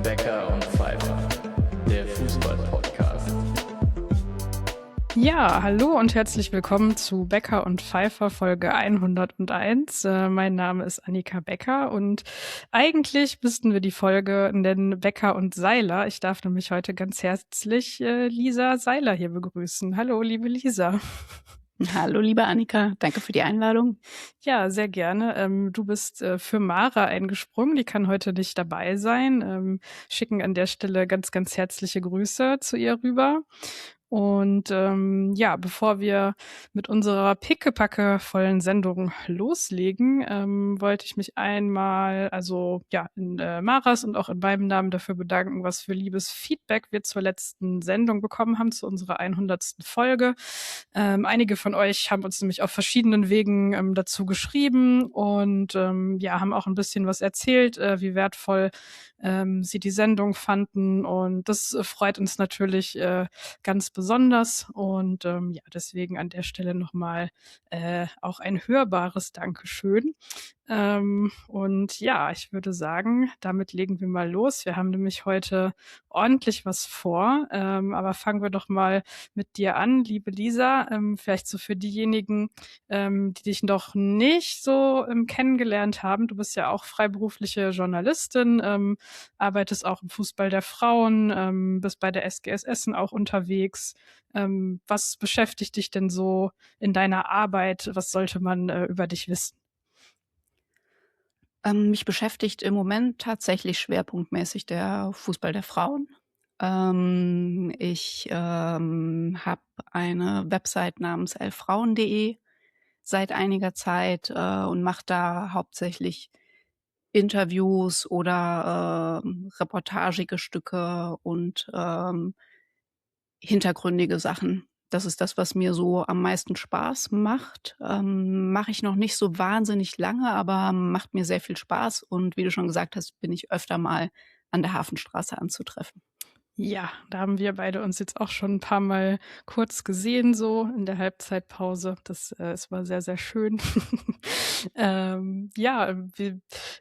Becker und Pfeiffer, der Fußball-Podcast. Ja, hallo und herzlich willkommen zu Becker und Pfeiffer Folge 101. Mein Name ist Annika Becker und eigentlich müssten wir die Folge nennen Becker und Seiler. Ich darf nämlich heute ganz herzlich Lisa Seiler hier begrüßen. Hallo, liebe Lisa. Hallo, liebe Annika. Danke für die Einladung. Ja, sehr gerne. Du bist für Mara eingesprungen. Die kann heute nicht dabei sein. Schicken an der Stelle ganz, ganz herzliche Grüße zu ihr rüber. Und ja, bevor wir mit unserer pickepacke-vollen Sendung loslegen, wollte ich mich einmal, in Maras und auch in meinem Namen dafür bedanken, was für liebes Feedback wir zur letzten Sendung bekommen haben, zu unserer 100. Folge. Einige von euch haben uns nämlich auf verschiedenen Wegen dazu geschrieben und haben auch ein bisschen was erzählt, wie wertvoll sie die Sendung fanden. Und das freut uns natürlich ganz besonders. Und deswegen an der Stelle nochmal auch ein hörbares Dankeschön. Und ja, ich würde sagen, damit legen wir mal los. Wir haben nämlich heute ordentlich was vor. Aber fangen wir doch mal mit dir an, liebe Lisa. Vielleicht so für diejenigen, die dich noch nicht so kennengelernt haben. Du bist ja auch freiberufliche Journalistin, arbeitest auch im Fußball der Frauen, bist bei der SGS Essen auch unterwegs. Was beschäftigt dich denn so in deiner Arbeit? Was sollte man über dich wissen? Mich beschäftigt im Moment tatsächlich schwerpunktmäßig der Fußball der Frauen. Ich habe eine Website namens elffrauen.de seit einiger Zeit und mache da hauptsächlich Interviews oder reportagige Stücke und hintergründige Sachen. Das ist das, was mir so am meisten Spaß macht. Mache ich noch nicht so wahnsinnig lange, aber macht mir sehr viel Spaß. Und wie du schon gesagt hast, bin ich öfter mal an der Hafenstraße anzutreffen. Ja, da haben wir beide uns jetzt auch schon ein paar Mal kurz gesehen, so in der Halbzeitpause. Es war sehr, sehr schön.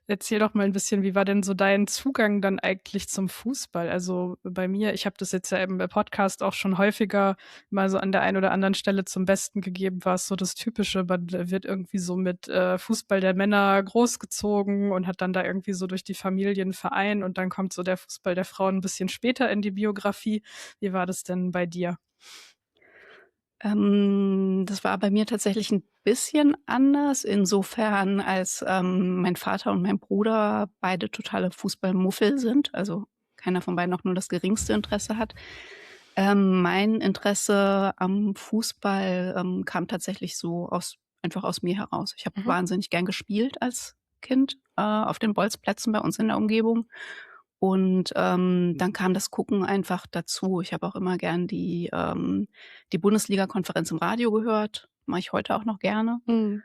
Erzähl doch mal ein bisschen, wie war denn so dein Zugang dann eigentlich zum Fußball? Also bei mir, ich habe das jetzt ja im Podcast auch schon häufiger mal so an der einen oder anderen Stelle zum Besten gegeben, war es so das Typische, man wird irgendwie so mit Fußball der Männer großgezogen und hat dann da irgendwie so durch die Familien Verein und dann kommt so der Fußball der Frauen ein bisschen später in die Biografie. Wie war das denn bei dir? Das war bei mir tatsächlich ein bisschen anders, insofern als mein Vater und mein Bruder beide totale Fußballmuffel sind, also keiner von beiden auch nur das geringste Interesse hat. Mein Interesse am Fußball kam tatsächlich so einfach aus mir heraus. Ich habe wahnsinnig gern gespielt als Kind auf den Bolzplätzen bei uns in der Umgebung. Und dann kam das Gucken einfach dazu. Ich habe auch immer gern die Bundesliga-Konferenz im Radio gehört, mache ich heute auch noch gerne. Mhm.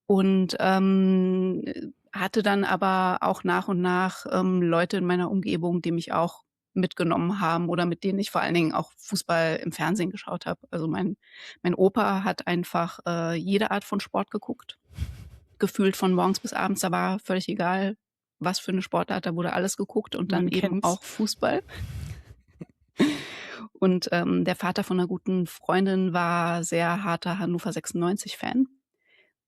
Und hatte dann aber auch nach und nach Leute in meiner Umgebung, die mich auch mitgenommen haben oder mit denen ich vor allen Dingen auch Fußball im Fernsehen geschaut habe. Also mein Opa hat einfach jede Art von Sport geguckt, gefühlt von morgens bis abends. Da war völlig egal, was für eine Sportart, da wurde alles geguckt und dann Man eben kennt's. auch Fußball. Und der Vater von einer guten Freundin war sehr harter Hannover 96-Fan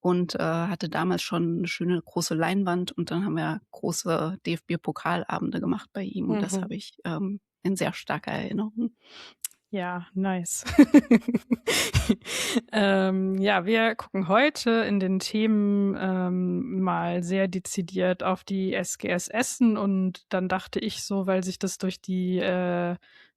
und hatte damals schon eine schöne große Leinwand und dann haben wir große DFB-Pokalabende gemacht bei ihm und das habe ich in sehr starker Erinnerung. Ja, nice. Wir gucken heute in den Themen mal sehr dezidiert auf die SGS Essen und dann dachte ich so, weil sich das durch die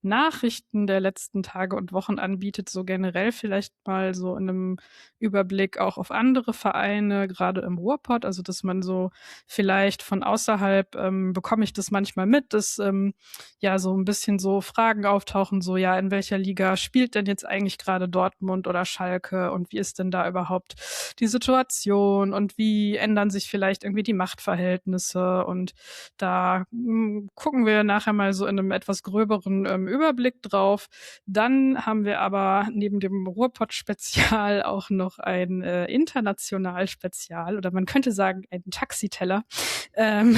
Nachrichten der letzten Tage und Wochen anbietet, so generell vielleicht mal so in einem Überblick auch auf andere Vereine, gerade im Ruhrpott, also dass man so vielleicht von außerhalb bekomme ich das manchmal mit, dass so ein bisschen so Fragen auftauchen, so ja, in welcher Liga spielt denn jetzt eigentlich gerade Dortmund oder Schalke und wie ist denn da überhaupt die Situation und wie ändern sich vielleicht irgendwie die Machtverhältnisse und da gucken wir nachher mal so in einem etwas gröberen Überblick drauf. Dann haben wir aber neben dem Ruhrpott-Spezial auch noch ein International-Spezial oder man könnte sagen einen Taxiteller, weil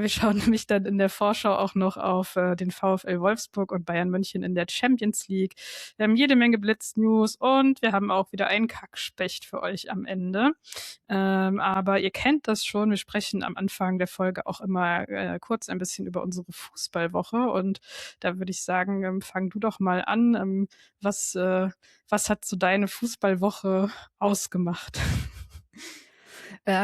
wir schauen nämlich dann in der Vorschau auch noch auf den VfL Wolfsburg und Bayern München in der Champions League. Wir haben jede Menge Blitz-News und wir haben auch wieder einen Kackspecht für euch am Ende. Aber ihr kennt das schon, wir sprechen am Anfang der Folge auch immer kurz ein bisschen über unsere Fußballwoche und da würde ich sagen, fang du doch mal an. Was hat so deine Fußballwoche ausgemacht?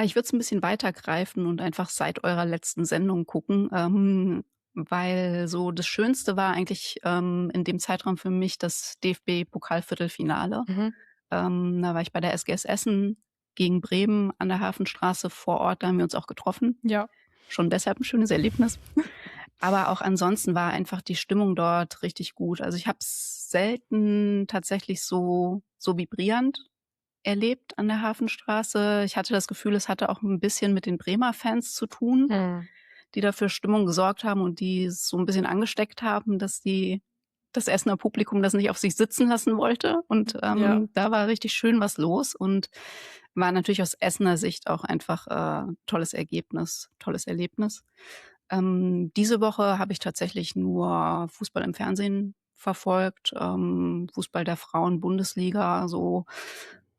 Ich würde es ein bisschen weitergreifen und einfach seit eurer letzten Sendung gucken, weil so das Schönste war eigentlich in dem Zeitraum für mich das DFB-Pokalviertelfinale. Mhm. Da war ich bei der SGS Essen gegen Bremen an der Hafenstraße vor Ort, da haben wir uns auch getroffen. Ja. Schon deshalb ein schönes Erlebnis. Aber auch ansonsten war einfach die Stimmung dort richtig gut. Also ich habe es selten tatsächlich so vibrierend erlebt an der Hafenstraße. Ich hatte das Gefühl, es hatte auch ein bisschen mit den Bremer Fans zu tun, die dafür Stimmung gesorgt haben und die es so ein bisschen angesteckt haben, dass das Essener Publikum das nicht auf sich sitzen lassen wollte. Und Ja. da war richtig schön was los und war natürlich aus Essener Sicht auch einfach tolles Ergebnis, tolles Erlebnis. Diese Woche habe ich tatsächlich nur Fußball im Fernsehen verfolgt, Fußball der Frauen-Bundesliga, so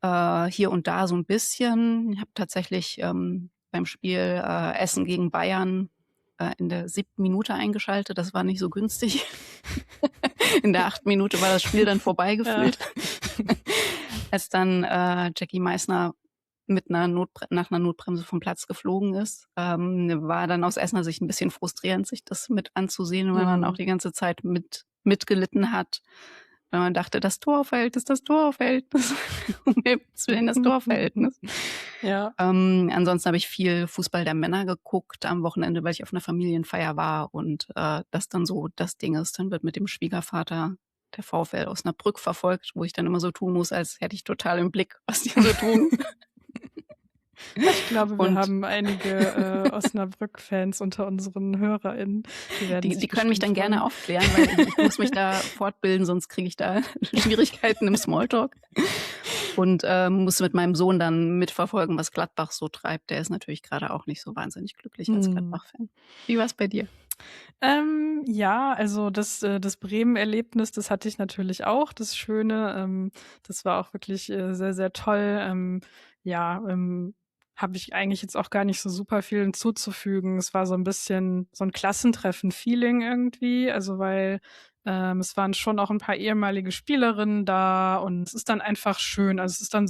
hier und da so ein bisschen. Ich habe tatsächlich beim Spiel Essen gegen Bayern in der 7. Minute eingeschaltet. Das war nicht so günstig. In der 8. Minute war das Spiel dann vorbei gefühlt. Als dann Jackie Meissner nach einer Notbremse vom Platz geflogen ist, war dann aus Essener Sicht ein bisschen frustrierend, sich das mit anzusehen, weil man auch die ganze Zeit mitgelitten hat, weil man dachte, das Torverhältnis, um Himmels Willen, das Torverhältnis. Ja. Ansonsten habe ich viel Fußball der Männer geguckt am Wochenende, weil ich auf einer Familienfeier war und das dann so das Ding ist. Dann wird mit dem Schwiegervater der VfL Osnabrück verfolgt, wo ich dann immer so tun muss, als hätte ich total im Blick, was die so tun. Ich glaube, wir Und- haben einige Osnabrück-Fans unter unseren HörerInnen. Die können mich dann gerne aufklären, weil ich muss mich da fortbilden, sonst kriege ich da Schwierigkeiten im Smalltalk. Und muss mit meinem Sohn dann mitverfolgen, was Gladbach so treibt. Der ist natürlich gerade auch nicht so wahnsinnig glücklich als Gladbach-Fan. Wie war es bei dir? Ja, also das Bremen-Erlebnis, das hatte ich natürlich auch, das Schöne. Das war auch wirklich sehr, sehr toll. Habe ich eigentlich jetzt auch gar nicht so super viel hinzuzufügen. Es war so ein bisschen so ein Klassentreffen-Feeling irgendwie, also weil es waren schon auch ein paar ehemalige Spielerinnen da und es ist dann einfach schön. Also es ist dann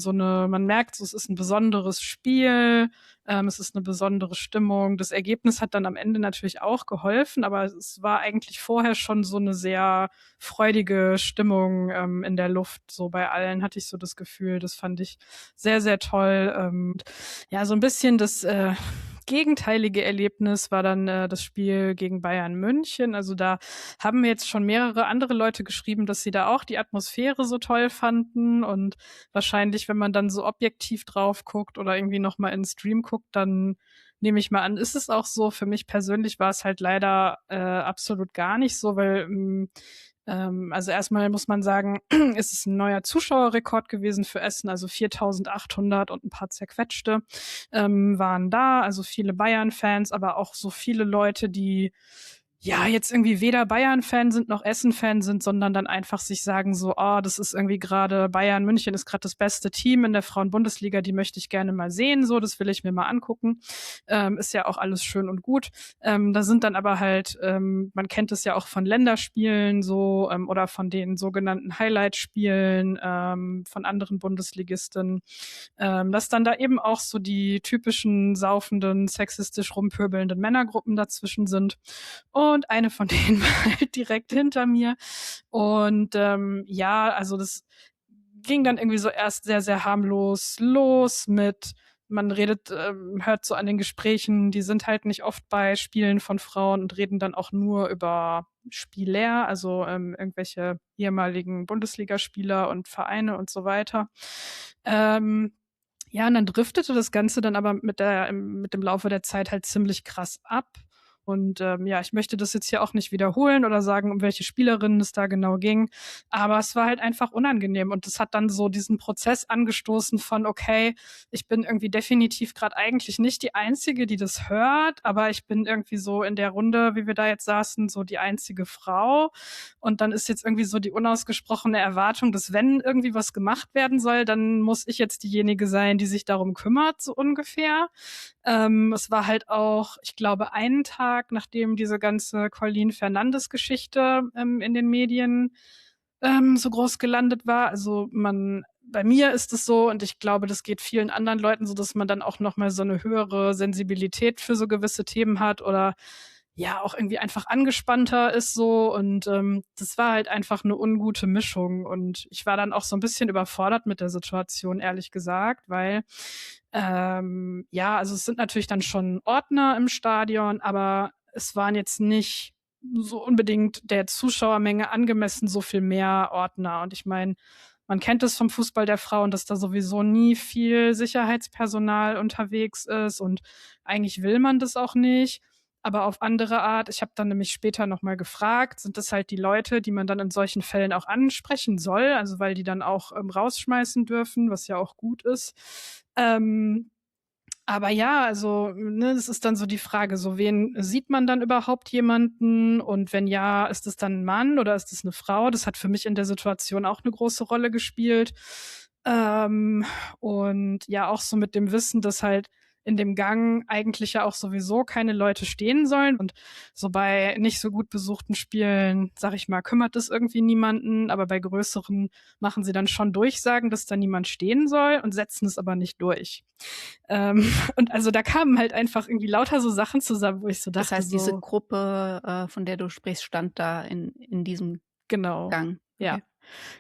man merkt, so, es ist ein besonderes Spiel, es ist eine besondere Stimmung. Das Ergebnis hat dann am Ende natürlich auch geholfen, aber es war eigentlich vorher schon so eine sehr freudige Stimmung in der Luft. So bei allen hatte ich so das Gefühl, das fand ich sehr, sehr toll. Ja, so ein bisschen das gegenteilige Erlebnis war dann das Spiel gegen Bayern München. Also da haben mir jetzt schon mehrere andere Leute geschrieben, dass sie da auch die Atmosphäre so toll fanden und wahrscheinlich, wenn man dann so objektiv drauf guckt oder irgendwie nochmal in den Stream guckt, dann nehme ich mal an, ist es auch so. Für mich persönlich war es halt leider absolut gar nicht so, weil also erstmal muss man sagen, ist es ein neuer Zuschauerrekord gewesen für Essen, also 4.800 und ein paar zerquetschte waren da, also viele Bayern-Fans, aber auch so viele Leute, die ja jetzt irgendwie weder Bayern-Fan sind noch Essen-Fan sind, sondern dann einfach sich sagen so, das ist irgendwie gerade Bayern München ist gerade das beste Team in der Frauen-Bundesliga, die möchte ich gerne mal sehen, so, das will ich mir mal angucken. Ist ja auch alles schön und gut. Da sind dann aber halt, man kennt es ja auch von Länderspielen so oder von den sogenannten Highlight-Spielen von anderen Bundesligisten, dass dann da eben auch so die typischen saufenden, sexistisch rumpöbelnden Männergruppen dazwischen sind. Und eine von denen war halt direkt hinter mir. Und also das ging dann irgendwie so erst sehr, sehr harmlos los mit, man redet, hört so an den Gesprächen, die sind halt nicht oft bei Spielen von Frauen und reden dann auch nur über Spieler, also irgendwelche ehemaligen Bundesligaspieler und Vereine und so weiter. Ja, und dann driftete das Ganze dann aber mit dem Laufe der Zeit halt ziemlich krass ab. Und ja, ich möchte das jetzt hier auch nicht wiederholen oder sagen, um welche Spielerinnen es da genau ging. Aber es war halt einfach unangenehm. Und das hat dann so diesen Prozess angestoßen von, okay, ich bin irgendwie definitiv gerade eigentlich nicht die Einzige, die das hört, aber ich bin irgendwie so in der Runde, wie wir da jetzt saßen, so die einzige Frau. Und dann ist jetzt irgendwie so die unausgesprochene Erwartung, dass wenn irgendwie was gemacht werden soll, dann muss ich jetzt diejenige sein, die sich darum kümmert, so ungefähr. Es war halt auch, ich glaube, einen Tag, nachdem diese ganze Colleen Fernandes-Geschichte in den Medien so groß gelandet war. Also bei mir ist es so, und ich glaube, das geht vielen anderen Leuten so, dass man dann auch nochmal so eine höhere Sensibilität für so gewisse Themen hat oder ja auch irgendwie einfach angespannter ist so. Und das war halt einfach eine ungute Mischung. Und ich war dann auch so ein bisschen überfordert mit der Situation, ehrlich gesagt, weil ja, also es sind natürlich dann schon Ordner im Stadion, aber es waren jetzt nicht so unbedingt der Zuschauermenge angemessen so viel mehr Ordner. Und ich meine, man kennt es vom Fußball der Frauen, dass da sowieso nie viel Sicherheitspersonal unterwegs ist und eigentlich will man das auch nicht. Aber auf andere Art, ich habe dann nämlich später nochmal gefragt, sind das halt die Leute, die man dann in solchen Fällen auch ansprechen soll, also weil die dann auch rausschmeißen dürfen, was ja auch gut ist. Aber ja, also, ne, es ist dann so die Frage, so wen sieht man dann überhaupt jemanden? Und wenn ja, ist es dann ein Mann oder ist es eine Frau? Das hat für mich in der Situation auch eine große Rolle gespielt. Und ja, auch so mit dem Wissen, dass halt in dem Gang eigentlich ja auch sowieso keine Leute stehen sollen. Und so bei nicht so gut besuchten Spielen, sag ich mal, kümmert es irgendwie niemanden. Aber bei größeren machen sie dann schon Durchsagen, dass da niemand stehen soll und setzen es aber nicht durch. Und also da kamen halt einfach irgendwie lauter so Sachen zusammen, wo ich so dachte, Das heißt, diese so, Gruppe, von der du sprichst, stand da in diesem genau, Gang. ja, Okay.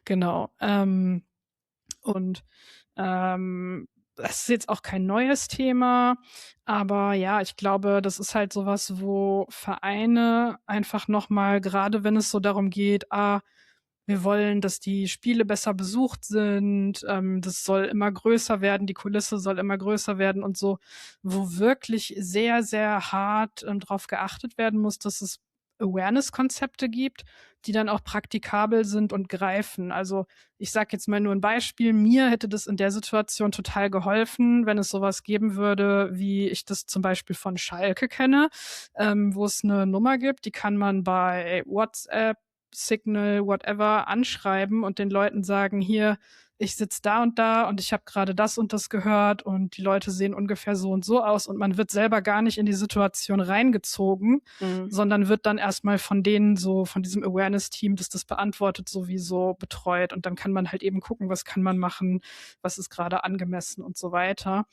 genau. Und das ist jetzt auch kein neues Thema, aber ja, ich glaube, das ist halt sowas, wo Vereine einfach nochmal, gerade wenn es so darum geht, wir wollen, dass die Spiele besser besucht sind, das soll immer größer werden, die Kulisse soll immer größer werden und so, wo wirklich sehr, sehr hart drauf geachtet werden muss, dass es Awareness-Konzepte gibt, die dann auch praktikabel sind und greifen. Also ich sage jetzt mal nur ein Beispiel. Mir hätte das in der Situation total geholfen, wenn es sowas geben würde, wie ich das zum Beispiel von Schalke kenne, wo es eine Nummer gibt, die kann man bei WhatsApp, Signal, whatever, anschreiben und den Leuten sagen, hier, ich sitze da und ich habe gerade das und das gehört und die Leute sehen ungefähr so und so aus und man wird selber gar nicht in die Situation reingezogen, sondern wird dann erstmal von denen so, von diesem Awareness-Team, das beantwortet, sowieso betreut und dann kann man halt eben gucken, was kann man machen, was ist gerade angemessen und so weiter.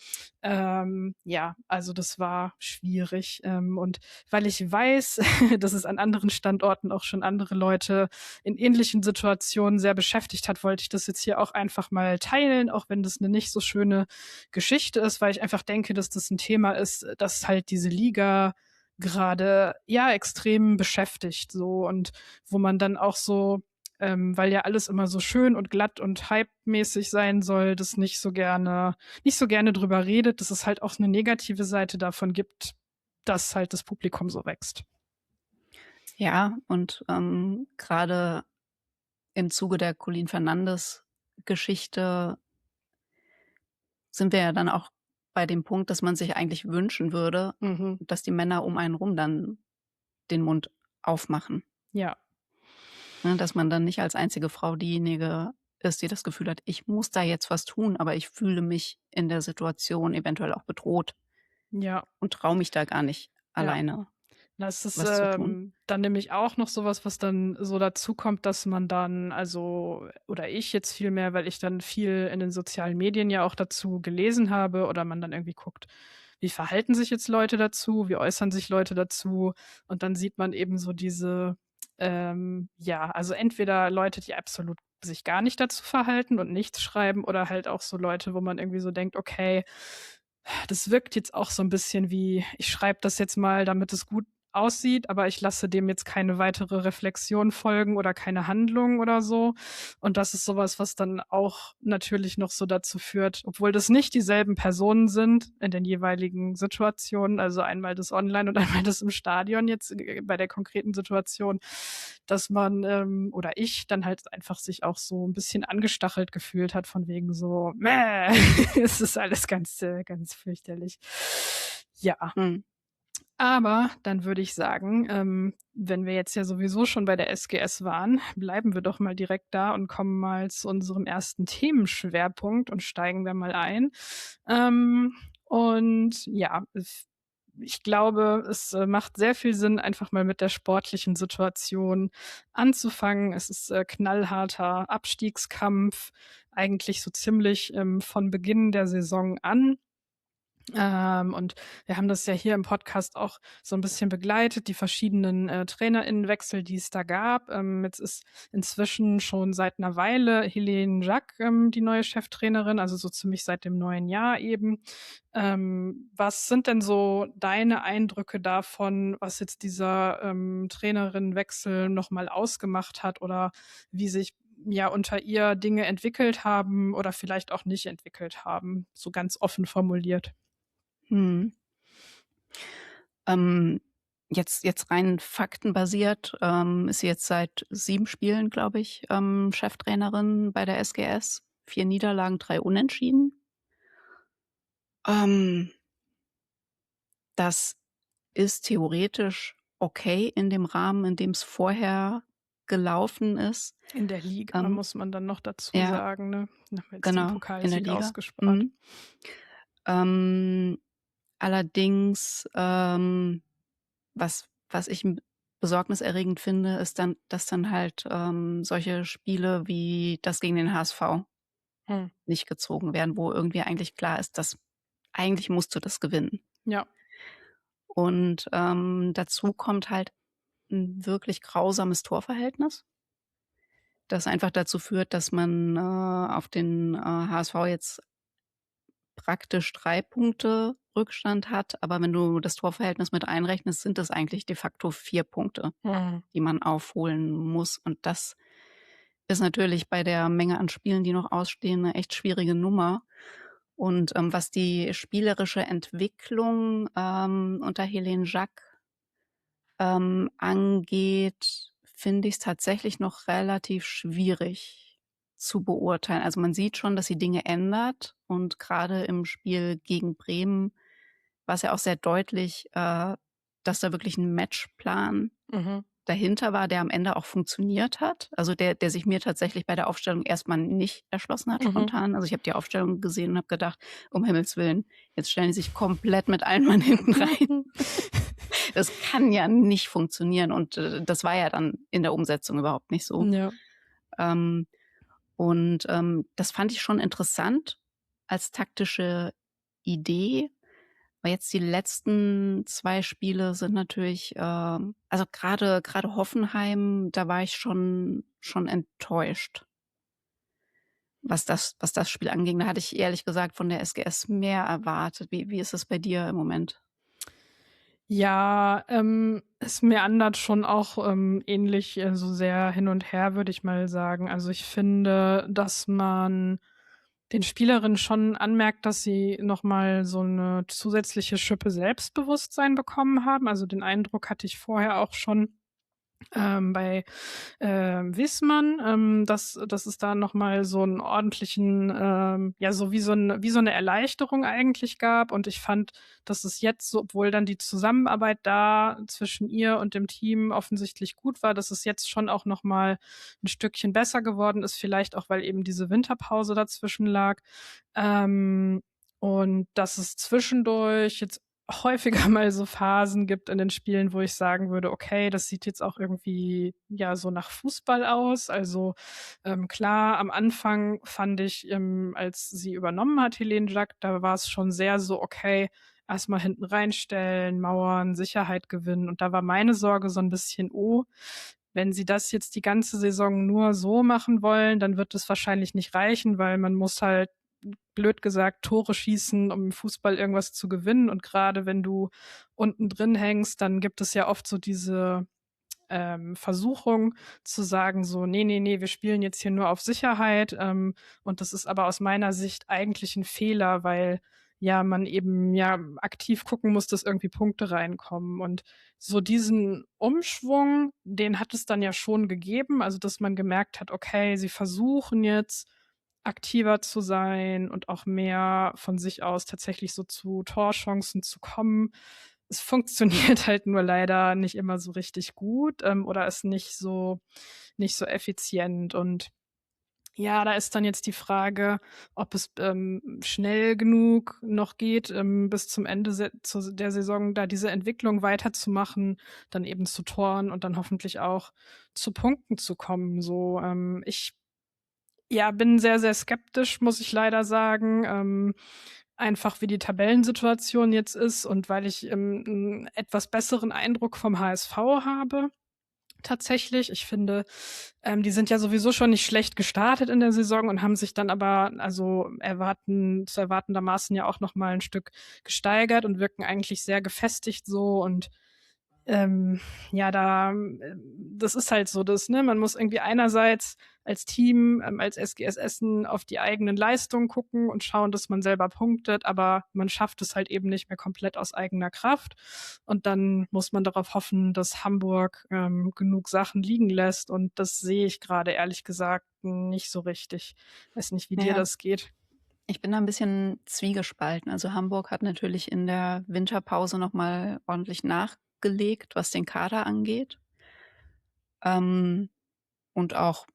Ja, also das war schwierig und weil ich weiß, dass es an anderen Standorten auch schon andere Leute in ähnlichen Situationen sehr beschäftigt hat, wollte ich das jetzt hier auch einfach mal teilen, auch wenn das eine nicht so schöne Geschichte ist, weil ich einfach denke, dass das ein Thema ist, das halt diese Liga gerade ja extrem beschäftigt so und wo man dann auch so weil ja alles immer so schön und glatt und hype-mäßig sein soll, das nicht so gerne drüber redet, dass es halt auch eine negative Seite davon gibt, dass halt das Publikum so wächst. Ja, und gerade im Zuge der Colleen Fernandes-Geschichte sind wir ja dann auch bei dem Punkt, dass man sich eigentlich wünschen würde, dass die Männer um einen rum dann den Mund aufmachen. Ja. Ne, dass man dann nicht als einzige Frau diejenige ist, die das Gefühl hat, ich muss da jetzt was tun, aber ich fühle mich in der Situation eventuell auch bedroht Ja. und traue mich da gar nicht alleine Das ist was zu tun. dann nämlich auch noch sowas, was dann so dazu kommt, dass man dann, also, oder ich jetzt viel mehr, weil ich dann viel in den sozialen Medien ja auch dazu gelesen habe oder man dann irgendwie guckt, wie verhalten sich jetzt Leute dazu, wie äußern sich Leute dazu und dann sieht man eben so diese, ja, also entweder Leute, die absolut sich gar nicht dazu verhalten und nichts schreiben oder halt auch so Leute, wo man irgendwie so denkt, okay, das wirkt jetzt auch so ein bisschen wie, ich schreibe das jetzt mal, damit es gut aussieht, aber ich lasse dem jetzt keine weitere Reflexion folgen oder keine Handlung oder so. Und das ist sowas, was dann auch natürlich noch so dazu führt, obwohl das nicht dieselben Personen sind in den jeweiligen Situationen, also einmal das online und einmal das im Stadion jetzt bei der konkreten Situation, dass man oder ich dann halt einfach sich auch so ein bisschen angestachelt gefühlt hat von wegen so, mäh, es ist alles ganz fürchterlich. Ja, Hm. aber dann würde ich sagen, wenn wir jetzt ja sowieso schon bei der SGS waren, bleiben wir doch mal direkt da und kommen mal zu unserem ersten Themenschwerpunkt und steigen da mal ein. Und ja, ich glaube, es macht sehr viel Sinn, einfach mal mit der sportlichen Situation anzufangen. Es ist knallharter Abstiegskampf, eigentlich so ziemlich von Beginn der Saison an. Und wir haben das ja hier im Podcast auch so ein bisschen begleitet, die verschiedenen TrainerInnenwechsel, die es da gab. Jetzt ist inzwischen schon seit einer Weile Helene Jacques die neue Cheftrainerin, also so ziemlich seit dem neuen Jahr eben. Was sind denn so deine Eindrücke davon, was jetzt dieser Trainerinnenwechsel nochmal ausgemacht hat oder wie sich ja unter ihr Dinge entwickelt haben oder vielleicht auch nicht entwickelt haben, so ganz offen formuliert? Hm. Jetzt rein faktenbasiert ist sie jetzt seit 7 Spielen, glaube ich, Cheftrainerin bei der SGS. 4 Niederlagen, 3 Unentschieden. Ähm, Das ist theoretisch okay in dem Rahmen, in dem es vorher gelaufen ist. In der Liga Ähm, muss man dann noch dazu ja, sagen, ne? Haben wir jetzt den genau, in der Pokalsieg Liga. ausgespart. Ähm, Allerdings, was ich besorgniserregend finde, ist dann, dass dann halt solche Spiele wie das gegen den HSV Hm. nicht gezogen werden, wo irgendwie eigentlich klar ist, dass eigentlich musst du das gewinnen. Ja. Und dazu kommt halt ein wirklich grausames Torverhältnis, das einfach dazu führt, dass man auf den HSV jetzt praktisch 3 Punkte Rückstand hat, aber wenn du das Torverhältnis mit einrechnest, sind es eigentlich de facto 4 Punkte, Mhm. die man aufholen muss. Und das ist natürlich bei der Menge an Spielen, die noch ausstehen, 'ne echt schwierige Nummer. Und was die spielerische Entwicklung unter Helene Jacques angeht, finde ich es tatsächlich noch relativ schwierig zu beurteilen. Also, man sieht schon, dass sie Dinge ändert und gerade im Spiel gegen Bremen war's ja auch sehr deutlich, dass da wirklich ein Matchplan Mhm. dahinter war, der am Ende auch funktioniert hat. Also, der sich mir tatsächlich bei der Aufstellung erstmal nicht erschlossen hat Mhm. spontan. Also, ich habe die Aufstellung gesehen und habe gedacht: „Um Himmels Willen, jetzt stellen die sich komplett mit allen Mann hinten rein.“ Das kann ja nicht funktionieren und das war ja dann in der Umsetzung überhaupt nicht so. Ja. Ähm, das fand ich schon interessant als taktische Idee, weil jetzt die letzten 2 Spiele sind natürlich also gerade Hoffenheim, da war ich schon enttäuscht, was das Spiel anging. Da hatte ich ehrlich gesagt von der SGS mehr erwartet. Wie ist es bei dir im Moment? Ja, es meandert schon auch ähnlich so sehr hin und her, würde ich mal sagen. Also ich finde, dass man den Spielerinnen schon anmerkt, dass sie noch mal so eine zusätzliche Schippe Selbstbewusstsein bekommen haben. Also den Eindruck hatte ich vorher auch schon bei Wismar, dass es da noch mal so einen ordentlichen, ja, so wie so eine Erleichterung eigentlich gab. Und ich fand, dass es jetzt so, obwohl dann die Zusammenarbeit da zwischen ihr und dem Team offensichtlich gut war, dass es jetzt schon auch noch mal 'n Stückchen besser geworden ist, vielleicht auch, weil eben diese Winterpause dazwischen lag. Ähm, und dass es zwischendurch jetzt häufiger mal so Phasen gibt in den Spielen, wo ich sagen würde: „Okay, das sieht jetzt auch irgendwie, ja, so nach Fußball aus.“ Also, klar, am Anfang fand ich, als sie übernommen hat, Helene Jacques, da war es schon sehr so: „Okay, erst mal hinten reinstellen, mauern, Sicherheit gewinnen.“ Und da war meine Sorge so ein bisschen: „Oh, wenn sie das jetzt die ganze Saison nur so machen wollen, dann wird es wahrscheinlich nicht reichen, weil man muss halt blöd gesagt, Tore schießen, um im Fußball irgendwas zu gewinnen. Und gerade wenn du unten drin hängst, dann gibt es ja oft so diese Versuchung zu sagen, so, nee, nee, nee, wir spielen jetzt hier nur auf Sicherheit. Und das ist aber aus meiner Sicht eigentlich ein Fehler, weil ja man eben ja aktiv gucken muss, dass irgendwie Punkte reinkommen. Und so diesen Umschwung, den hat es dann ja schon gegeben, also dass man gemerkt hat, okay, sie versuchen jetzt aktiver zu sein und auch mehr von sich aus tatsächlich so zu Torchancen zu kommen. Es funktioniert halt nur leider nicht immer so richtig gut, oder ist nicht so effizient. Und ja, da ist dann jetzt die Frage, ob es schnell genug noch geht, bis zum Ende der Saison da diese Entwicklung weiterzumachen, dann eben zu Toren und dann hoffentlich auch zu Punkten zu kommen. So, ich ja, bin sehr, sehr skeptisch, muss ich leider sagen. Einfach wie die Tabellensituation jetzt ist und weil ich 'n etwas besseren Eindruck vom HSV habe tatsächlich. Ich finde, die sind ja sowieso schon nicht schlecht gestartet in der Saison und haben sich dann aber also erwartendermaßen ja auch noch mal 'n Stück gesteigert und wirken eigentlich sehr gefestigt so und ähm, ja, das ist halt so das, ne? Man muss irgendwie einerseits als Team, als SGS Essen auf die eigenen Leistungen gucken und schauen, dass man selber punktet, aber man schafft es halt eben nicht mehr komplett aus eigener Kraft. Und dann muss man darauf hoffen, dass Hamburg genug Sachen liegen lässt. Und das sehe ich gerade ehrlich gesagt nicht so richtig. Weiß nicht, wie dir Ja, das geht. ich bin da ein bisschen zwiegespalten. Also, Hamburg hat natürlich in der Winterpause noch mal ordentlich nachgelegt, was den Kader angeht, ähm, und auch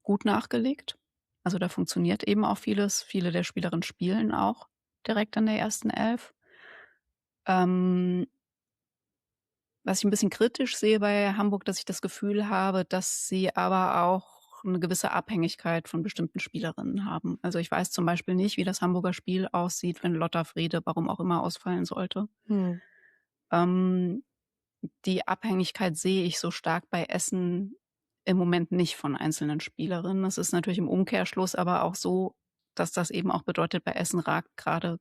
gut nachgelegt. Also, da funktioniert eben auch vieles. Viele der Spielerinnen spielen auch direkt an der ersten Elf. Ähm, Was ich ein bisschen kritisch sehe bei Hamburg, dass ich das Gefühl habe, dass sie aber auch eine gewisse Abhängigkeit von bestimmten Spielerinnen haben. Also, ich weiß zum Beispiel nicht, wie das Hamburger Spiel aussieht, wenn Lotta Frede, warum auch immer, ausfallen sollte. Hm. Ähm, Die Abhängigkeit sehe ich so stark bei Essen im Moment nicht von einzelnen Spielerinnen. Das ist natürlich im Umkehrschluss aber auch so, dass das eben auch bedeutet, bei Essen ragt gerade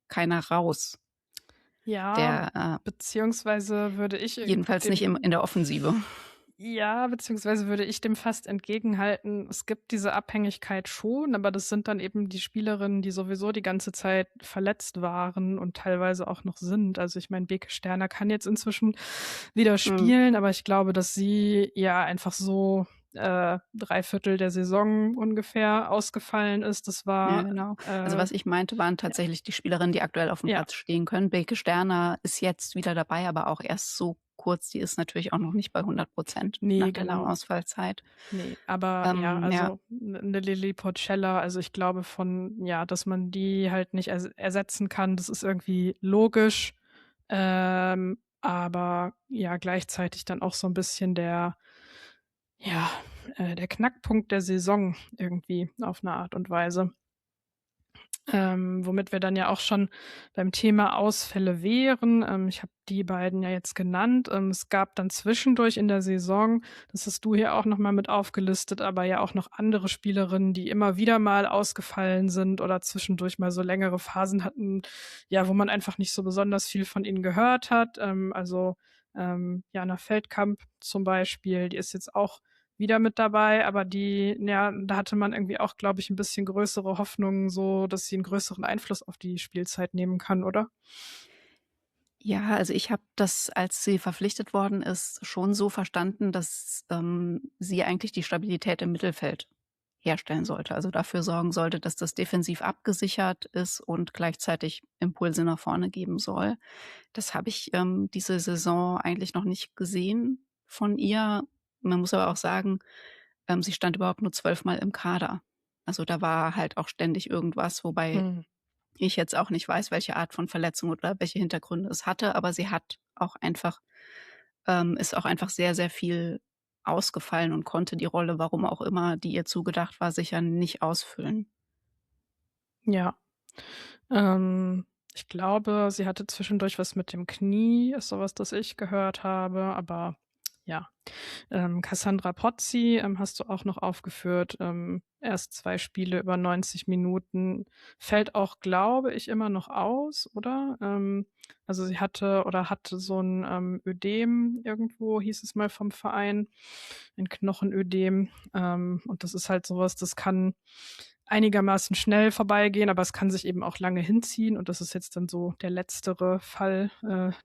keiner raus, Ja, der, beziehungsweise würde ich jedenfalls nicht dem in der Offensive. Ja, beziehungsweise würde ich dem fast entgegenhalten, es gibt diese Abhängigkeit schon, aber das sind dann eben die Spielerinnen, die sowieso die ganze Zeit verletzt waren und teilweise auch noch sind. Also ich meine, Beke Sterner kann jetzt inzwischen wieder Mhm. spielen, aber ich glaube, dass sie ja einfach so 3/4 der Saison ungefähr ausgefallen ist. Das Ja, war genau. Also, äh, was ich meinte, waren ja, tatsächlich die Spielerinnen, die aktuell auf dem ja, Platz stehen können. Beke Sterner ist jetzt wieder dabei, aber auch erst so kurz. Die ist natürlich auch noch nicht bei 100% nach nee, der langen genau. Ausfallzeit. Nee, aber ja, Ja, also 'ne Lilly Porcella, also ich glaube dass man die halt nicht ersetzen kann, das ist irgendwie logisch. Aber ja, gleichzeitig dann auch so ein bisschen ja, der Knackpunkt der Saison irgendwie auf eine Art und Weise. Womit wir dann ja auch schon beim Thema Ausfälle wären. Ich habe die beiden ja jetzt genannt. Es gab dann zwischendurch in der Saison, das hast du hier auch noch mal mit aufgelistet, aber ja auch noch andere Spielerinnen, die immer wieder mal ausgefallen sind oder zwischendurch mal so längere Phasen hatten, ja, wo man einfach nicht so besonders viel von ihnen gehört hat. Jana Feldkamp zum Beispiel, die ist jetzt auch wieder mit dabei, aber ja, da hatte man irgendwie auch, glaube ich, ein bisschen größere Hoffnungen so, dass sie einen größeren Einfluss auf die Spielzeit nehmen kann, oder? ja, also ich habe das, als sie verpflichtet worden ist, schon so verstanden, dass, sie eigentlich die Stabilität im Mittelfeld herstellen sollte. Also dafür sorgen sollte, dass das defensiv abgesichert ist und gleichzeitig Impulse nach vorne geben soll. Das habe ich, diese Saison eigentlich noch nicht gesehen von ihr. Man muss aber auch sagen, sie stand überhaupt nur 12 Mal im Kader. Also da war halt auch ständig irgendwas, wobei Mhm. ich jetzt auch nicht weiß, welche Art von Verletzung oder welche Hintergründe es hatte, aber sie hat auch einfach ist auch einfach sehr, sehr viel ausgefallen und konnte die Rolle, warum auch immer, die ihr zugedacht war, sicher nicht ausfüllen. Ja. Ähm, Ich glaube, sie hatte zwischendurch was mit dem Knie, ist so was, das ich gehört habe, aber ja. Cassandra Pozzi hast du auch noch aufgeführt. Erst 2 Spiele über 90 Minuten. Fällt auch, glaube ich, immer noch aus, oder? Also sie hatte so ein Ödem irgendwo, hieß es mal vom Verein, ein Knochenödem. Und das ist halt sowas, das kann einigermaßen schnell vorbeigehen, aber es kann sich eben auch lange hinziehen. Und das ist jetzt dann so der letztere Fall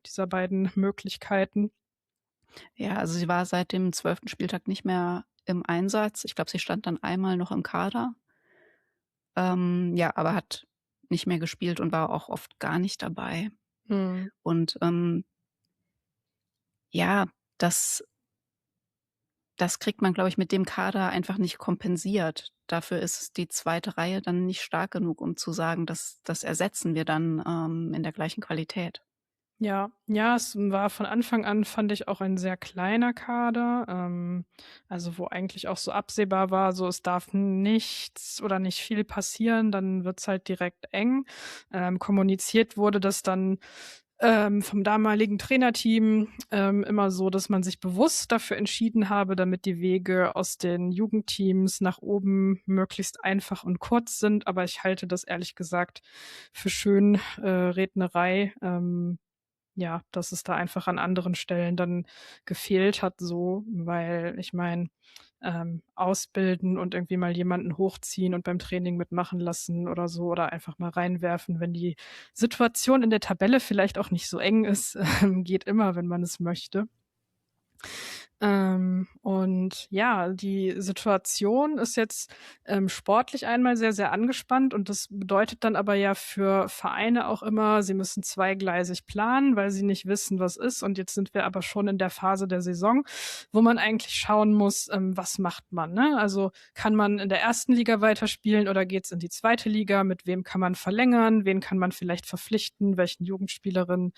dieser beiden Möglichkeiten. Ja, also sie war seit dem 12. Spieltag nicht mehr im Einsatz. Ich glaube, sie stand dann einmal noch im Kader, ja, aber hat nicht mehr gespielt und war auch oft gar nicht dabei. Mhm. Und, ja, das kriegt man, glaube ich, mit dem Kader einfach nicht kompensiert. Dafür ist die zweite Reihe dann nicht stark genug, um zu sagen, das ersetzen wir dann, in der gleichen Qualität. Ja, ja, es war von Anfang an, fand ich, auch ein sehr kleiner Kader, also wo eigentlich auch so absehbar war, so es darf nichts oder nicht viel passieren, dann wird's halt direkt eng. Kommuniziert wurde das dann vom damaligen Trainerteam immer so, dass man sich bewusst dafür entschieden habe, damit die Wege aus den Jugendteams nach oben möglichst einfach und kurz sind. Aber ich halte das ehrlich gesagt für Schönrednerei. Ja, dass es da einfach an anderen Stellen dann gefehlt hat so, weil ich meine, ausbilden und irgendwie mal jemanden hochziehen und beim Training mitmachen lassen oder so oder einfach mal reinwerfen, wenn die Situation in der Tabelle vielleicht auch nicht so eng ist, geht immer, wenn man es möchte. Und ja, die Situation ist jetzt sportlich einmal sehr, sehr angespannt und das bedeutet dann aber ja für Vereine auch immer, sie müssen zweigleisig planen, weil sie nicht wissen, was ist. Und jetzt sind wir aber schon in der Phase der Saison, wo man eigentlich schauen muss, was macht man, ne? Also kann man in der ersten Liga weiterspielen oder geht's in die zweite Liga? Mit wem kann man verlängern? Wen kann man vielleicht verpflichten? Welchen Jugendspielerinnen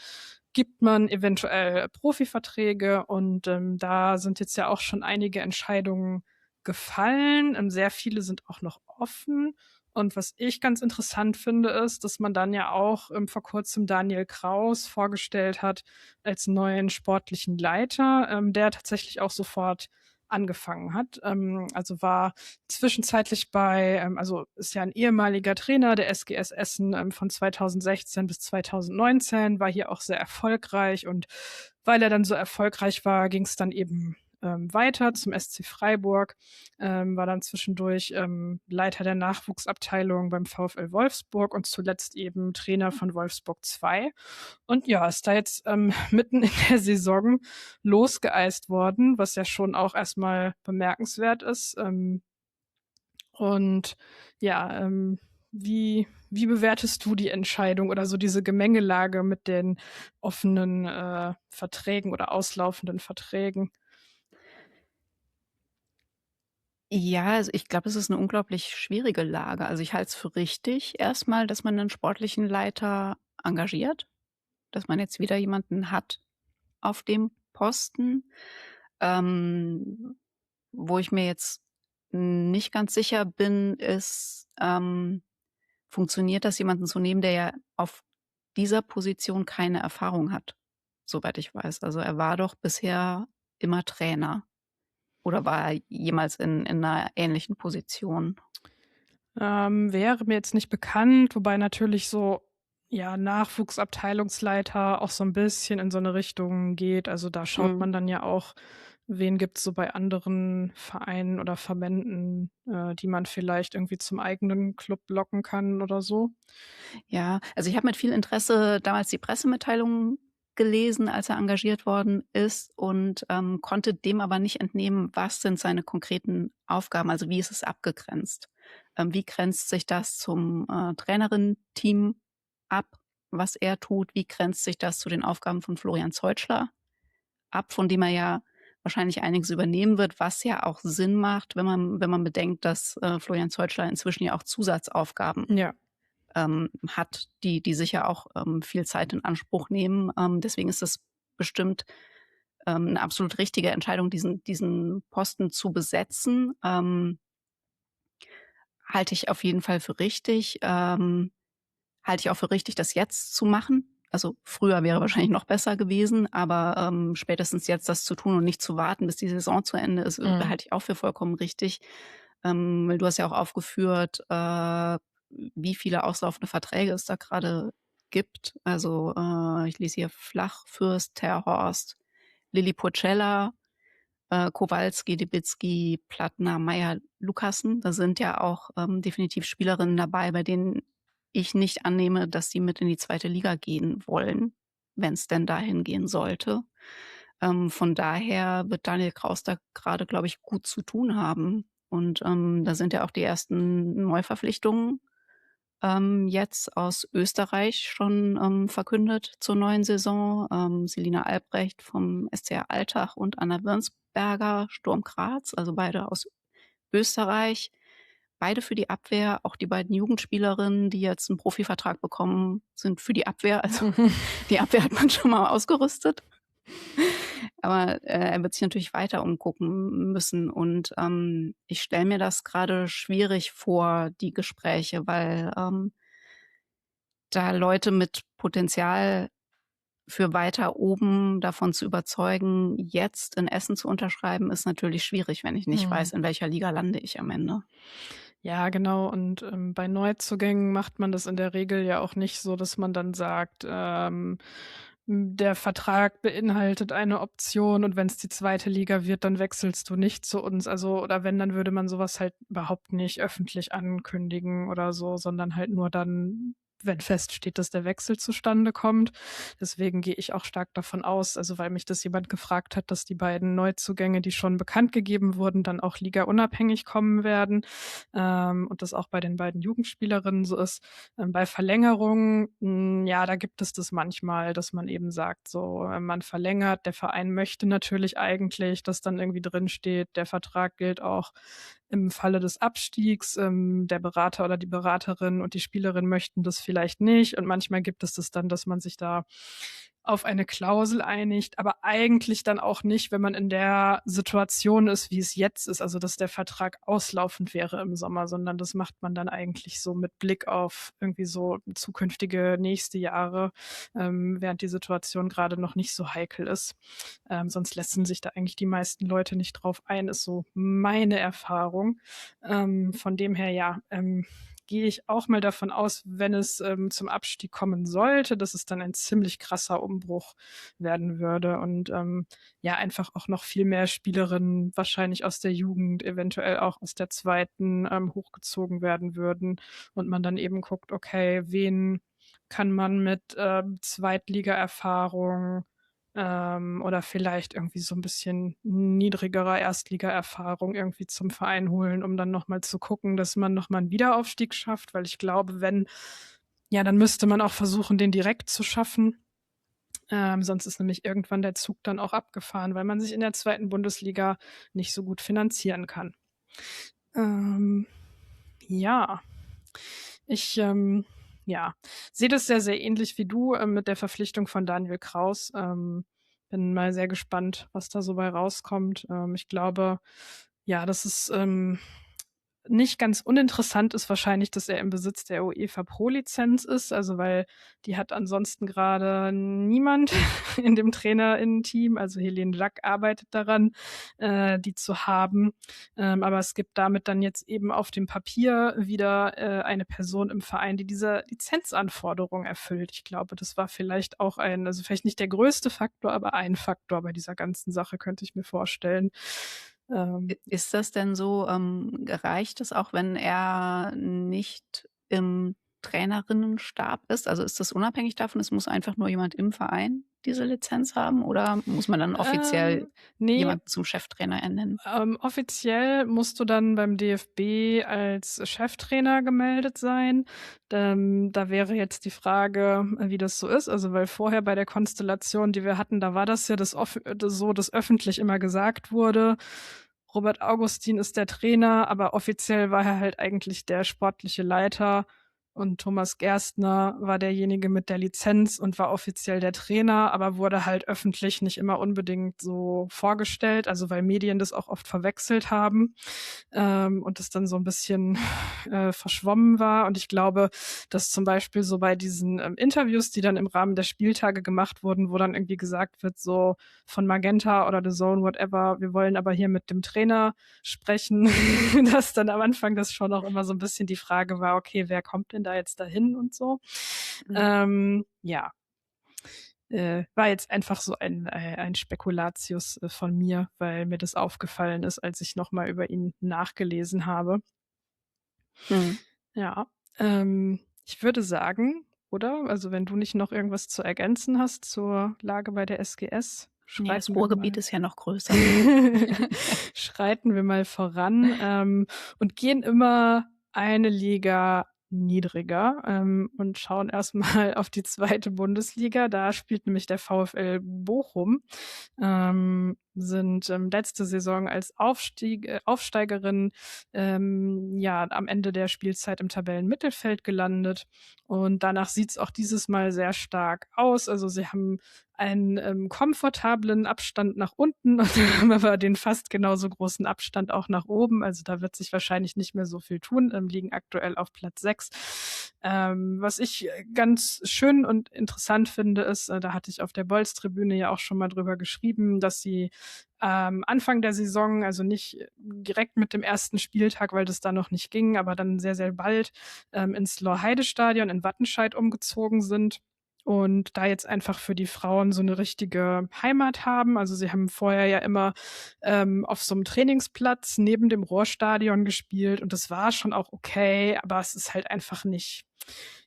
gibt man eventuell Profiverträge? Und da sind jetzt ja auch schon einige Entscheidungen gefallen. Sehr viele sind auch noch offen. Und was ich ganz interessant finde, ist, dass man dann ja auch vor kurzem Daniel Kraus vorgestellt hat als neuen sportlichen Leiter, der tatsächlich auch sofort angefangen hat. Also war zwischenzeitlich also ist ja ein ehemaliger Trainer der SGS Essen von 2016 bis 2019, war hier auch sehr erfolgreich und weil er dann so erfolgreich war, ging es dann eben weiter zum SC Freiburg, war dann zwischendurch Leiter der Nachwuchsabteilung beim VfL Wolfsburg und zuletzt eben Trainer von Wolfsburg 2. Und ja, ist da jetzt mitten in der Saison losgeeist worden, was ja schon auch erstmal bemerkenswert ist. Und ja, wie bewertest du die Entscheidung oder so diese Gemengelage mit den offenen Verträgen oder auslaufenden Verträgen? Ja, also ich glaube, es ist eine unglaublich schwierige Lage. Also, ich halte es für richtig erstmal, dass man einen sportlichen Leiter engagiert, dass man jetzt wieder jemanden hat auf dem Posten. Ähm, Wo ich mir jetzt nicht ganz sicher bin, ist, funktioniert das, jemanden zu nehmen, der ja auf dieser Position keine Erfahrung hat, soweit ich weiß. Also, er war doch bisher immer Trainer oder war er jemals in 'ner ähnlichen Position? Wäre mir jetzt nicht bekannt, wobei natürlich so, ja, Nachwuchsabteilungsleiter auch so ein bisschen in so eine Richtung geht. Also, da schaut Mhm. man dann ja auch, wen gibt's so bei anderen Vereinen oder Verbänden, die man vielleicht irgendwie zum eigenen Club locken kann oder so. Ja, also ich habe mit viel Interesse damals die Pressemitteilung gelesen, als er engagiert worden ist und, konnte dem aber nicht entnehmen, was sind seine konkreten Aufgaben, also wie ist es abgegrenzt? Wie grenzt sich das zum, Trainerinnen-Team ab, was er tut? Wie grenzt sich das zu den Aufgaben von Florian Zeutschler ab, von dem er ja wahrscheinlich einiges übernehmen wird, was ja auch Sinn macht, wenn man bedenkt, dass, Florian Zeutschler inzwischen ja auch Zusatzaufgaben Ja. hat, die sicher auch, viel Zeit in Anspruch nehmen. Deswegen ist es bestimmt, 'ne absolut richtige Entscheidung, diesen Posten zu besetzen. Halte ich auf jeden Fall für richtig. Halte ich auch für richtig, das jetzt zu machen. Also früher wäre wahrscheinlich noch besser gewesen, aber spätestens jetzt das zu tun und nicht zu warten, bis die Saison zu Ende ist, halte ich auch für vollkommen richtig. Weil du hast ja auch aufgeführt, wie viele auslaufende Verträge es da gerade gibt. Also ich lese hier Flachfürst, Terhorst, Lilly Purcell, Kowalski, Debitzky, Plattner, Meyer, Lukassen. Da sind ja auch definitiv Spielerinnen dabei, bei denen ich nicht annehme, dass sie mit in die zweite Liga gehen wollen, wenn es denn dahin gehen sollte. Von daher wird Daniel Kraus da gerade, glaube ich, gut zu tun haben. Und da sind ja auch die ersten Neuverpflichtungen jetzt aus Österreich schon verkündet zur neuen Saison. Selina Albrecht vom SCR Altach und Anna Wirnsberger, Sturm Graz, also beide aus Österreich. Beide für die Abwehr, auch die beiden Jugendspielerinnen, die jetzt einen Profivertrag bekommen, sind für die Abwehr. Also die Abwehr hat man schon mal ausgerüstet. Aber er wird sich natürlich weiter umgucken müssen. Und ich stelle mir das gerade schwierig vor, die Gespräche, weil da Leute mit Potenzial für weiter oben davon zu überzeugen, jetzt in Essen zu unterschreiben, ist natürlich schwierig, wenn ich nicht weiß, in welcher Liga lande ich am Ende. Ja, genau. Und bei Neuzugängen macht man das in der Regel ja auch nicht so, dass man dann sagt, der Vertrag beinhaltet eine Option und wenn es die zweite Liga wird, dann wechselst du nicht zu uns. Also, oder wenn, dann würde man sowas halt überhaupt nicht öffentlich ankündigen oder so, sondern halt nur dann, wenn feststeht, dass der Wechsel zustande kommt. Deswegen gehe ich auch stark davon aus, also weil mich das jemand gefragt hat, dass die beiden Neuzugänge, die schon bekannt gegeben wurden, dann auch ligaunabhängig kommen werden. Und das auch bei den beiden Jugendspielerinnen so ist. Bei Verlängerungen, ja, da gibt es das manchmal, dass man eben sagt, so, man verlängert, der Verein möchte natürlich eigentlich, dass dann irgendwie drin steht, der Vertrag gilt auch im Falle des Abstiegs, der Berater oder die Beraterin und die Spielerin möchten das vielleicht nicht. Und manchmal gibt es das dann, dass man sich da auf eine Klausel einigt, aber eigentlich dann auch nicht, wenn man in der Situation ist, wie es jetzt ist, also dass der Vertrag auslaufend wäre im Sommer, sondern das macht man dann eigentlich so mit Blick auf irgendwie so zukünftige nächste Jahre, während die Situation gerade noch nicht so heikel ist. Sonst lassen sich da eigentlich die meisten Leute nicht drauf ein, ist so meine Erfahrung. Von dem her, ja, gehe ich auch mal davon aus, wenn es zum Abstieg kommen sollte, dass es dann ein ziemlich krasser Umbruch werden würde und ja, einfach auch noch viel mehr Spielerinnen wahrscheinlich aus der Jugend, eventuell auch aus der zweiten hochgezogen werden würden und man dann eben guckt, okay, wen kann man mit Zweitliga-Erfahrung oder vielleicht irgendwie so ein bisschen niedrigerer Erstliga-Erfahrung irgendwie zum Verein holen, um dann nochmal zu gucken, dass man nochmal einen Wiederaufstieg schafft, weil ich glaube, wenn, ja, dann müsste man auch versuchen, den direkt zu schaffen. Sonst ist nämlich irgendwann der Zug dann auch abgefahren, weil man sich in der zweiten Bundesliga nicht so gut finanzieren kann. Ja, ich ja, sehe das sehr, sehr ähnlich wie du mit der Verpflichtung von Daniel Kraus. Bin mal sehr gespannt, was da so bei rauskommt. Ich glaube, ja, dass es nicht ganz uninteressant ist wahrscheinlich, dass er im Besitz der UEFA Pro-Lizenz ist, also weil die hat ansonsten gerade niemand in dem TrainerInnen-Team, also Helene Lack arbeitet daran, die zu haben. Aber es gibt damit dann jetzt eben auf dem Papier wieder eine Person im Verein, die diese Lizenzanforderung erfüllt. Ich glaube, das war vielleicht auch also vielleicht nicht der größte Faktor, aber ein Faktor bei dieser ganzen Sache, könnte ich mir vorstellen. Ist das denn so, reicht es auch, wenn er nicht im Trainerinnenstab ist? Also ist das unabhängig davon, es muss einfach nur jemand im Verein diese Lizenz haben oder muss man dann offiziell Nee, jemanden zum Cheftrainer ernennen? offiziell musst du dann beim DFB als Cheftrainer gemeldet sein. Da wäre jetzt die Frage, wie das so ist. Also weil vorher bei der Konstellation, die wir hatten, da war das ja so, dass öffentlich immer gesagt wurde, Robert Augustin ist der Trainer, aber offiziell war er halt eigentlich der sportliche Leiter Und Thomas Gerstner war derjenige mit der Lizenz und war offiziell der Trainer, aber wurde halt öffentlich nicht immer unbedingt so vorgestellt, also weil Medien das auch oft verwechselt haben und es dann so ein bisschen verschwommen war. Und ich glaube, dass zum Beispiel so bei diesen Interviews, die dann im Rahmen der Spieltage gemacht wurden, wo dann irgendwie gesagt wird, so von Magenta oder The Zone, whatever, wir wollen aber hier mit dem Trainer sprechen, dass dann am Anfang das schon auch immer so ein bisschen die Frage war, okay, wer kommt denn da jetzt dahin und so. Ja, war jetzt einfach so ein Spekulatius von mir, weil mir das aufgefallen ist, als ich nochmal über ihn nachgelesen habe. Ja, ich würde sagen, oder? Also wenn du nicht noch irgendwas zu ergänzen hast zur Lage bei der SGS, Ja, das schreiten wir Ruhrgebiet mal. ist ja noch größer. Schreiten wir mal voran und gehen immer eine Liga niedriger und schauen erstmal auf die zweite Bundesliga. Da spielt nämlich der VfL Bochum, sind letzte Saison als Aufsteigerin ja am Ende der Spielzeit im Tabellenmittelfeld gelandet. Und danach sieht es auch dieses Mal sehr stark aus. Also sie haben einen komfortablen Abstand nach unten und haben aber den fast genauso großen Abstand auch nach oben. Also da wird sich wahrscheinlich nicht mehr so viel tun, liegen aktuell auf Platz 6. Was ich ganz schön und interessant finde, ist, da hatte ich auf der Bolz-Tribüne ja auch schon mal drüber geschrieben, dass sie Anfang der Saison, also nicht direkt mit dem ersten Spieltag, weil das da noch nicht ging, aber dann sehr, sehr bald ins Lorheide-Stadion in Wattenscheid umgezogen sind und da jetzt einfach für die Frauen so eine richtige Heimat haben. Also sie haben vorher ja immer auf so einem Trainingsplatz neben dem Ruhrstadion gespielt und das war schon auch okay, aber es ist halt einfach nicht,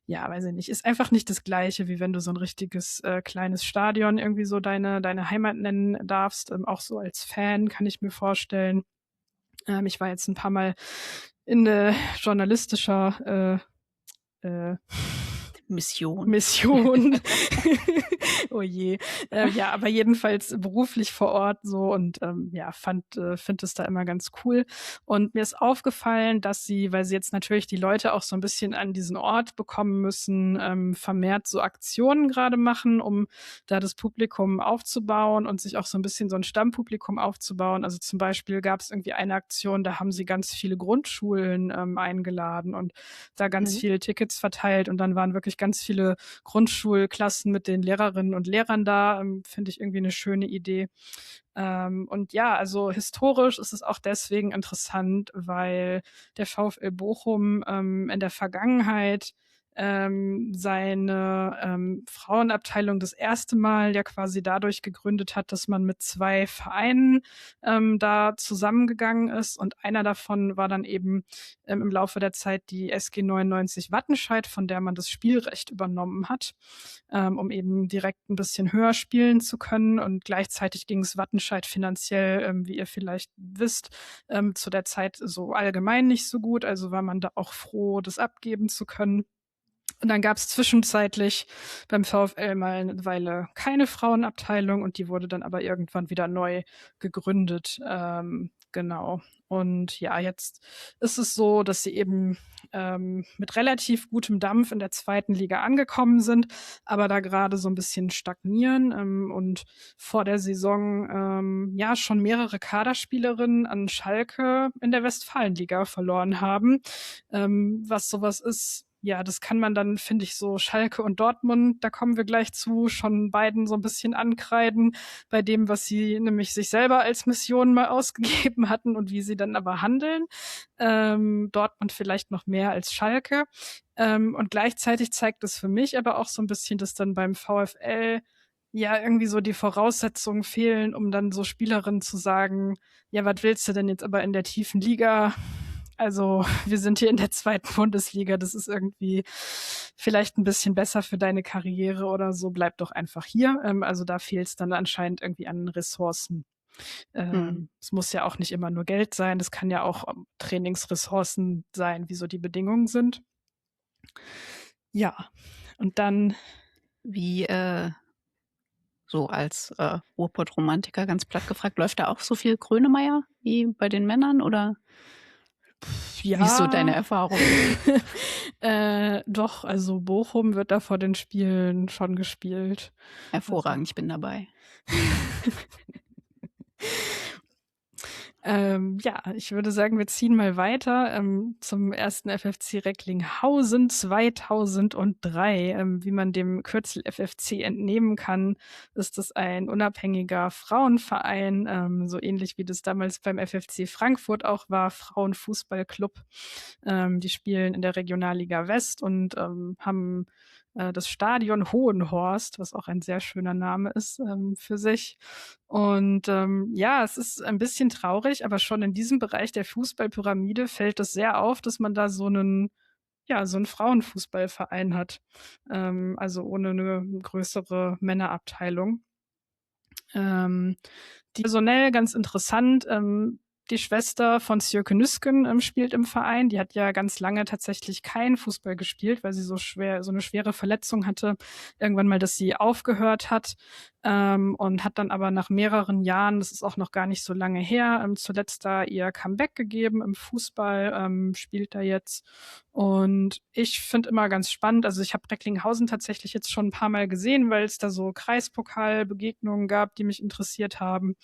ja, weiß ich nicht, ist einfach nicht das Gleiche, wie wenn du so ein richtiges kleines Stadion irgendwie so deine Heimat nennen darfst. Auch so als Fan kann ich mir vorstellen. Ich war jetzt ein paar Mal in journalistischer Mission. Oh je. Ja, aber jedenfalls beruflich vor Ort so und ja, finde es da immer ganz cool. Und mir ist aufgefallen, dass sie, weil sie jetzt natürlich die Leute auch so ein bisschen an diesen Ort bekommen müssen, vermehrt so Aktionen gerade machen, um da das Publikum aufzubauen und sich auch so ein bisschen so ein Stammpublikum aufzubauen. Also zum Beispiel gab es irgendwie eine Aktion, da haben sie ganz viele Grundschulen eingeladen und da ganz viele Tickets verteilt und dann waren wirklich ganz viele Grundschulklassen mit den Lehrerinnen und Lehrern da. Finde ich irgendwie eine schöne Idee. Und ja, also historisch ist es auch deswegen interessant, weil der VfL Bochum in der Vergangenheit seine Frauenabteilung das erste Mal ja quasi dadurch gegründet hat, dass man mit 2 Vereinen da zusammengegangen ist und einer davon war dann eben im Laufe der Zeit die SG 99 Wattenscheid, von der man das Spielrecht übernommen hat, um eben direkt ein bisschen höher spielen zu können und gleichzeitig ging es Wattenscheid finanziell, wie ihr vielleicht wisst, zu der Zeit so allgemein nicht so gut, also war man da auch froh, das abgeben zu können. Und dann gab es zwischenzeitlich beim VfL mal eine Weile keine Frauenabteilung und die wurde dann aber irgendwann wieder neu gegründet. Genau. Und ja, jetzt ist es so, dass sie eben mit relativ gutem Dampf in der zweiten Liga angekommen sind, aber da gerade so ein bisschen stagnieren und vor der Saison ja schon mehrere Kaderspielerinnen an Schalke in der Westfalenliga verloren haben. Was sowas ist, ja, das kann man dann, finde ich, so Schalke und Dortmund, da kommen wir gleich zu, schon beiden so ein bisschen ankreiden bei dem, was sie nämlich sich selber als Mission mal ausgegeben hatten und wie sie dann aber handeln. Dortmund vielleicht noch mehr als Schalke. Und gleichzeitig zeigt es für mich aber auch so ein bisschen, dass dann beim VfL ja irgendwie so die Voraussetzungen fehlen, um dann so Spielerinnen zu sagen, ja, was willst du denn jetzt aber in der tiefen Liga? Also wir sind hier in der zweiten Bundesliga, das ist irgendwie vielleicht ein bisschen besser für deine Karriere oder so, bleib doch einfach hier. Also da fehlt es dann anscheinend irgendwie an Ressourcen. Es muss ja auch nicht immer nur Geld sein, das kann ja auch Trainingsressourcen sein, wie so die Bedingungen sind. Ja, und dann Wie so als Ruhrpott-Romantiker ganz platt gefragt, läuft da auch so viel Grönemeyer wie bei den Männern oder? Wie ist so deine Ja, Erfahrung? doch, also Bochum wird da vor den Spielen schon gespielt. Also, Hervorragend, ich bin dabei. ja, ich würde sagen, wir ziehen mal weiter zum ersten FFC Recklinghausen 2003. Wie man dem Kürzel FFC entnehmen kann, ist es ein unabhängiger Frauenverein, so ähnlich wie das damals beim FFC Frankfurt auch war, Frauenfußballclub. Die spielen in der Regionalliga West und haben das Stadion Hohenhorst, was auch ein sehr schöner Name ist für sich. Und ja, es ist ein bisschen traurig, aber schon in diesem Bereich der Fußballpyramide fällt es sehr auf, dass man da so einen Frauenfußballverein hat. Also ohne eine größere Männerabteilung. Die personell ganz interessant. Die Schwester von Sjöke Nüsken spielt im Verein. Die hat ja ganz lange tatsächlich keinen Fußball gespielt, weil sie so eine schwere Verletzung hatte. Irgendwann mal, dass sie aufgehört hat und hat dann aber nach mehreren Jahren, das ist auch noch gar nicht so lange her, zuletzt da ihr Comeback gegeben im Fußball, spielt da jetzt. Und ich finde immer ganz spannend, also ich habe Recklinghausen tatsächlich jetzt schon ein paar Mal gesehen, weil es da so Kreispokalbegegnungen gab, die mich interessiert haben,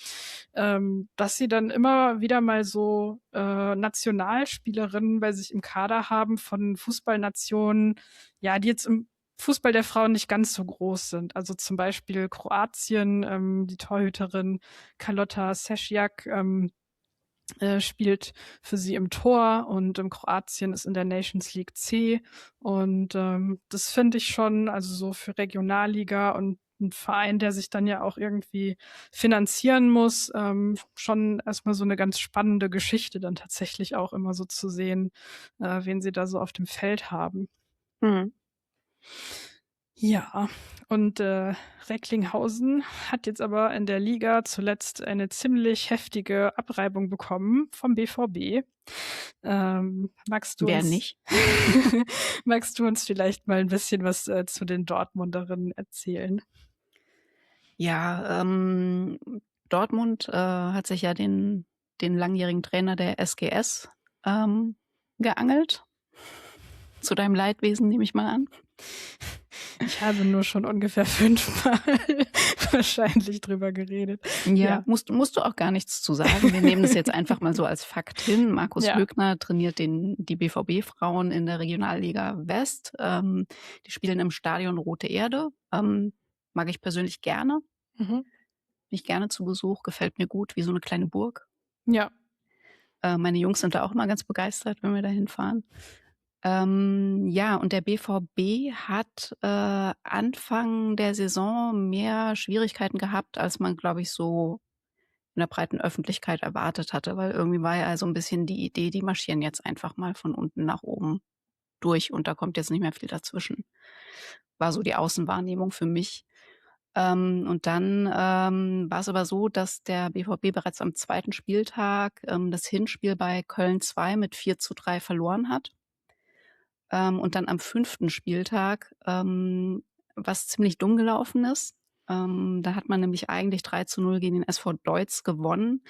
dass sie dann immer wieder mal so Nationalspielerinnen bei sich im Kader haben von Fußballnationen, ja, die jetzt im Fußball der Frauen nicht ganz so groß sind. Also zum Beispiel Kroatien, die Torhüterin Carlotta Sesjak spielt für sie im Tor und Kroatien ist in der Nations League C. Und das finde ich schon, also so für Regionalliga und ein Verein, der sich dann ja auch irgendwie finanzieren muss, schon erstmal so eine ganz spannende Geschichte dann tatsächlich auch immer so zu sehen, wen sie da so auf dem Feld haben. Mhm. Ja, und Recklinghausen hat jetzt aber in der Liga zuletzt eine ziemlich heftige Abreibung bekommen vom BVB. Magst du Wer uns, nicht? magst du uns vielleicht mal ein bisschen was zu den Dortmunderinnen erzählen? Ja, Dortmund hat sich ja den langjährigen Trainer der SGS geangelt. Zu deinem Leidwesen, nehme ich mal an. Ich habe nur schon ungefähr 5-mal wahrscheinlich drüber geredet. Ja, musst du auch gar nichts zu sagen. Wir nehmen das jetzt einfach mal so als Fakt hin. Markus Ja. Högner trainiert die BVB-Frauen in der Regionalliga West. Die spielen im Stadion Rote Erde. Mag ich persönlich gerne. Mhm. Bin ich gerne zu Besuch. Gefällt mir gut, wie so eine kleine Burg. Ja. Meine Jungs sind da auch immer ganz begeistert, wenn wir da hinfahren. Ja, und der BVB hat Anfang der Saison mehr Schwierigkeiten gehabt, als man, glaube ich, so in der breiten Öffentlichkeit erwartet hatte, weil irgendwie war ja so ein bisschen die Idee, die marschieren jetzt einfach mal von unten nach oben durch und da kommt jetzt nicht mehr viel dazwischen. War so die Außenwahrnehmung für mich. Und dann war es aber so, dass der BVB bereits am zweiten Spieltag das Hinspiel bei Köln 2 mit 4:3 verloren hat. Und dann am 5. Spieltag, was ziemlich dumm gelaufen ist. Da hat man nämlich eigentlich 3:0 gegen den SV Deutz gewonnen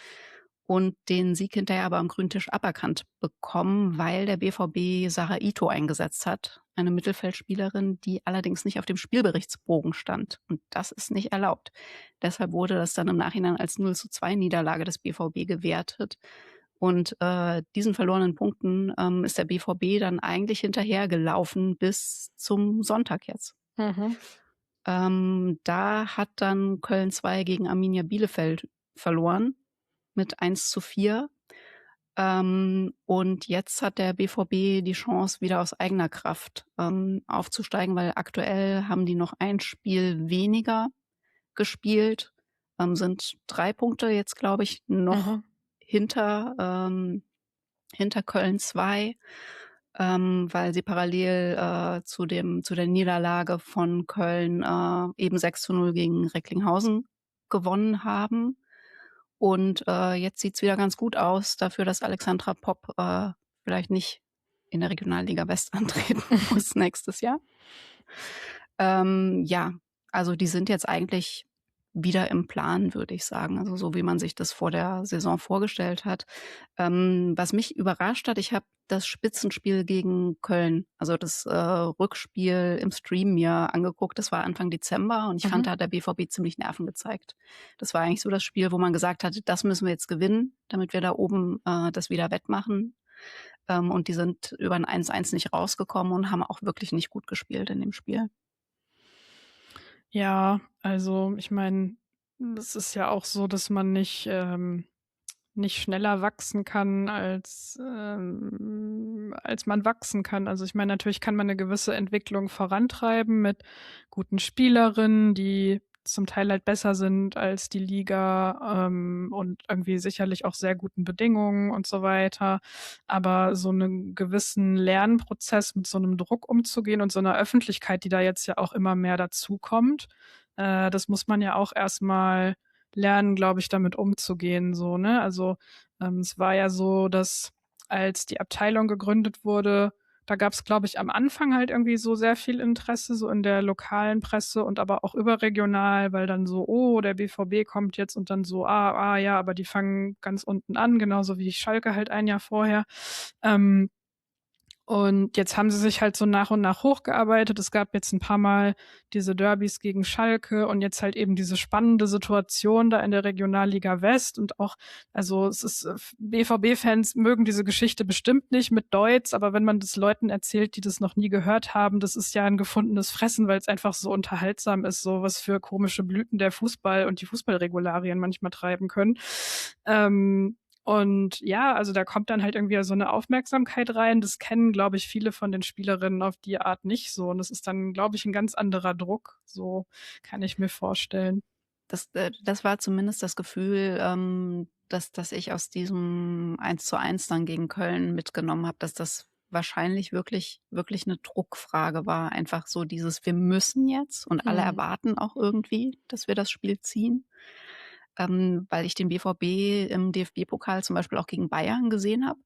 und den Sieg hinterher aber am grünen Tisch aberkannt bekommen, weil der BVB Sarah Ito eingesetzt hat, eine Mittelfeldspielerin, die allerdings nicht auf dem Spielberichtsbogen stand. Und das ist nicht erlaubt. Deshalb wurde das dann im Nachhinein als 0:2 Niederlage des BVB gewertet. Und diesen verlorenen Punkten ist der BVB dann eigentlich hinterhergelaufen bis zum Sonntag jetzt. Mhm. Da hat dann Köln 2 gegen Arminia Bielefeld verloren mit 1:4. Und jetzt hat der BVB die Chance, wieder aus eigener Kraft aufzusteigen, weil aktuell haben die noch ein Spiel weniger gespielt, sind 3 Punkte jetzt, glaube ich, noch Mhm. hinter Köln 2, weil sie parallel zu der Niederlage von Köln eben 6:0 gegen Recklinghausen gewonnen haben. Und jetzt sieht's wieder ganz gut aus dafür, dass Alexandra Popp vielleicht nicht in der Regionalliga West antreten muss nächstes Jahr. Ja, also die sind jetzt eigentlich wieder im Plan, würde ich sagen. Also so, wie man sich das vor der Saison vorgestellt hat. Was mich überrascht hat, ich habe das Spitzenspiel gegen Köln, also das Rückspiel im Stream mir angeguckt. Das war Anfang Dezember und ich fand, Mhm. da hat der BVB ziemlich Nerven gezeigt. Das war eigentlich so das Spiel, wo man gesagt hat, das müssen wir jetzt gewinnen, damit wir da oben das wieder wettmachen. Und die sind über ein 1:1 nicht rausgekommen und haben auch wirklich nicht gut gespielt in dem Spiel. Ja, also ich meine, es ist ja auch so, dass man nicht schneller wachsen kann, als man wachsen kann. Also ich meine, natürlich kann man eine gewisse Entwicklung vorantreiben mit guten Spielerinnen, die zum Teil halt besser sind als die Liga, und irgendwie sicherlich auch sehr guten Bedingungen und so weiter. Aber so einen gewissen Lernprozess mit so einem Druck umzugehen und so einer Öffentlichkeit, die da jetzt ja auch immer mehr dazukommt, das muss man ja auch erstmal lernen, glaube ich, damit umzugehen, so, ne? Also, es war ja so, dass als die Abteilung gegründet wurde, da gab es, glaube ich, am Anfang halt irgendwie so sehr viel Interesse, so in der lokalen Presse und aber auch überregional, weil dann so, oh, der BVB kommt jetzt und dann so, ja, aber die fangen ganz unten an, genauso wie Schalke halt ein Jahr vorher. Und jetzt haben sie sich halt so nach und nach hochgearbeitet. Es gab jetzt ein paar Mal diese Derbys gegen Schalke und jetzt halt eben diese spannende Situation da in der Regionalliga West und auch, also es ist, BVB-Fans mögen diese Geschichte bestimmt nicht mit Deutz, aber wenn man das Leuten erzählt, die das noch nie gehört haben, das ist ja ein gefundenes Fressen, weil es einfach so unterhaltsam ist, so was für komische Blüten der Fußball und die Fußballregularien manchmal treiben können. Und ja, also da kommt dann halt irgendwie so eine Aufmerksamkeit rein. Das kennen, glaube ich, viele von den Spielerinnen auf die Art nicht so. Und das ist dann, glaube ich, ein ganz anderer Druck. So kann ich mir vorstellen. Das war zumindest das Gefühl, dass ich aus diesem 1:1 dann gegen Köln mitgenommen habe, dass das wahrscheinlich wirklich, wirklich eine Druckfrage war. Einfach so dieses, wir müssen jetzt und alle erwarten auch irgendwie, dass wir das Spiel ziehen. Weil ich den BVB im DFB-Pokal zum Beispiel auch gegen Bayern gesehen habe,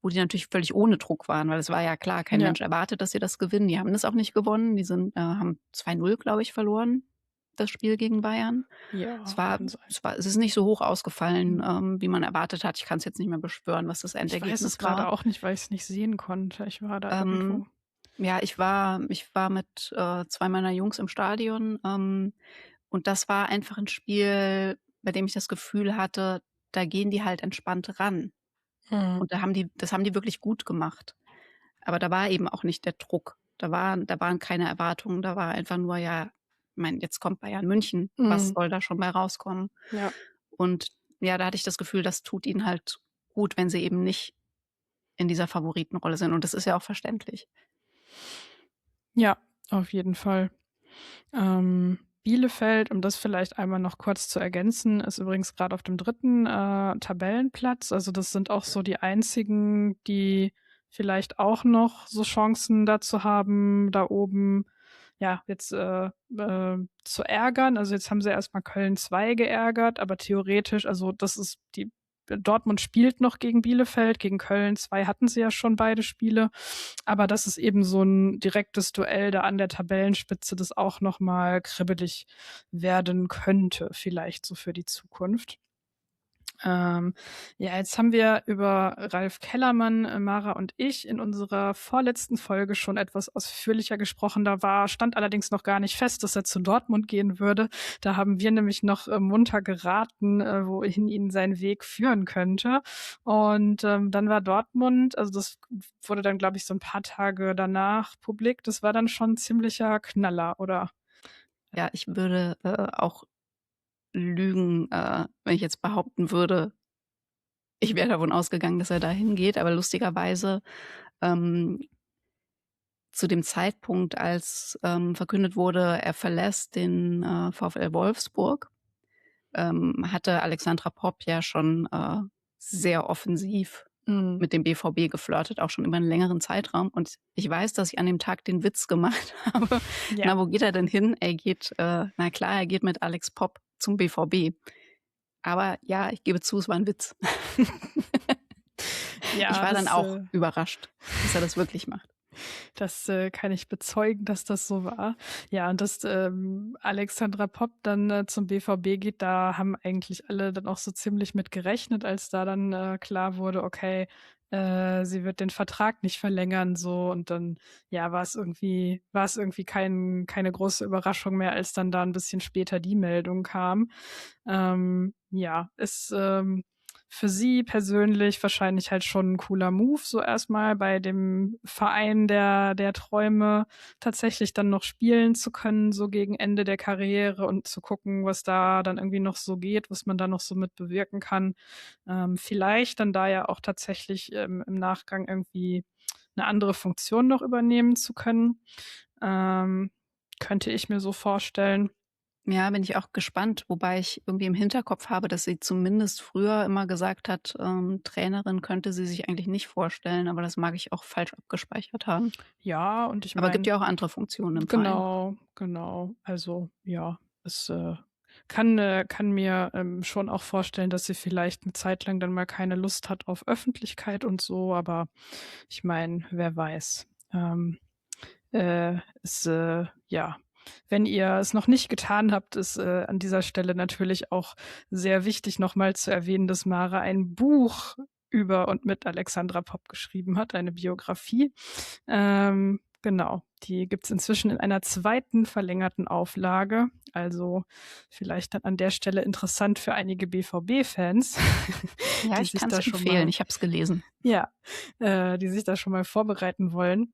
wo die natürlich völlig ohne Druck waren, weil es war ja klar, kein Ja. Mensch erwartet, dass sie das gewinnen. Die haben das auch nicht gewonnen. Die haben 2:0, glaube ich, verloren, das Spiel gegen Bayern. Ja, Es war, kann sein. es ist nicht so hoch ausgefallen, wie man erwartet hat. Ich kann es jetzt nicht mehr beschwören, was das Ich weiß es Endergebnis gerade war. auch nicht, weil ich es nicht sehen konnte. Ich war da irgendwo. Ja, ich war mit 2 meiner Jungs im Stadion, und das war einfach ein Spiel, bei dem ich das Gefühl hatte, da gehen die halt entspannt ran. Mhm. Und das haben die wirklich gut gemacht. Aber da war eben auch nicht der Druck. Da waren keine Erwartungen, da war einfach nur, ja, ich meine, jetzt kommt Bayern München, was Mhm. soll da schon bei rauskommen? Ja. Und ja, da hatte ich das Gefühl, das tut ihnen halt gut, wenn sie eben nicht in dieser Favoritenrolle sind. Und das ist ja auch verständlich. Ja, auf jeden Fall. Bielefeld, um das vielleicht einmal noch kurz zu ergänzen, ist übrigens gerade auf dem 3. Tabellenplatz. Also das sind auch so die einzigen, die vielleicht auch noch so Chancen dazu haben, da oben ja jetzt zu ärgern. Also jetzt haben sie erstmal Köln 2 geärgert, aber theoretisch, also das ist die Dortmund spielt noch gegen Bielefeld, gegen Köln 2 hatten sie ja schon beide Spiele. Aber das ist eben so ein direktes Duell da an der Tabellenspitze, das auch noch mal kribbelig werden könnte, vielleicht so für die Zukunft. Ja, jetzt haben wir über Ralf Kellermann, Mara und ich in unserer vorletzten Folge schon etwas ausführlicher gesprochen. Stand allerdings noch gar nicht fest, dass er zu Dortmund gehen würde. Da haben wir nämlich noch munter geraten, wohin ihn sein Weg führen könnte. Und dann war Dortmund, also das wurde dann, glaube ich, so ein paar Tage danach publik. Das war dann schon ein ziemlicher Knaller, oder? Ja, ich würde auch lügen, wenn ich jetzt behaupten würde, ich wäre davon ausgegangen, dass er dahin geht. Aber lustigerweise, ähm, zu dem Zeitpunkt, als verkündet wurde, er verlässt den VfL Wolfsburg, hatte Alexandra Popp ja schon sehr offensiv Mhm. mit dem BVB geflirtet, auch schon über einen längeren Zeitraum. Und ich weiß, dass ich an dem Tag den Witz gemacht habe. Ja. Na, wo geht er denn hin? Er geht, na klar, er geht mit Alex Popp zum BVB. Aber ja, ich gebe zu, es war ein Witz. Ja, Ich war dann das, auch überrascht, dass er das wirklich macht. Das kann ich bezeugen, dass das so war. Ja, und dass Alexandra Popp dann zum BVB geht, da haben eigentlich alle dann auch so ziemlich mit gerechnet, als da dann klar wurde, okay, sie wird den Vertrag nicht verlängern, so. Und dann, ja, war es irgendwie keine große Überraschung mehr, als dann da ein bisschen später die Meldung kam. Ja, ist für sie persönlich wahrscheinlich halt schon ein cooler Move, so erstmal bei dem Verein der Träume tatsächlich dann noch spielen zu können, so gegen Ende der Karriere und zu gucken, was da dann irgendwie noch so geht, was man da noch so mit bewirken kann. Vielleicht dann da ja auch tatsächlich im Nachgang irgendwie eine andere Funktion noch übernehmen zu können. Ähm, Könnte ich mir so vorstellen. Ja, bin ich auch gespannt, wobei ich irgendwie im Hinterkopf habe, dass sie zumindest früher immer gesagt hat, Trainerin könnte sie sich eigentlich nicht vorstellen, aber das mag ich auch falsch abgespeichert haben. Ja, und ich Aber gibt meine, ja auch andere Funktionen im Verein. genau, genau. Also ja, es kann mir schon auch vorstellen, dass sie vielleicht eine Zeit lang dann mal keine Lust hat auf Öffentlichkeit und so, aber ich meine, wer weiß. Ja, wenn ihr es noch nicht getan habt, ist an dieser Stelle natürlich auch sehr wichtig, nochmal zu erwähnen, dass Mara ein Buch über und mit Alexandra Popp geschrieben hat, eine Biografie. Genau, die gibt's inzwischen in einer zweiten verlängerten Auflage. Also vielleicht dann an der Stelle interessant für einige BVB-Fans, Ja, die ich sich kann es da schon empfehlen. mal, Ich habe es gelesen. ja, die sich da schon mal vorbereiten wollen.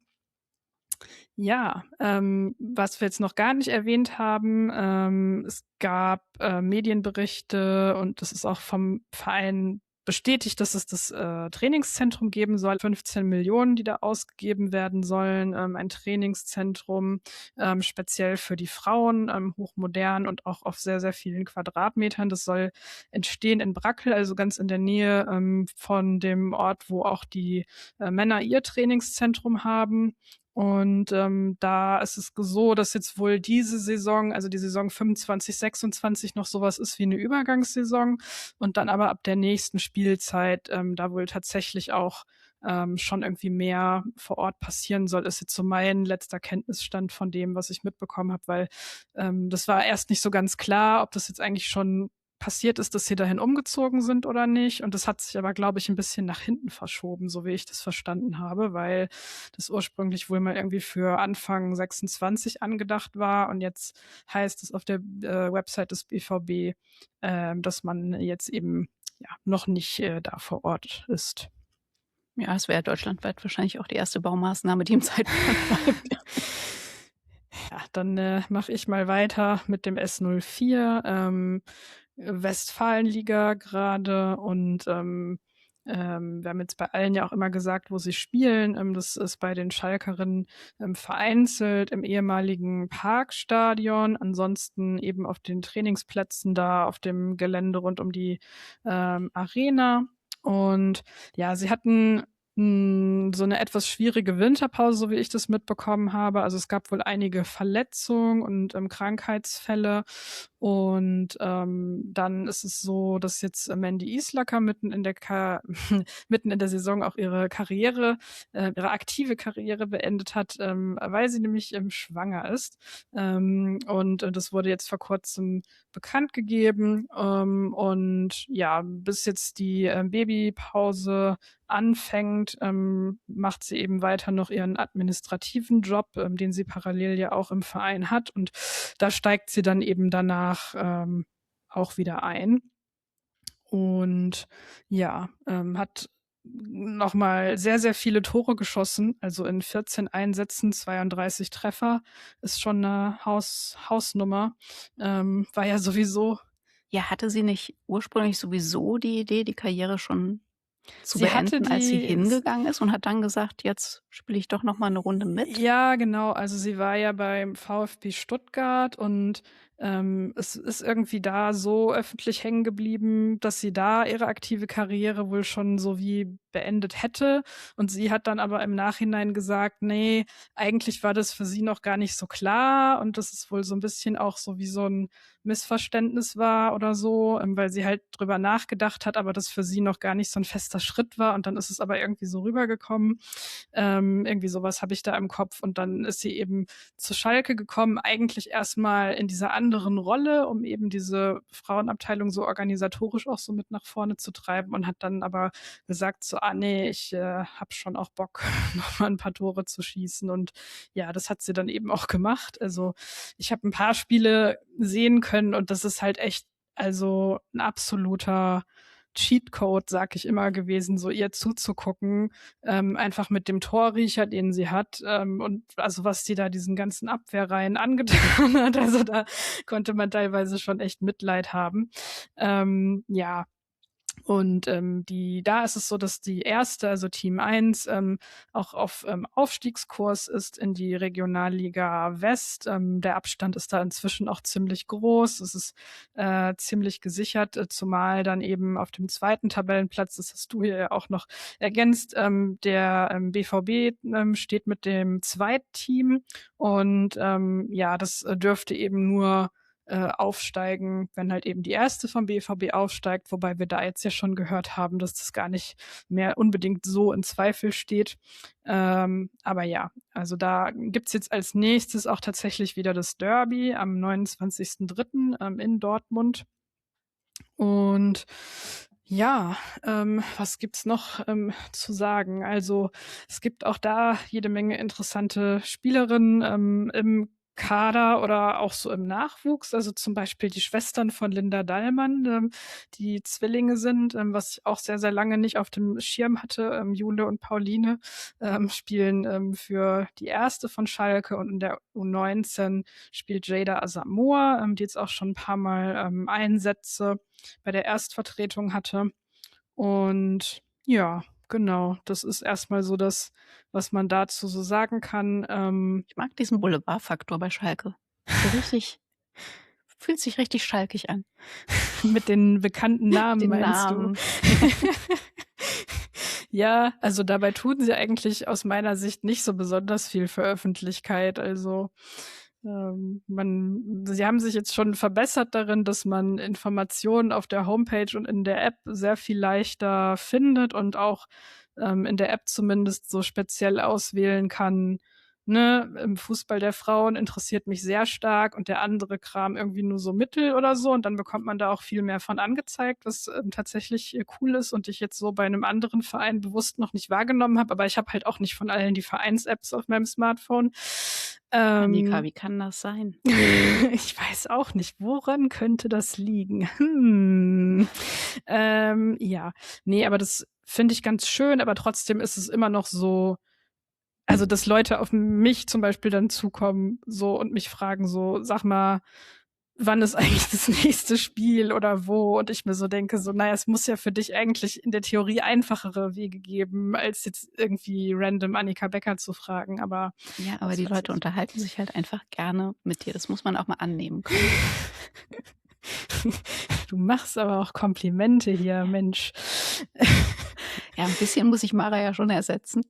Ja, was wir jetzt noch gar nicht erwähnt haben, es gab Medienberichte und das ist auch vom Verein bestätigt, dass es das Trainingszentrum geben soll. 15 Millionen, die da ausgegeben werden sollen. Ein Trainingszentrum speziell für die Frauen, hochmodern und auch auf sehr, sehr vielen Quadratmetern. Das soll entstehen in Brackel, also ganz in der Nähe von dem Ort, wo auch die Männer ihr Trainingszentrum haben. Und da ist es so, dass jetzt wohl diese Saison, also die Saison 25, 26 noch sowas ist wie eine Übergangssaison und dann aber ab der nächsten Spielzeit da wohl tatsächlich auch schon irgendwie mehr vor Ort passieren soll, ist jetzt so mein letzter Kenntnisstand von dem, was ich mitbekommen habe, weil das war erst nicht so ganz klar, ob das jetzt eigentlich schon passiert ist, dass sie dahin umgezogen sind oder nicht. Und das hat sich aber, glaube ich, ein bisschen nach hinten verschoben, so wie ich das verstanden habe, weil das ursprünglich wohl mal irgendwie für Anfang 26 angedacht war. Und jetzt heißt es auf der Website des BVB, dass man jetzt eben ja noch nicht da vor Ort ist. Ja, es wäre deutschlandweit wahrscheinlich auch die erste Baumaßnahme, die im Zeitplan bleibt. Ja, dann mache ich mal weiter mit dem S04, Westfalenliga gerade und wir haben jetzt bei allen ja auch immer gesagt, wo sie spielen. Das ist bei den Schalkerinnen vereinzelt im ehemaligen Parkstadion, ansonsten eben auf den Trainingsplätzen da auf dem Gelände rund um die Arena. Und ja, sie hatten so eine etwas schwierige Winterpause, so wie ich das mitbekommen habe. Also es gab wohl einige Verletzungen und Krankheitsfälle. Und dann ist es so, dass jetzt Mandy Islacker mitten in der Saison auch ihre aktive Karriere beendet hat, weil sie nämlich schwanger ist. Und das wurde jetzt vor kurzem bekannt gegeben. Und ja, bis jetzt die Babypause anfängt, macht sie eben weiter noch ihren administrativen Job, den sie parallel ja auch im Verein hat. Und da steigt sie dann eben danach auch wieder ein. Und ja, hat nochmal sehr, sehr viele Tore geschossen. Also in 14 Einsätzen, 32 Treffer. Ist schon eine Hausnummer. War ja sowieso. Ja, hatte sie nicht ursprünglich sowieso die Idee, die Karriere schon zu Sie hatte beenden, als sie die. hingegangen ist und hat dann gesagt, jetzt spiele ich doch noch mal eine Runde mit? Ja, genau. Also sie war ja beim VfB Stuttgart und Es ist irgendwie da so öffentlich hängen geblieben, dass sie da ihre aktive Karriere wohl schon so wie beendet hätte. Und sie hat dann aber im Nachhinein gesagt, nee, eigentlich war das für sie noch gar nicht so klar und dass es wohl so ein bisschen auch so wie so ein Missverständnis war oder so, weil sie halt drüber nachgedacht hat, aber das für sie noch gar nicht so ein fester Schritt war. Und dann ist es aber irgendwie so rübergekommen. Irgendwie sowas habe ich da im Kopf. Und dann ist sie eben zu Schalke gekommen, eigentlich erstmal in dieser anderen Rolle, um eben diese Frauenabteilung so organisatorisch auch so mit nach vorne zu treiben und hat dann aber gesagt so, nee, ich habe schon auch Bock, nochmal ein paar Tore zu schießen. Und ja, das hat sie dann eben auch gemacht. Also ich habe ein paar Spiele sehen können und das ist halt echt also ein absoluter Cheatcode, sag ich immer, gewesen, so ihr zuzugucken, einfach mit dem Torriecher, den sie hat, und also was die da diesen ganzen Abwehrreihen angetan hat, also da konnte man teilweise schon echt Mitleid haben. Ja, und da ist es so, dass die erste, also Team 1, auch auf Aufstiegskurs ist in die Regionalliga West. Der Abstand ist da inzwischen auch ziemlich groß. Es ist ziemlich gesichert, zumal dann eben auf dem zweiten Tabellenplatz, das hast du hier ja auch noch ergänzt, der BVB steht mit dem Zweitteam und ja, das dürfte eben nur aufsteigen, wenn halt eben die erste vom BVB aufsteigt, wobei wir da jetzt ja schon gehört haben, dass das gar nicht mehr unbedingt so in Zweifel steht. Aber ja, also da gibt's jetzt als nächstes auch tatsächlich wieder das Derby am 29.03. In Dortmund. Und ja, was gibt's noch zu sagen? Also es gibt auch da jede Menge interessante Spielerinnen im Kader oder auch so im Nachwuchs. Also zum Beispiel die Schwestern von Linda Dallmann, die Zwillinge sind, was ich auch sehr, sehr lange nicht auf dem Schirm hatte. Jule und Pauline spielen für die erste von Schalke und in der U19 spielt Jada Asamoah, die jetzt auch schon ein paar Mal Einsätze bei der Erstvertretung hatte. Und ja, genau, das ist erstmal so das, was man dazu so sagen kann. Ich mag diesen Boulevardfaktor bei Schalke. So richtig, fühlt sich richtig schalkig an. Mit den bekannten Namen, Den meinst Namen. du? Ja, also dabei tun sie eigentlich aus meiner Sicht nicht so besonders viel für Öffentlichkeit. Also sie haben sich jetzt schon verbessert darin, dass man Informationen auf der Homepage und in der App sehr viel leichter findet und auch in der App zumindest so speziell auswählen kann, ne, im Fußball der Frauen interessiert mich sehr stark und der andere Kram irgendwie nur so mittel oder so und dann bekommt man da auch viel mehr von angezeigt, was tatsächlich cool ist und ich jetzt so bei einem anderen Verein bewusst noch nicht wahrgenommen habe, aber ich habe halt auch nicht von allen die Vereins-Apps auf meinem Smartphone. Annika, wie kann das sein? Ich weiß auch nicht, woran könnte das liegen? Ja, nee, aber das finde ich ganz schön, aber trotzdem ist es immer noch so, also dass Leute auf mich zum Beispiel dann zukommen so und mich fragen so, sag mal, wann ist eigentlich das nächste Spiel oder wo? Und ich mir so denke, so, naja, es muss ja für dich eigentlich in der Theorie einfachere Wege geben, als jetzt irgendwie random Annika Becker zu fragen. Aber ja, aber die Leute unterhalten sich halt einfach gerne mit dir. Das muss man auch mal annehmen können. Du machst aber auch Komplimente hier, Mensch. Ja, ein bisschen muss ich Mara ja schon ersetzen.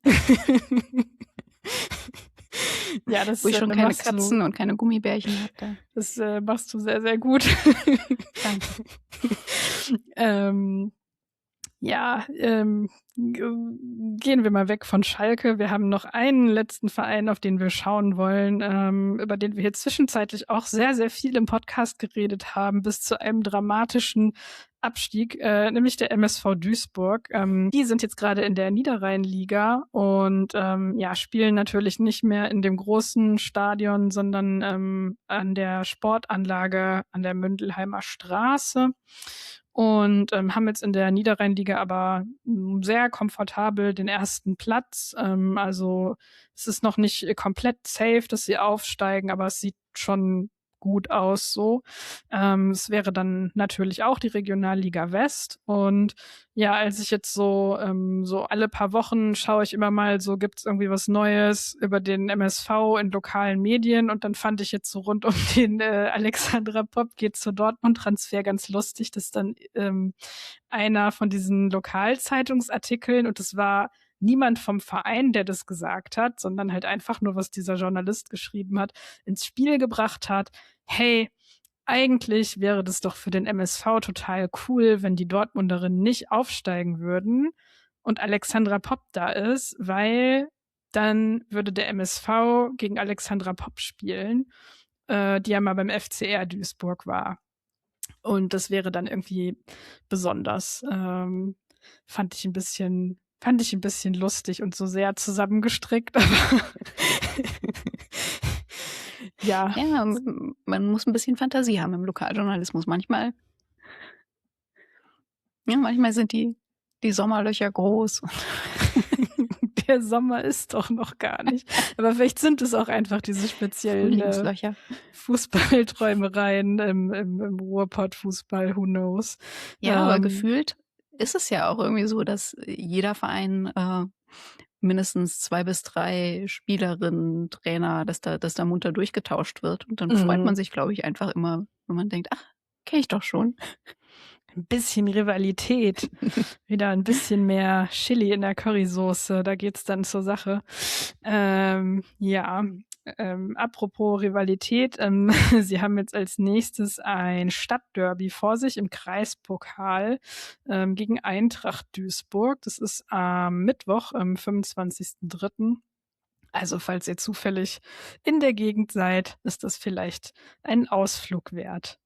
Ja, das wo ich schon keine Katzen und keine Gummibärchen hatte. Das machst du sehr, sehr gut. Danke. Ja, gehen wir mal weg von Schalke. Wir haben noch einen letzten Verein, auf den wir schauen wollen, über den wir hier zwischenzeitlich auch sehr, sehr viel im Podcast geredet haben, bis zu einem dramatischen Abstieg, nämlich der MSV Duisburg. Die sind jetzt gerade in der Niederrheinliga und ja, spielen natürlich nicht mehr in dem großen Stadion, sondern an der Sportanlage an der Mündelheimer Straße. Und haben jetzt in der Niederrheinliga aber sehr komfortabel den ersten Platz. Also es ist noch nicht komplett safe, dass sie aufsteigen, aber es sieht schon gut aus so. Es wäre dann natürlich auch die Regionalliga West. Und ja, als ich jetzt so alle paar Wochen schaue ich immer mal so, gibt's irgendwie was Neues über den MSV in lokalen Medien. Und dann fand ich jetzt so rund um den Alexandra Popp geht zur Dortmund-Transfer ganz lustig, dass dann einer von diesen Lokalzeitungsartikeln, und es war niemand vom Verein, der das gesagt hat, sondern halt einfach nur, was dieser Journalist geschrieben hat, ins Spiel gebracht hat. Hey, eigentlich wäre das doch für den MSV total cool, wenn die Dortmunderinnen nicht aufsteigen würden und Alexandra Popp da ist, weil dann würde der MSV gegen Alexandra Popp spielen, die ja mal beim FCR Duisburg war. Und das wäre dann irgendwie besonders. Fand ich ein bisschen lustig und so sehr zusammengestrickt, aber ja. Ja, man muss ein bisschen Fantasie haben im Lokaljournalismus. Manchmal sind die Sommerlöcher groß. Der Sommer ist doch noch gar nicht. Aber vielleicht sind es auch einfach diese speziellen Frühlingslöcher. Fußballträumereien im Ruhrpott-Fußball, who knows. Ja, aber gefühlt ist es ja auch irgendwie so, dass jeder Verein mindestens 2 bis 3 Spielerinnen, Trainer, dass da munter durchgetauscht wird. Und dann freut man sich, glaube ich, einfach immer, wenn man denkt, ach, kenne ich doch schon. Ein bisschen Rivalität. Wieder ein bisschen mehr Chili in der Currysoße. Da geht's dann zur Sache. Ja, apropos Rivalität. Sie haben jetzt als nächstes ein Stadtderby vor sich im Kreispokal gegen Eintracht Duisburg. Das ist am Mittwoch, am 25.03. Also falls ihr zufällig in der Gegend seid, ist das vielleicht einen Ausflug wert.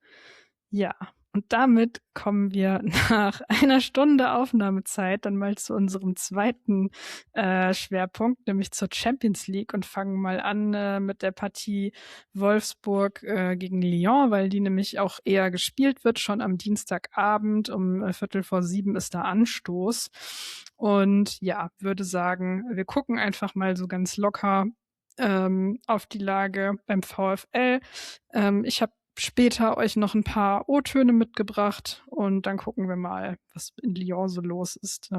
Ja, und damit kommen wir nach einer Stunde Aufnahmezeit dann mal zu unserem zweiten Schwerpunkt, nämlich zur Champions League, und fangen mal an mit der Partie Wolfsburg gegen Lyon, weil die nämlich auch eher gespielt wird. Schon am Dienstagabend um 6:45 ist da Anstoß. Und ja, würde sagen, wir gucken einfach mal so ganz locker auf die Lage beim VfL. Ich habe später euch noch ein paar O-Töne mitgebracht und dann gucken wir mal, was in Lyon so los ist.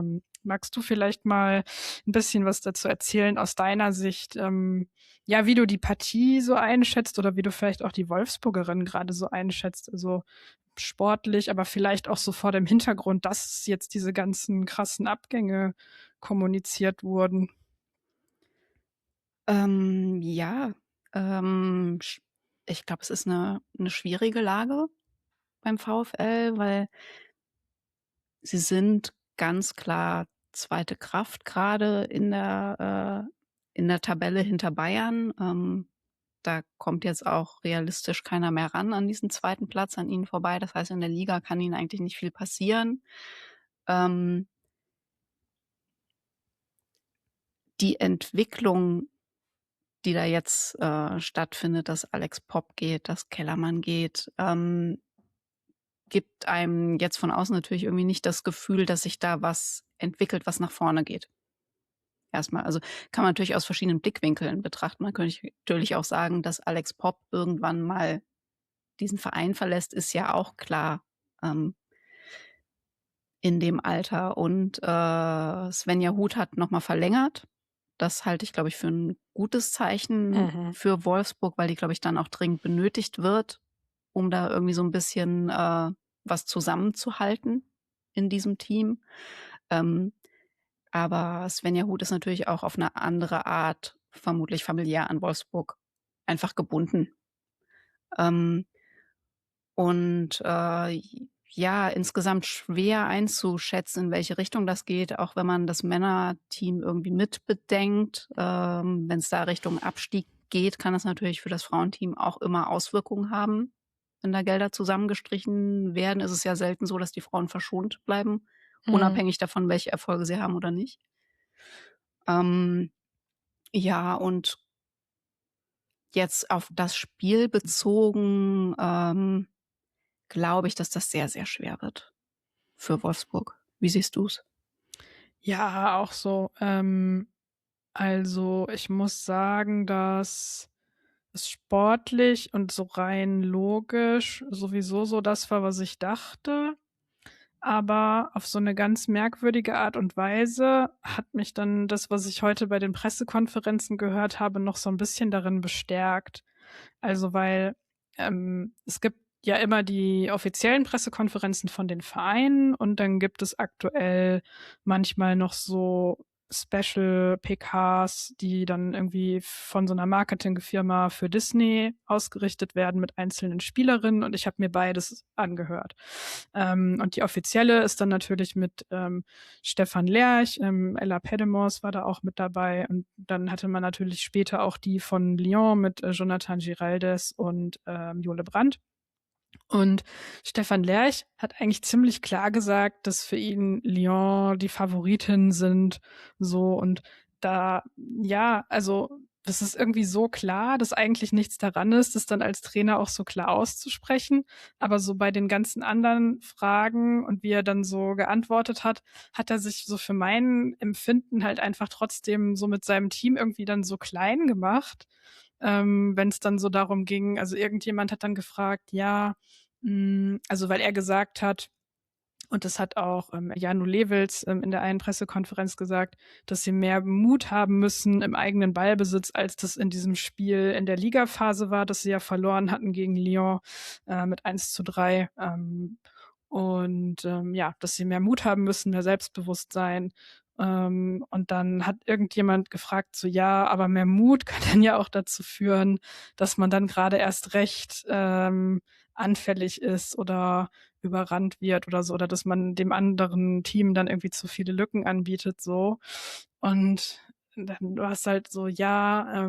Magst du vielleicht mal ein bisschen was dazu erzählen aus deiner Sicht, ja, wie du die Partie so einschätzt oder wie du vielleicht auch die Wolfsburgerin gerade so einschätzt, also sportlich, aber vielleicht auch so vor dem Hintergrund, dass jetzt diese ganzen krassen Abgänge kommuniziert wurden? Ja, ich glaube, es ist eine schwierige Lage beim VfL, weil sie sind ganz klar zweite Kraft gerade in der Tabelle hinter Bayern. Da kommt jetzt auch realistisch keiner mehr ran an diesen zweiten Platz an ihnen vorbei. Das heißt, in der Liga kann ihnen eigentlich nicht viel passieren. Ähm, Die Entwicklung, die da jetzt stattfindet, dass Alex Popp geht, dass Kellermann geht, gibt einem jetzt von außen natürlich irgendwie nicht das Gefühl, dass sich da was entwickelt, was nach vorne geht. Erstmal. Also kann man natürlich aus verschiedenen Blickwinkeln betrachten. Man könnte natürlich auch sagen, dass Alex Popp irgendwann mal diesen Verein verlässt, ist ja auch klar in dem Alter. Und Svenja Huth hat nochmal verlängert. Das halte ich, glaube ich, für ein gutes Zeichen für Wolfsburg, weil die, glaube ich, dann auch dringend benötigt wird, um da irgendwie so ein bisschen was zusammenzuhalten in diesem Team. Aber Svenja Huth ist natürlich auch auf eine andere Art, vermutlich familiär, an Wolfsburg einfach gebunden. Und ja, insgesamt schwer einzuschätzen, in welche Richtung das geht, auch wenn man das Männerteam irgendwie mitbedenkt. Wenn es da Richtung Abstieg geht, kann das natürlich für das Frauenteam auch immer Auswirkungen haben. Wenn da Gelder zusammengestrichen werden, ist es ja selten so, dass die Frauen verschont bleiben, unabhängig davon, welche Erfolge sie haben oder nicht. Ja, und jetzt auf das Spiel bezogen, glaube ich, dass das sehr, sehr schwer wird für Wolfsburg. Wie siehst du es? Ja, auch so. Also ich muss sagen, dass es sportlich und so rein logisch sowieso so das war, was ich dachte. Aber auf so eine ganz merkwürdige Art und Weise hat mich dann das, was ich heute bei den Pressekonferenzen gehört habe, noch so ein bisschen darin bestärkt. Also, weil, es gibt ja immer die offiziellen Pressekonferenzen von den Vereinen und dann gibt es aktuell manchmal noch so Special PKs, die dann irgendwie von so einer Marketingfirma für Disney ausgerichtet werden mit einzelnen Spielerinnen und ich habe mir beides angehört. Und die offizielle ist dann natürlich mit Stefan Lerch, Ella Pedemos war da auch mit dabei und dann hatte man natürlich später auch die von Lyon mit Jonathan Giraldes und Jole Brandt. Und Stefan Lerch hat eigentlich ziemlich klar gesagt, dass für ihn Lyon die Favoritinnen sind, so und da, ja, also das ist irgendwie so klar, dass eigentlich nichts daran ist, das dann als Trainer auch so klar auszusprechen. Aber so bei den ganzen anderen Fragen und wie er dann so geantwortet hat, hat er sich so für mein Empfinden halt einfach trotzdem so mit seinem Team irgendwie dann so klein gemacht. Wenn es dann so darum ging, also irgendjemand hat dann gefragt, ja, also weil er gesagt hat, und das hat auch Janu Lewels in der einen Pressekonferenz gesagt, dass sie mehr Mut haben müssen im eigenen Ballbesitz, als das in diesem Spiel in der Ligaphase war, das sie ja verloren hatten gegen Lyon mit 1:3. Ja, dass sie mehr Mut haben müssen, mehr Selbstbewusstsein. Und dann hat irgendjemand gefragt, so ja, aber mehr Mut kann dann ja auch dazu führen, dass man dann gerade erst recht anfällig ist oder überrannt wird oder so, oder dass man dem anderen Team dann irgendwie zu viele Lücken anbietet, so. Und dann war es halt so, ja,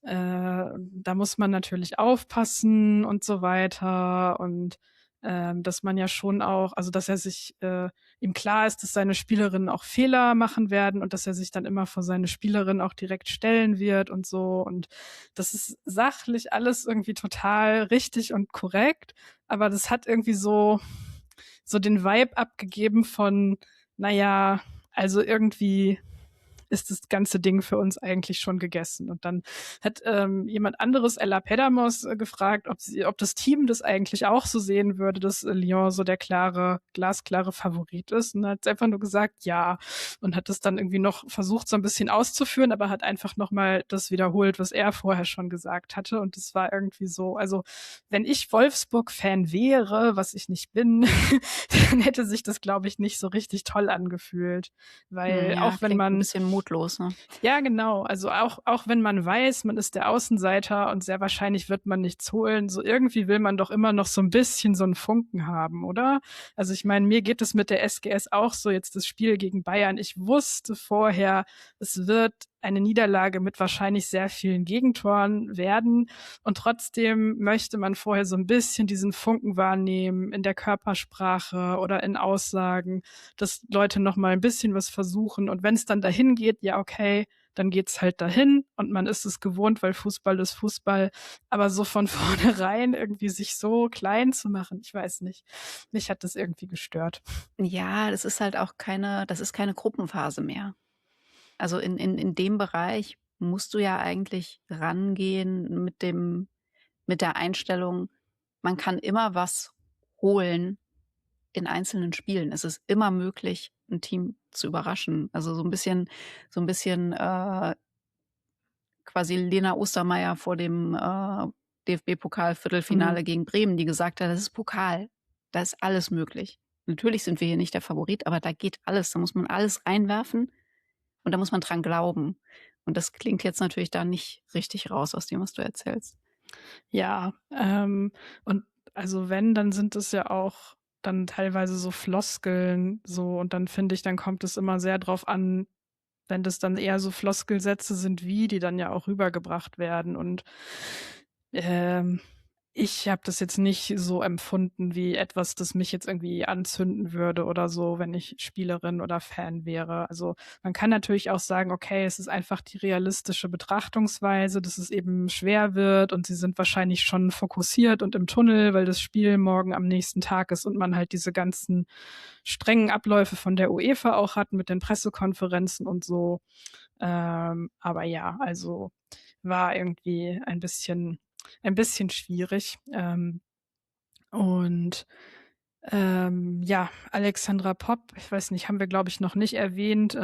da muss man natürlich aufpassen und so weiter und dass man ja schon auch, also dass er sich ihm klar ist, dass seine Spielerinnen auch Fehler machen werden und dass er sich dann immer vor seine Spielerinnen auch direkt stellen wird und so. Und das ist sachlich alles irgendwie total richtig und korrekt, aber das hat irgendwie so den Vibe abgegeben von, naja, also irgendwie ist das ganze Ding für uns eigentlich schon gegessen. Und dann hat jemand anderes, Ella Pedamos, gefragt, ob das Team das eigentlich auch so sehen würde, dass Lyon so der glasklare Favorit ist. Und hat einfach nur gesagt, ja. Und hat das dann irgendwie noch versucht, so ein bisschen auszuführen, aber hat einfach nochmal das wiederholt, was er vorher schon gesagt hatte. Und das war irgendwie so, also wenn ich Wolfsburg-Fan wäre, was ich nicht bin, dann hätte sich das, glaube ich, nicht so richtig toll angefühlt. Weil Ja, auch wenn klingt ein man bisschen mutlos, ne? ja, genau. Also auch wenn man weiß, man ist der Außenseiter und sehr wahrscheinlich wird man nichts holen, so irgendwie will man doch immer noch so ein bisschen so einen Funken haben, oder? Also ich meine, mir geht es mit der SGS auch so, jetzt das Spiel gegen Bayern. Ich wusste vorher, es wird eine Niederlage mit wahrscheinlich sehr vielen Gegentoren werden. Und trotzdem möchte man vorher so ein bisschen diesen Funken wahrnehmen in der Körpersprache oder in Aussagen, dass Leute noch mal ein bisschen was versuchen. Und wenn es dann dahin geht, ja, okay, dann geht's halt dahin und man ist es gewohnt, weil Fußball ist Fußball. Aber so von vornherein irgendwie sich so klein zu machen, ich weiß nicht. Mich hat das irgendwie gestört. Ja, das ist halt auch keine Gruppenphase mehr. Also in dem Bereich musst du ja eigentlich rangehen mit der Einstellung, man kann immer was holen in einzelnen Spielen. Es ist immer möglich, ein Team zu überraschen. Also so ein bisschen quasi Lena Ostermeier vor dem DFB-Pokal-Viertelfinale gegen Bremen, die gesagt hat, das ist Pokal, da ist alles möglich. Natürlich sind wir hier nicht der Favorit, aber da geht alles, da muss man alles reinwerfen und da muss man dran glauben. Und das klingt jetzt natürlich da nicht richtig raus aus dem, was du erzählst. Ja, und also wenn, dann sind es ja auch dann teilweise so Floskeln so und dann finde ich, dann kommt es immer sehr drauf an, wenn das dann eher so Floskelsätze sind wie, die dann ja auch rübergebracht werden und ähm, Ich habe das jetzt nicht so empfunden wie etwas, das mich jetzt irgendwie anzünden würde oder so, wenn ich Spielerin oder Fan wäre. Also man kann natürlich auch sagen, okay, es ist einfach die realistische Betrachtungsweise, dass es eben schwer wird und sie sind wahrscheinlich schon fokussiert und im Tunnel, weil das Spiel morgen am nächsten Tag ist und man halt diese ganzen strengen Abläufe von der UEFA auch hat mit den Pressekonferenzen und so. Aber ja, also war irgendwie ein bisschen schwierig. Und ja, Alexandra Popp, ich weiß nicht, haben wir, glaube ich, noch nicht erwähnt,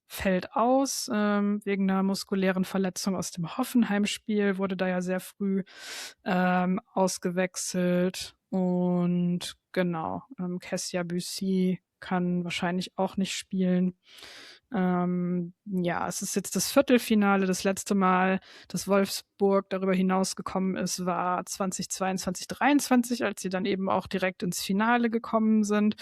fällt aus wegen einer muskulären Verletzung aus dem Hoffenheim-Spiel, wurde da ja sehr früh ausgewechselt. Und genau, Kessia Büsi kann wahrscheinlich auch nicht spielen. Ja, es ist jetzt das Viertelfinale. Das letzte Mal, dass Wolfsburg darüber hinausgekommen ist, war 2022, 23, als sie dann eben auch direkt ins Finale gekommen sind.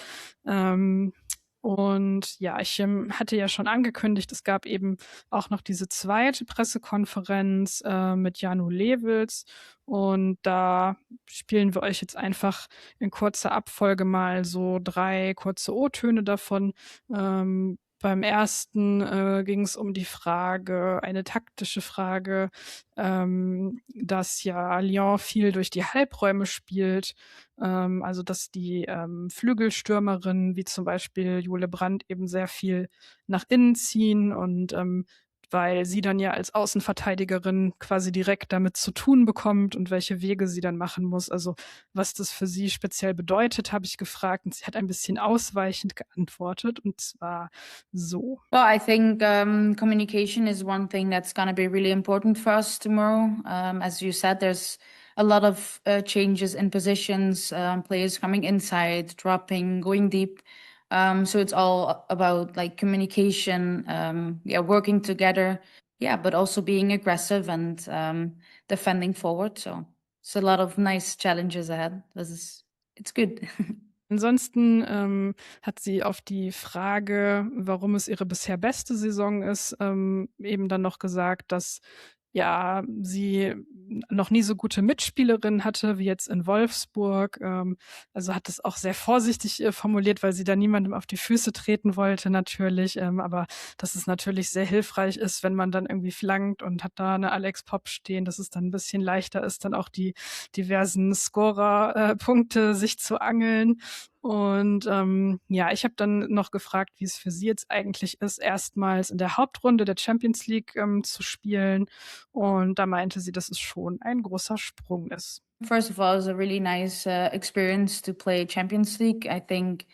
Und ja, ich hatte ja schon angekündigt, es gab eben auch noch diese zweite Pressekonferenz mit Janu Lewels. Und da spielen wir euch jetzt einfach in kurzer Abfolge mal so 3 kurze O-Töne davon. Beim ersten ging es um die Frage, eine taktische Frage, dass ja Lyon viel durch die Halbräume spielt. Also dass die Flügelstürmerinnen wie zum Beispiel Jule Brandt eben sehr viel nach innen ziehen und weil sie dann ja als Außenverteidigerin quasi direkt damit zu tun bekommt und welche Wege sie dann machen muss. Also was das für sie speziell bedeutet, habe ich gefragt und sie hat ein bisschen ausweichend geantwortet und zwar so. Well, I think communication is one thing that's going to be really important for us tomorrow. As you said, there's a lot of changes in positions, players coming inside, dropping, going deep. So it's all about like communication, working together, but also being aggressive and defending forward. So it's a lot of nice challenges ahead. It's good. Ansonsten hat sie auf die Frage, warum es ihre bisher beste Saison ist, eben dann noch gesagt, dass ja sie noch nie so gute Mitspielerinnen hatte wie jetzt in Wolfsburg. Also hat es auch sehr vorsichtig formuliert, weil sie da niemandem auf die Füße treten wollte natürlich. Aber dass es natürlich sehr hilfreich ist, wenn man dann irgendwie flankt und hat da eine Alex Popp stehen, dass es dann ein bisschen leichter ist, dann auch die diversen Scorer-Punkte sich zu angeln. Und ja, ich habe dann noch gefragt, wie es für sie jetzt eigentlich ist, erstmals in der Hauptrunde der Champions League zu spielen. Und da meinte sie, dass es schon ein großer Sprung ist. First of all, it's a really nice experience to play Champions League. I think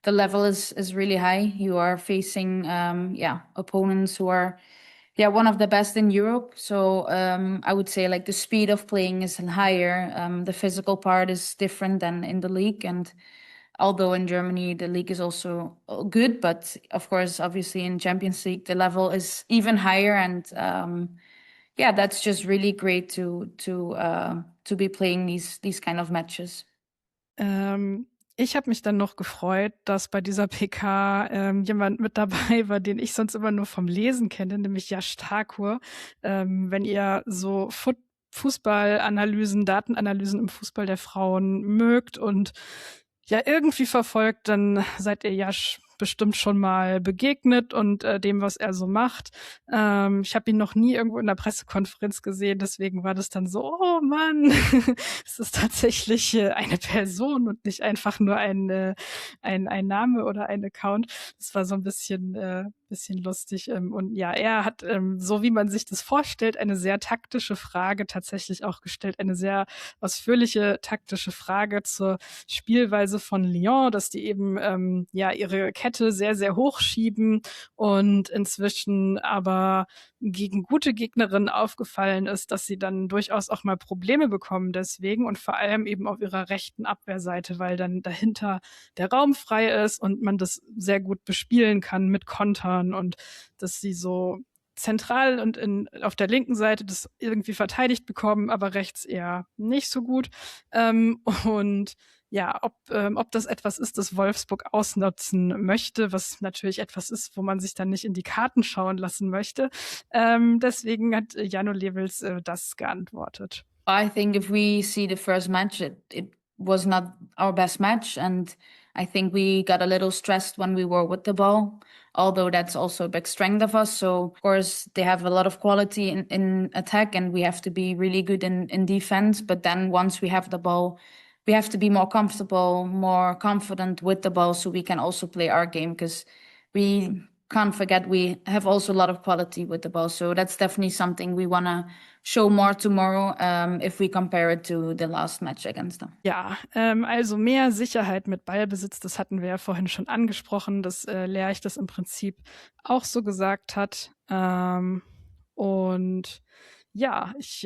the level is really high. You are facing opponents who are one of the best in Europe. So I would say like the speed of playing is higher. The physical part is different than in the league. And although in Germany the league is also good, but of course, obviously in Champions League the level is even higher. And that's just really great to be playing these kind of matches. Ich habe mich dann noch gefreut, dass bei dieser PK jemand mit dabei war, den ich sonst immer nur vom Lesen kenne, nämlich Yash Thakur. Wenn ihr so Fußballanalysen, Datenanalysen im Fußball der Frauen mögt und ja irgendwie verfolgt, dann seid ihr Yash bestimmt schon mal begegnet und dem, was er so macht. Ich habe ihn noch nie irgendwo in der Pressekonferenz gesehen, deswegen war das dann so, oh Mann, es ist tatsächlich eine Person und nicht einfach nur ein Name oder ein Account. Das war so ein bisschen lustig. Und ja, er hat, so wie man sich das vorstellt, eine sehr taktische Frage tatsächlich auch gestellt, eine sehr ausführliche taktische Frage zur Spielweise von Lyon, dass die eben ihre Kette sehr, sehr hoch schieben und inzwischen aber gegen gute Gegnerinnen aufgefallen ist, dass sie dann durchaus auch mal Probleme bekommen deswegen und vor allem eben auf ihrer rechten Abwehrseite, weil dann dahinter der Raum frei ist und man das sehr gut bespielen kann mit Kontern und dass sie so zentral und auf der linken Seite das irgendwie verteidigt bekommen, aber rechts eher nicht so gut. Und ja, ob das etwas ist, das Wolfsburg ausnutzen möchte, was natürlich etwas ist, wo man sich dann nicht in die Karten schauen lassen möchte. Deswegen hat Janu Lewels das geantwortet. I think if we see the first match, it was not our best match. And I think we got a little stressed when we were with the ball, although that's also a big strength of us. So, of course, they have a lot of quality in attack, and we have to be really good in defense. But then once we have the ball, we have to be more comfortable, more confident with the ball so we can also play our game, because we can't forget we have also a lot of quality with the ball. So that's definitely something we want to show more tomorrow, if we compare it to the last match against them. Ja, also mehr Sicherheit mit Ballbesitz, das hatten wir ja vorhin schon angesprochen, dass Lerch das im Prinzip auch so gesagt hat. Und ja, ich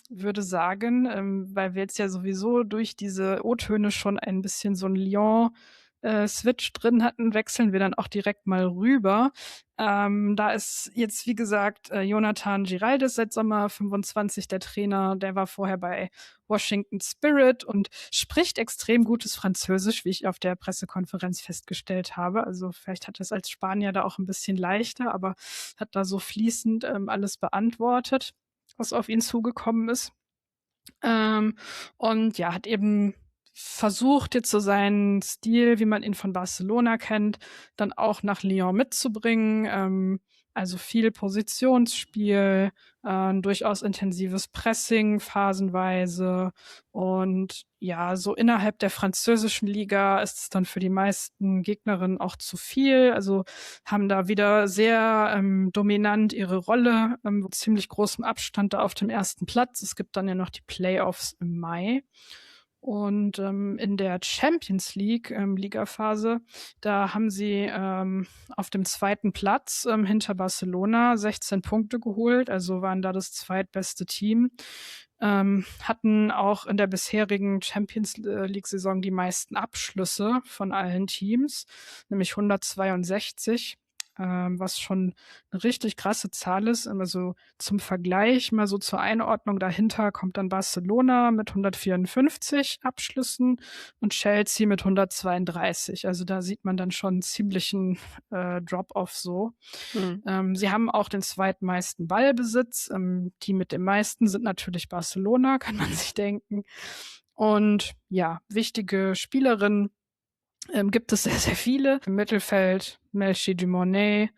würde sagen, weil wir jetzt ja sowieso durch diese O-Töne schon ein bisschen so ein Lyon-Switch drin hatten, wechseln wir dann auch direkt mal rüber. Da ist jetzt, wie gesagt, Jonathan Giraldes seit Sommer 25 der Trainer. Der war vorher bei Washington Spirit und spricht extrem gutes Französisch, wie ich auf der Pressekonferenz festgestellt habe. Also vielleicht hat er es als Spanier da auch ein bisschen leichter, aber hat da so fließend alles beantwortet, was auf ihn zugekommen ist. Und ja, hat eben versucht, jetzt so seinen Stil, wie man ihn von Barcelona kennt, dann auch nach Lyon mitzubringen. Also viel Positionsspiel, durchaus intensives Pressing phasenweise. Und ja, so innerhalb der französischen Liga ist es dann für die meisten Gegnerinnen auch zu viel. Also haben da wieder sehr dominant ihre Rolle, mit ziemlich großem Abstand da auf dem ersten Platz. Es gibt dann ja noch die Playoffs im Mai. Und in der Champions League Ligaphase, da haben sie auf dem zweiten Platz hinter Barcelona 16 Punkte geholt, also waren da das zweitbeste Team. Hatten auch in der bisherigen Champions League-Saison die meisten Abschlüsse von allen Teams, nämlich 162. Was schon eine richtig krasse Zahl ist. Also zum Vergleich, mal so zur Einordnung, dahinter kommt dann Barcelona mit 154 Abschlüssen und Chelsea mit 132. Also da sieht man dann schon einen ziemlichen Drop-off so. Sie haben auch den zweitmeisten Ballbesitz. Die mit dem meisten sind natürlich Barcelona, kann man sich denken. Und ja, wichtige Spielerinnen gibt es sehr, sehr viele. Im Mittelfeld Melchi Dumonnet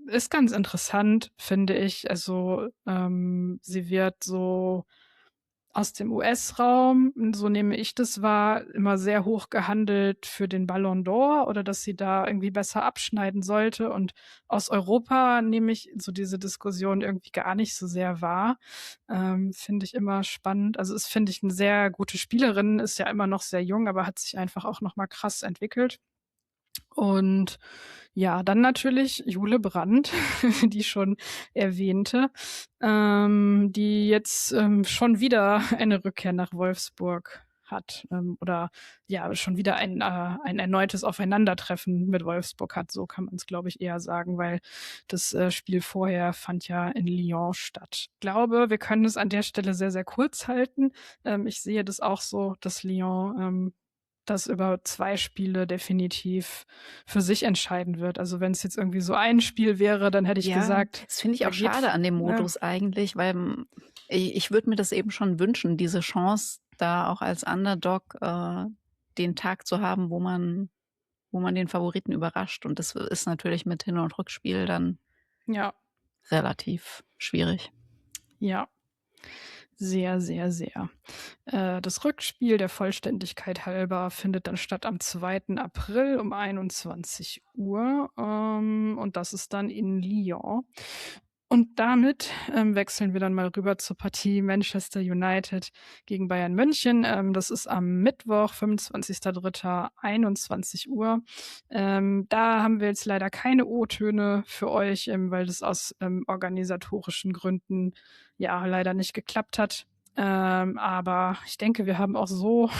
ist ganz interessant, finde ich. Also sie wird so aus dem US-Raum, so nehme ich das wahr, immer sehr hoch gehandelt für den Ballon d'Or oder dass sie da irgendwie besser abschneiden sollte. Und aus Europa nehme ich so diese Diskussion irgendwie gar nicht so sehr wahr. Finde ich immer spannend. Also es finde ich eine sehr gute Spielerin, ist ja immer noch sehr jung, aber hat sich einfach auch nochmal krass entwickelt. Und ja, dann natürlich Jule Brandt, die schon erwähnte, die jetzt schon wieder eine Rückkehr nach Wolfsburg hat oder ja, schon wieder ein erneutes Aufeinandertreffen mit Wolfsburg hat, so kann man es, glaube ich, eher sagen, weil das Spiel vorher fand ja in Lyon statt. Ich glaube, wir können es an der Stelle sehr, sehr kurz halten. Ich sehe das auch so, dass Lyon das über 2 Spiele definitiv für sich entscheiden wird. Also wenn es jetzt irgendwie so ein Spiel wäre, dann hätte ich gesagt, das finde ich da auch geht schade an dem ja. Modus eigentlich, weil ich würde mir das eben schon wünschen, diese Chance, da auch als Underdog den Tag zu haben, wo man den Favoriten überrascht. Und das ist natürlich mit Hin- und Rückspiel dann Ja, relativ schwierig. ja. Sehr, sehr, sehr. Das Rückspiel der Vollständigkeit halber findet dann statt am 2. April um 21 Uhr. Und das ist dann in Lyon. Und damit wechseln wir dann mal rüber zur Partie Manchester United gegen Bayern München. Das ist am Mittwoch, 25.03., 21 Uhr. Da haben wir jetzt leider keine O-Töne für euch, weil das aus organisatorischen Gründen ja leider nicht geklappt hat. Aber ich denke, wir haben auch so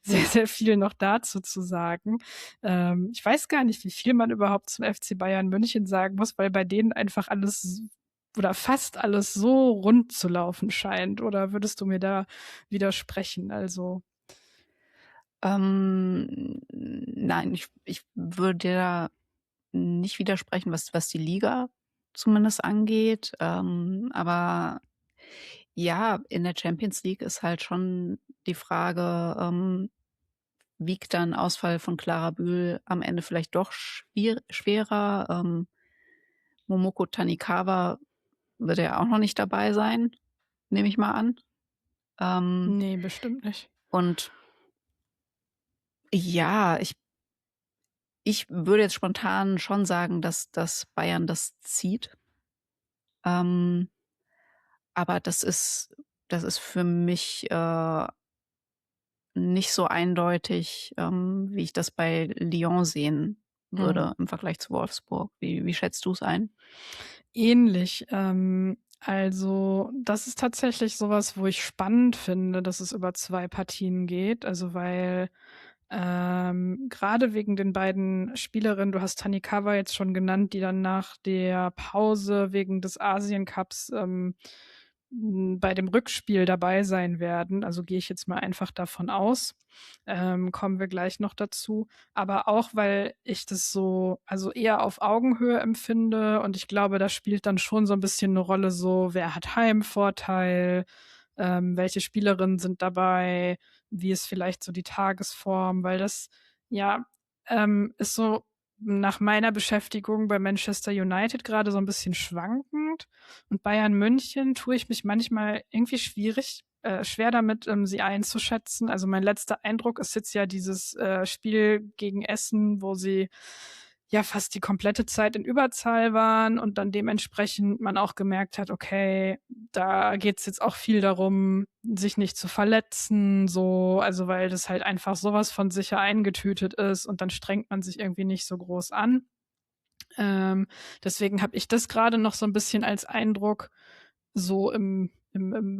sehr, sehr viel noch dazu zu sagen. Ich weiß gar nicht, wie viel man überhaupt zum FC Bayern München sagen muss, weil bei denen einfach alles oder fast alles so rund zu laufen scheint. Oder würdest du mir da widersprechen? Also Nein, ich würde dir da nicht widersprechen, was die Liga zumindest angeht. Aber Ja, in der Champions League ist halt schon die Frage, wiegt dann Ausfall von Clara Bühl am Ende vielleicht doch schwerer? Momoko Tanikawa wird ja auch noch nicht dabei sein, nehme ich mal an. Nee, bestimmt nicht. Und ja, ich würde jetzt spontan schon sagen, dass Bayern das zieht. Aber das ist für mich nicht so eindeutig, wie ich das bei Lyon sehen würde im Vergleich zu Wolfsburg. Wie schätzt du es ein? Ähnlich. Also das ist tatsächlich sowas, wo ich spannend finde, dass es über 2 Partien geht. Also weil gerade wegen den beiden Spielerinnen, du hast Tanikawa jetzt schon genannt, die dann nach der Pause wegen des Asien-Cups bei dem Rückspiel dabei sein werden. Also gehe ich jetzt mal einfach davon aus. Kommen wir gleich noch dazu. Aber auch, weil ich das so, also eher auf Augenhöhe empfinde und ich glaube, da spielt dann schon so ein bisschen eine Rolle so, wer hat Heimvorteil, welche Spielerinnen sind dabei, wie ist vielleicht so die Tagesform, weil das ja ist so nach meiner Beschäftigung bei Manchester United gerade so ein bisschen schwankend und Bayern München tue ich mich manchmal irgendwie schwer damit, sie einzuschätzen. Also mein letzter Eindruck ist jetzt ja dieses Spiel gegen Essen, wo sie ja fast die komplette Zeit in Überzahl waren und dann dementsprechend man auch gemerkt hat, okay, da geht's jetzt auch viel darum, sich nicht zu verletzen, so, also weil das halt einfach sowas von sicher eingetütet ist und dann strengt man sich irgendwie nicht so groß an. Deswegen habe ich das gerade noch so ein bisschen als Eindruck so im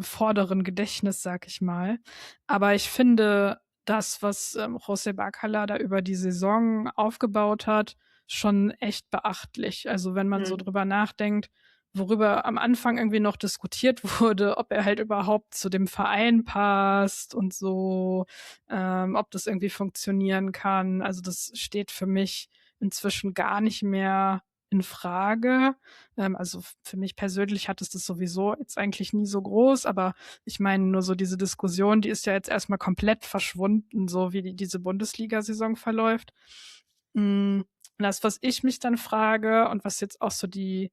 vorderen Gedächtnis, sag ich mal. Aber ich finde das, was José Bacala da über die Saison aufgebaut hat, schon echt beachtlich. Also wenn man so drüber nachdenkt, worüber am Anfang irgendwie noch diskutiert wurde, ob er halt überhaupt zu dem Verein passt und so, ob das irgendwie funktionieren kann. Also das steht für mich inzwischen gar nicht mehr in Frage. Also für mich persönlich hat es das sowieso jetzt eigentlich nie so groß, aber ich meine nur so diese Diskussion, die ist ja jetzt erstmal komplett verschwunden, so wie diese Bundesliga-Saison verläuft. Das, was ich mich dann frage und was jetzt auch so die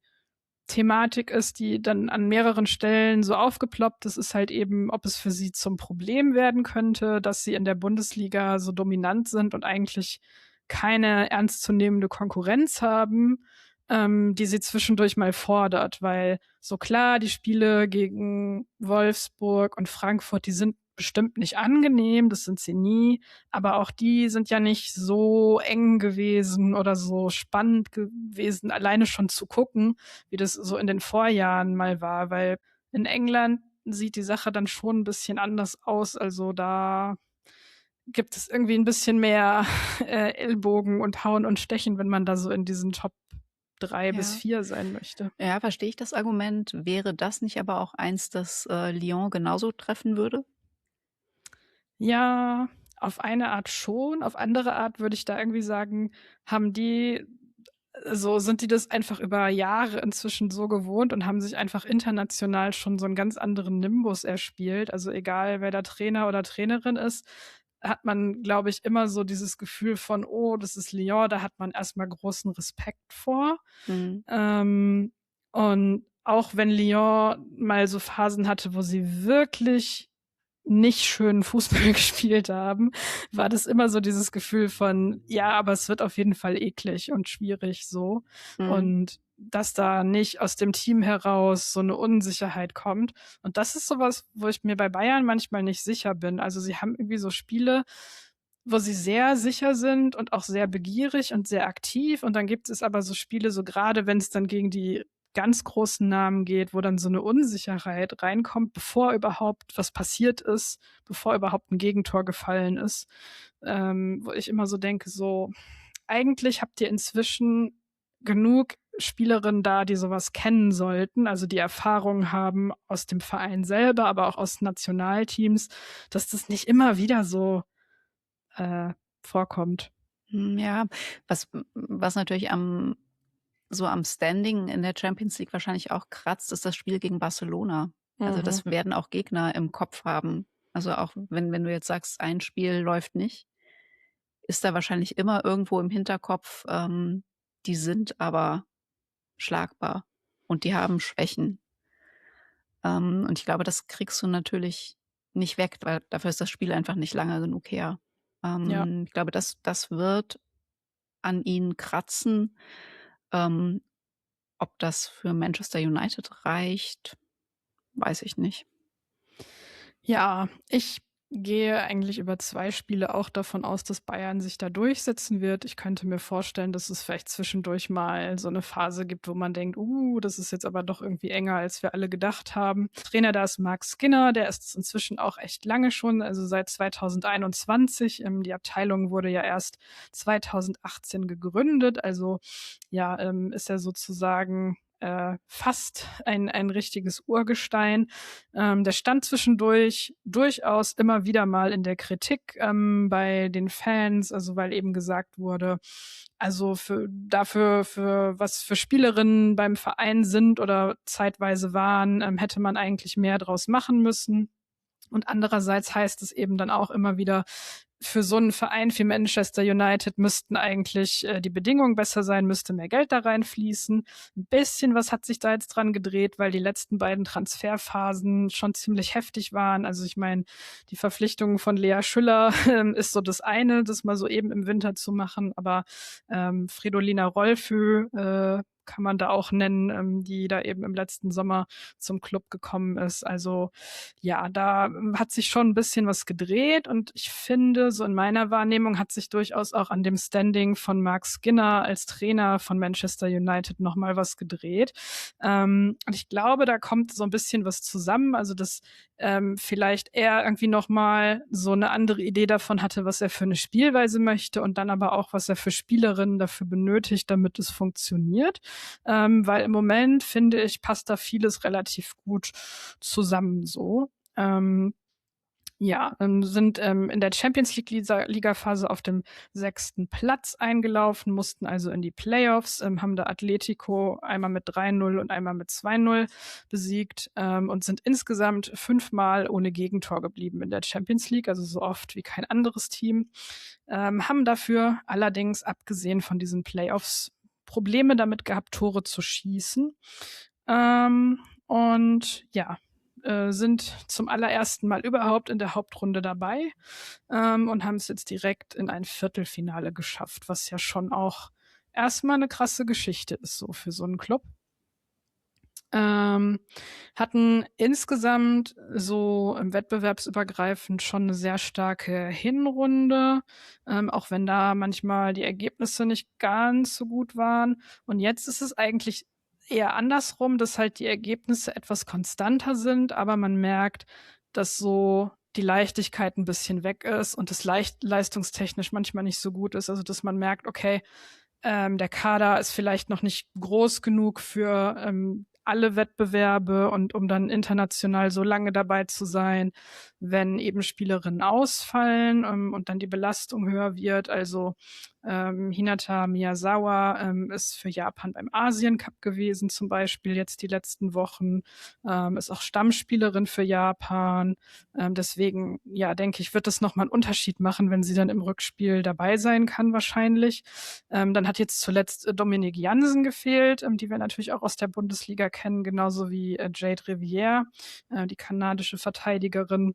Thematik ist, die dann an mehreren Stellen so aufgeploppt ist, ist halt eben, ob es für sie zum Problem werden könnte, dass sie in der Bundesliga so dominant sind und eigentlich keine ernstzunehmende Konkurrenz haben, die sie zwischendurch mal fordert, weil so klar, die Spiele gegen Wolfsburg und Frankfurt, die sind bestimmt nicht angenehm, das sind sie nie, aber auch die sind ja nicht so eng gewesen oder so spannend gewesen, alleine schon zu gucken, wie das so in den Vorjahren mal war, weil in England sieht die Sache dann schon ein bisschen anders aus, also da gibt es irgendwie ein bisschen mehr Ellbogen und Hauen und Stechen, wenn man da so in diesen Top 3 bis 4 sein möchte. Ja, verstehe ich das Argument. Wäre das nicht aber auch eins, das Lyon genauso treffen würde? Ja, auf eine Art schon. Auf andere Art würde ich da irgendwie sagen, sind die das einfach über Jahre inzwischen so gewohnt und haben sich einfach international schon so einen ganz anderen Nimbus erspielt. Also egal, wer da Trainer oder Trainerin ist, hat man, glaube ich, immer so dieses Gefühl von, oh, das ist Lyon, da hat man erstmal großen Respekt vor. Und auch wenn Lyon mal so Phasen hatte, wo sie wirklich nicht schönen Fußball gespielt haben, war das immer so dieses Gefühl von, ja, aber es wird auf jeden Fall eklig und schwierig so. Und dass da nicht aus dem Team heraus so eine Unsicherheit kommt. Und das ist sowas, wo ich mir bei Bayern manchmal nicht sicher bin. Also sie haben irgendwie so Spiele, wo sie sehr sicher sind und auch sehr begierig und sehr aktiv. Und dann gibt es aber so Spiele, so gerade wenn es dann gegen die ganz großen Namen geht, wo dann so eine Unsicherheit reinkommt, bevor überhaupt was passiert ist, bevor überhaupt ein Gegentor gefallen ist, wo ich immer so denke, so eigentlich habt ihr inzwischen genug Spielerinnen da, die sowas kennen sollten, also die Erfahrung haben aus dem Verein selber, aber auch aus Nationalteams, dass das nicht immer wieder so vorkommt. Ja, was natürlich so am Standing in der Champions League wahrscheinlich auch kratzt, ist das Spiel gegen Barcelona. Also Mhm. das werden auch Gegner im Kopf haben. Also auch wenn du jetzt sagst, ein Spiel läuft nicht, ist da wahrscheinlich immer irgendwo im Hinterkopf, die sind aber schlagbar und die haben Schwächen. Und ich glaube, das kriegst du natürlich nicht weg, weil dafür ist das Spiel einfach nicht lange genug her. Ja. Ich glaube, das wird an ihnen kratzen. Ähm, Ob das für Manchester United reicht, weiß ich nicht. Ja, ich gehe eigentlich über 2 Spiele auch davon aus, dass Bayern sich da durchsetzen wird. Ich könnte mir vorstellen, dass es vielleicht zwischendurch mal so eine Phase gibt, wo man denkt: das ist jetzt aber doch irgendwie enger, als wir alle gedacht haben.“ Trainer da ist Marc Skinner, der ist es inzwischen auch echt lange schon, also seit 2021. Die Abteilung wurde ja erst 2018 gegründet, also ja, ist er sozusagen, fast ein richtiges Urgestein. Der stand zwischendurch durchaus immer wieder mal in der Kritik bei den Fans, also weil eben gesagt wurde, also für was für Spielerinnen beim Verein sind oder zeitweise waren, hätte man eigentlich mehr draus machen müssen. Und andererseits heißt es eben dann auch immer wieder, für so einen Verein wie Manchester United müssten eigentlich die Bedingungen besser sein, müsste mehr Geld da reinfließen. Ein bisschen was hat sich da jetzt dran gedreht, weil die letzten beiden Transferphasen schon ziemlich heftig waren. Also ich meine, die Verpflichtung von Lea Schüller ist so das eine, das mal so eben im Winter zu machen, aber Fridolina Rolfö kann man da auch nennen, die da eben im letzten Sommer zum Club gekommen ist. Also ja, da hat sich schon ein bisschen was gedreht und ich finde, so in meiner Wahrnehmung hat sich durchaus auch an dem Standing von Marc Skinner als Trainer von Manchester United nochmal was gedreht. Und ich glaube, da kommt so ein bisschen was zusammen, also dass vielleicht er irgendwie nochmal so eine andere Idee davon hatte, was er für eine Spielweise möchte und dann aber auch, was er für Spielerinnen dafür benötigt, damit es funktioniert. Weil im Moment, finde ich, passt da vieles relativ gut zusammen so. Sind in der Champions League Ligaphase auf dem 6. Platz eingelaufen, mussten also in die Playoffs, haben da Atletico einmal mit 3-0 und einmal mit 2-0 besiegt und sind insgesamt 5-mal ohne Gegentor geblieben in der Champions League, also so oft wie kein anderes Team. Haben dafür allerdings, abgesehen von diesen Playoffs, Probleme damit gehabt, Tore zu schießen. Und ja, sind zum allerersten Mal überhaupt in der Hauptrunde dabei und haben es jetzt direkt in ein Viertelfinale geschafft, was ja schon auch erstmal eine krasse Geschichte ist, so für so einen Club. Hatten insgesamt so wettbewerbsübergreifend schon eine sehr starke Hinrunde, auch wenn da manchmal die Ergebnisse nicht ganz so gut waren. Und jetzt ist es eigentlich eher andersrum, dass halt die Ergebnisse etwas konstanter sind, aber man merkt, dass so die Leichtigkeit ein bisschen weg ist und das leistungstechnisch manchmal nicht so gut ist. Also dass man merkt, okay, der Kader ist vielleicht noch nicht groß genug für alle Wettbewerbe und um dann international so lange dabei zu sein, wenn eben Spielerinnen ausfallen und dann die Belastung höher wird. Also Hinata Miyazawa ist für Japan beim Asien Cup gewesen, zum Beispiel jetzt die letzten Wochen, ist auch Stammspielerin für Japan. Deswegen, ja, denke ich, wird das nochmal einen Unterschied machen, wenn sie dann im Rückspiel dabei sein kann, wahrscheinlich. Dann hat jetzt zuletzt Dominique Jansen gefehlt, die wir natürlich auch aus der Bundesliga kennen, genauso wie Jade Rivière, die kanadische Verteidigerin.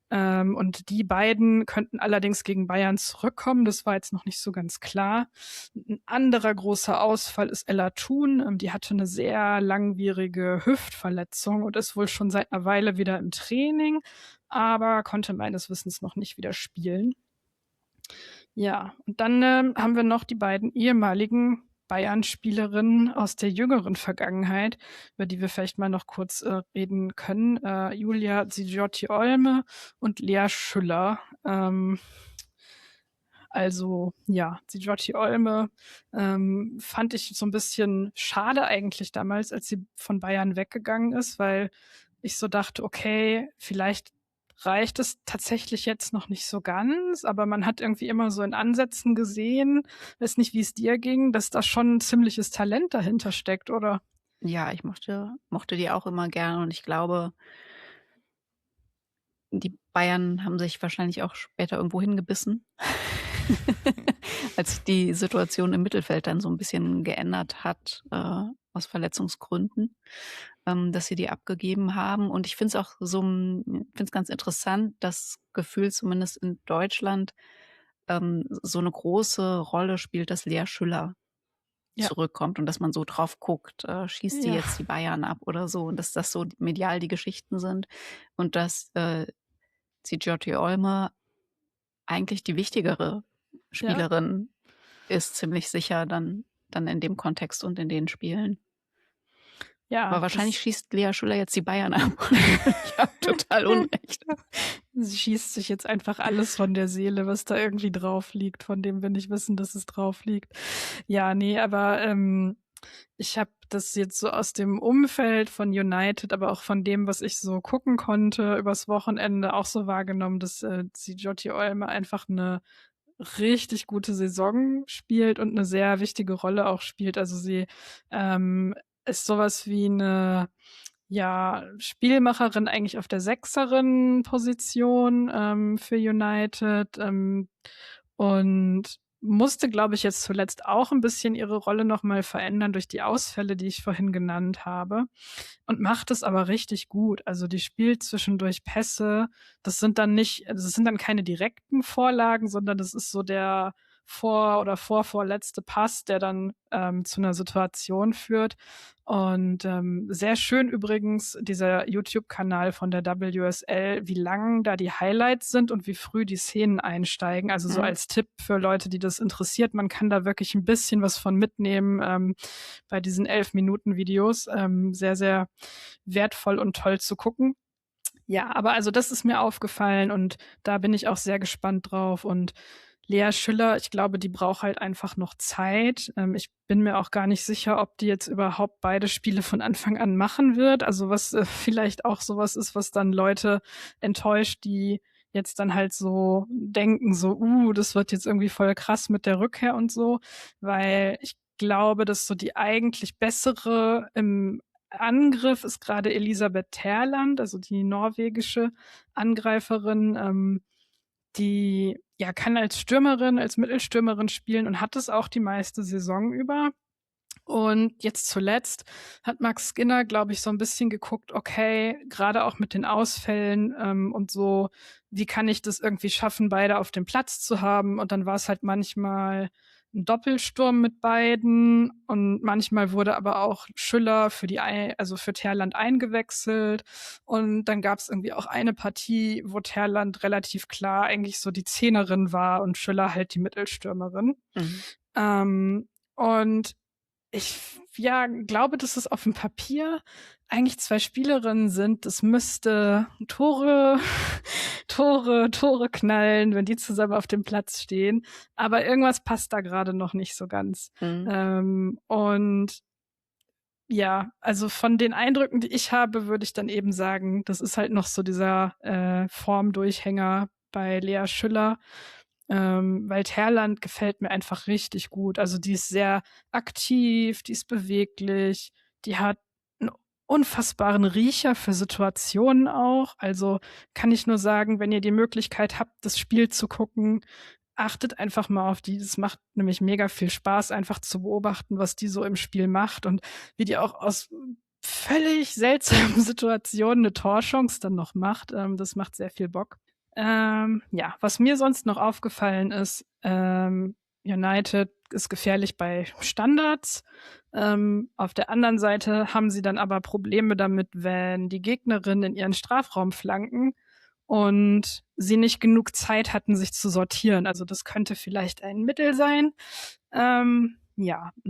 Und die beiden könnten allerdings gegen Bayern zurückkommen. Das war jetzt noch nicht so ganz klar. Ein anderer großer Ausfall ist Ella Thun. Die hatte eine sehr langwierige Hüftverletzung und ist wohl schon seit einer Weile wieder im Training, aber konnte meines Wissens noch nicht wieder spielen. Ja, und dann haben wir noch die beiden ehemaligen Bayern-Spielerinnen aus der jüngeren Vergangenheit, über die wir vielleicht mal noch kurz reden können. Julia Zigiotti-Olme und Lea Schüller. Also ja, Zigiotti-Olme fand ich so ein bisschen schade eigentlich damals, als sie von Bayern weggegangen ist, weil ich so dachte, okay, vielleicht reicht es tatsächlich jetzt noch nicht so ganz, aber man hat irgendwie immer so in Ansätzen gesehen, weiß nicht, wie es dir ging, dass da schon ein ziemliches Talent dahinter steckt, oder? Ja, ich mochte die auch immer gern und ich glaube, die Bayern haben sich wahrscheinlich auch später irgendwo hingebissen, als sich die Situation im Mittelfeld dann so ein bisschen geändert hat, aus Verletzungsgründen, dass sie die abgegeben haben. Und ich finde es auch finde es ganz interessant, das Gefühl zumindest in Deutschland so eine große Rolle spielt, dass Lea Schüller Ja. zurückkommt und dass man so drauf guckt, schießt die Ja. jetzt die Bayern ab oder so, und dass das so medial die Geschichten sind und dass Giorgi Olmo eigentlich die wichtigere Spielerin ist, ziemlich sicher dann in dem Kontext und in den Spielen. Ja, Aber wahrscheinlich das schießt Lea Schüller jetzt die Bayern ab. Ich habe total Unrecht. sie schießt sich jetzt einfach alles von der Seele, was da irgendwie drauf liegt, von dem wir nicht wissen, dass es drauf liegt. Ja, nee, aber ich habe das jetzt so aus dem Umfeld von United, aber auch von dem, was ich so gucken konnte übers Wochenende, auch so wahrgenommen, dass Giorgi Olmo einfach eine richtig gute Saison spielt und eine sehr wichtige Rolle auch spielt. Also sie ist sowas wie eine Spielmacherin eigentlich auf der Sechserin-Position für United und musste, glaube ich, jetzt zuletzt auch ein bisschen ihre Rolle nochmal verändern durch die Ausfälle, die ich vorhin genannt habe, und macht es aber richtig gut. Also die spielt zwischendurch Pässe. Das sind dann keine direkten Vorlagen, sondern das ist so der vorletzte Pass, der dann zu einer Situation führt. Und sehr schön übrigens dieser YouTube-Kanal von der WSL, wie lang da die Highlights sind und wie früh die Szenen einsteigen. Also so als Tipp für Leute, die das interessiert. Man kann da wirklich ein bisschen was von mitnehmen bei diesen 11-Minuten-Videos. Sehr, sehr wertvoll und toll zu gucken. Ja, aber also das ist mir aufgefallen und da bin ich auch sehr gespannt drauf. Und Lea Schüller, ich glaube, die braucht halt einfach noch Zeit. Ich bin mir auch gar nicht sicher, ob die jetzt überhaupt beide Spiele von Anfang an machen wird. Also was vielleicht auch sowas ist, was dann Leute enttäuscht, die jetzt dann halt so denken, so, das wird jetzt irgendwie voll krass mit der Rückkehr und so, weil ich glaube, dass so die eigentlich bessere im Angriff ist gerade Elisabeth Terland, also die norwegische Angreiferin, die kann als Stürmerin, als Mittelstürmerin spielen und hat es auch die meiste Saison über. Und jetzt zuletzt hat Max Skinner, glaube ich, so ein bisschen geguckt, okay, gerade auch mit den Ausfällen und so, wie kann ich das irgendwie schaffen, beide auf dem Platz zu haben? Und dann war es halt manchmal ein Doppelsturm mit beiden und manchmal wurde aber auch Schüller für Terland eingewechselt und dann gab es irgendwie auch eine Partie, wo Terland relativ klar eigentlich so die Zehnerin war und Schüller halt die Mittelstürmerin. Und ich glaube, dass es auf dem Papier eigentlich zwei Spielerinnen sind. Das müsste Tore knallen, wenn die zusammen auf dem Platz stehen. Aber irgendwas passt da gerade noch nicht so ganz. Und ja, also von den Eindrücken, die ich habe, würde ich dann eben sagen, das ist halt noch so dieser Formdurchhänger bei Lea Schüller. Weil Terland gefällt mir einfach richtig gut. Also die ist sehr aktiv, die ist beweglich, die hat einen unfassbaren Riecher für Situationen auch. Also kann ich nur sagen, wenn ihr die Möglichkeit habt, das Spiel zu gucken, achtet einfach mal auf die. Das macht nämlich mega viel Spaß, einfach zu beobachten, was die so im Spiel macht und wie die auch aus völlig seltsamen Situationen eine Torchance dann noch macht. Das macht sehr viel Bock. Was mir sonst noch aufgefallen ist, United ist gefährlich bei Standards. Auf der anderen Seite haben sie dann aber Probleme damit, wenn die Gegnerinnen in ihren Strafraum flanken und sie nicht genug Zeit hatten, sich zu sortieren. Also das könnte vielleicht ein Mittel sein. Und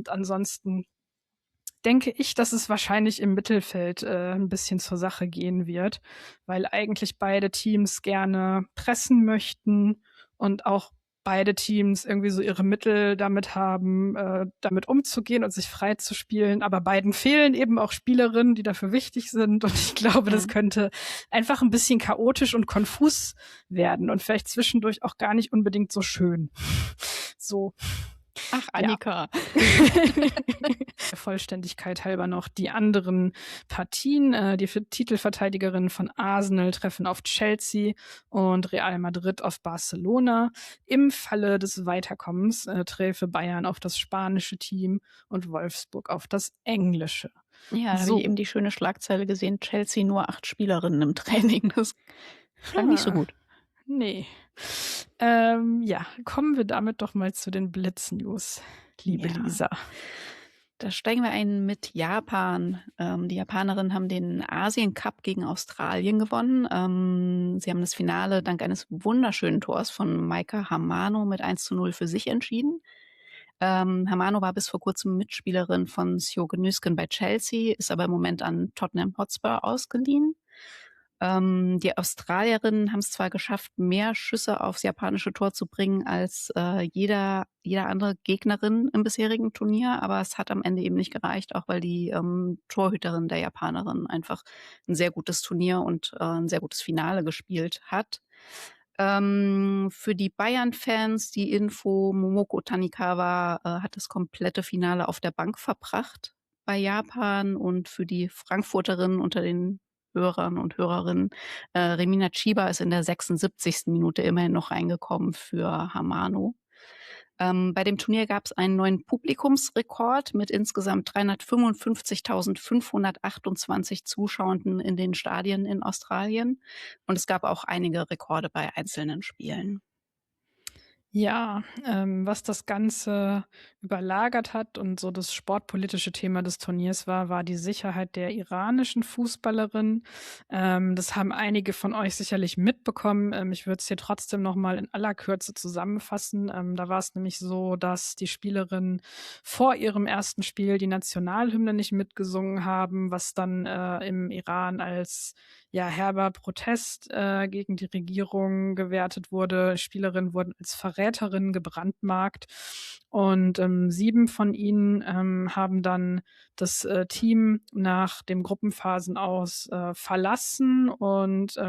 ansonsten denke ich, dass es wahrscheinlich im Mittelfeld ein bisschen zur Sache gehen wird, weil eigentlich beide Teams gerne pressen möchten und auch beide Teams irgendwie so ihre Mittel damit haben, damit umzugehen und sich frei zu spielen. Aber beiden fehlen eben auch Spielerinnen, die dafür wichtig sind. Und ich glaube, das könnte einfach ein bisschen chaotisch und konfus werden und vielleicht zwischendurch auch gar nicht unbedingt so schön. So. Ach, Ja. Annika. Der Vollständigkeit halber noch die anderen Partien. Die Titelverteidigerinnen von Arsenal treffen auf Chelsea und Real Madrid auf Barcelona. Im Falle des Weiterkommens träfe Bayern auf das spanische Team und Wolfsburg auf das englische. Ja, da habe So. ich eben die schöne Schlagzeile gesehen, Chelsea nur 8 Spielerinnen im Training. Das klang nicht so gut. Nee. Ja, kommen wir damit doch mal zu den Blitz-News, liebe Ja. Lisa. Da steigen wir ein mit Japan. Die Japanerinnen haben den Asien-Cup gegen Australien gewonnen. Sie haben das Finale dank eines wunderschönen Tors von Maika Hamano mit 1:0 für sich entschieden. Hamano war bis vor kurzem Mitspielerin von Syoke Nüsken bei Chelsea, ist aber im Moment an Tottenham Hotspur ausgeliehen. Die Australierinnen haben es zwar geschafft, mehr Schüsse aufs japanische Tor zu bringen als jeder andere Gegnerin im bisherigen Turnier, aber es hat am Ende eben nicht gereicht, auch weil die Torhüterin der Japanerin einfach ein sehr gutes Turnier und ein sehr gutes Finale gespielt hat. Für die Bayern-Fans die Info, Momoko Tanikawa hat das komplette Finale auf der Bank verbracht bei Japan, und für die Frankfurterinnen unter den Hörern und Hörerinnen, Remina Chiba ist in der 76. Minute immerhin noch reingekommen für Hamano. Bei dem Turnier gab es einen neuen Publikumsrekord mit insgesamt 355.528 Zuschauenden in den Stadien in Australien. Und es gab auch einige Rekorde bei einzelnen Spielen. Ja, was das Ganze überlagert hat und so das sportpolitische Thema des Turniers war die Sicherheit der iranischen Fußballerin. Das haben einige von euch sicherlich mitbekommen. Ich würde es hier trotzdem noch mal in aller Kürze zusammenfassen. Da war es nämlich so, dass die Spielerinnen vor ihrem ersten Spiel die Nationalhymne nicht mitgesungen haben, was dann im Iran als herber Protest gegen die Regierung gewertet wurde. Spielerinnen wurden als Verräterinnen gebrandmarkt und 7 von ihnen haben dann das Team nach dem Gruppenphasen aus verlassen und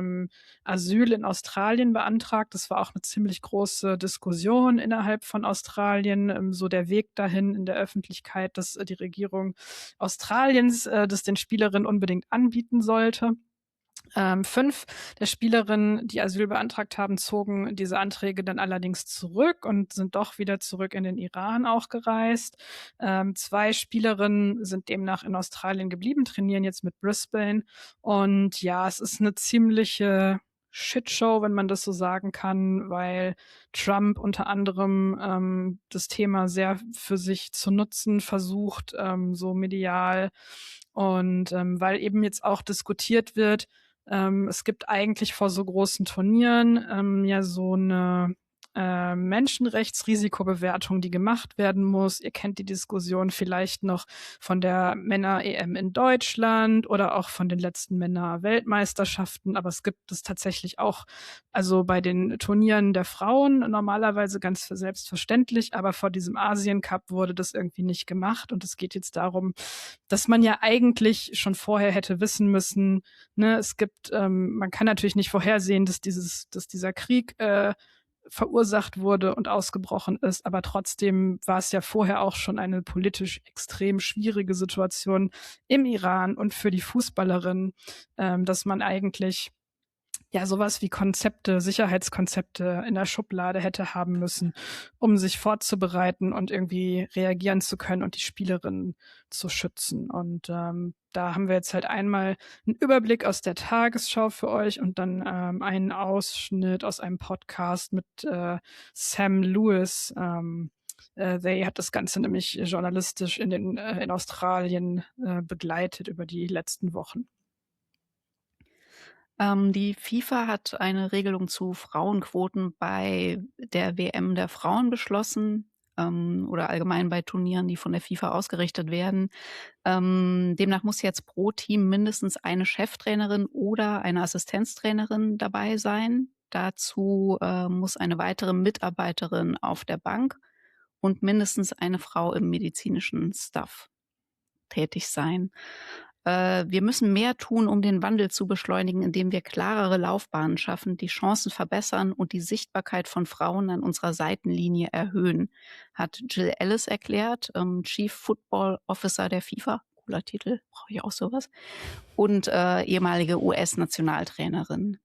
Asyl in Australien beantragt. Das war auch eine ziemlich große Diskussion innerhalb von Australien, so der Weg dahin in der Öffentlichkeit, dass die Regierung Australiens das den Spielerinnen unbedingt anbieten sollte. 5 der Spielerinnen, die Asyl beantragt haben, zogen diese Anträge dann allerdings zurück und sind doch wieder zurück in den Iran auch gereist. 2 Spielerinnen sind demnach in Australien geblieben, trainieren jetzt mit Brisbane. Und ja, es ist eine ziemliche Shitshow, wenn man das so sagen kann, weil Trump unter anderem das Thema sehr für sich zu nutzen versucht, so medial. Und weil eben jetzt auch diskutiert wird, es gibt eigentlich vor so großen Turnieren ja so eine Menschenrechtsrisikobewertung, die gemacht werden muss. Ihr kennt die Diskussion vielleicht noch von der Männer-EM in Deutschland oder auch von den letzten Männer-Weltmeisterschaften, aber es gibt es tatsächlich auch, also bei den Turnieren der Frauen normalerweise ganz selbstverständlich, aber vor diesem Asien-Cup wurde das irgendwie nicht gemacht, und es geht jetzt darum, dass man ja eigentlich schon vorher hätte wissen müssen, ne, es gibt, man kann natürlich nicht vorhersehen, dass dieser Krieg verursacht wurde und ausgebrochen ist, aber trotzdem war es ja vorher auch schon eine politisch extrem schwierige Situation im Iran und für die Fußballerinnen, dass man eigentlich sowas wie Sicherheitskonzepte in der Schublade hätte haben müssen, um sich vorzubereiten und irgendwie reagieren zu können und die Spielerinnen zu schützen. Und da haben wir jetzt halt einmal einen Überblick aus der Tagesschau für euch und dann einen Ausschnitt aus einem Podcast mit Sam Lewis. They hat das Ganze nämlich journalistisch in Australien begleitet über die letzten Wochen. Die FIFA hat eine Regelung zu Frauenquoten bei der WM der Frauen beschlossen, oder allgemein bei Turnieren, die von der FIFA ausgerichtet werden. Demnach muss jetzt pro Team mindestens eine Cheftrainerin oder eine Assistenztrainerin dabei sein. Dazu muss eine weitere Mitarbeiterin auf der Bank und mindestens eine Frau im medizinischen Staff tätig sein. Wir müssen mehr tun, um den Wandel zu beschleunigen, indem wir klarere Laufbahnen schaffen, die Chancen verbessern und die Sichtbarkeit von Frauen an unserer Seitenlinie erhöhen, hat Jill Ellis erklärt, Chief Football Officer der FIFA. Cooler Titel, brauche ich auch sowas. Und ehemalige US-Nationaltrainerin.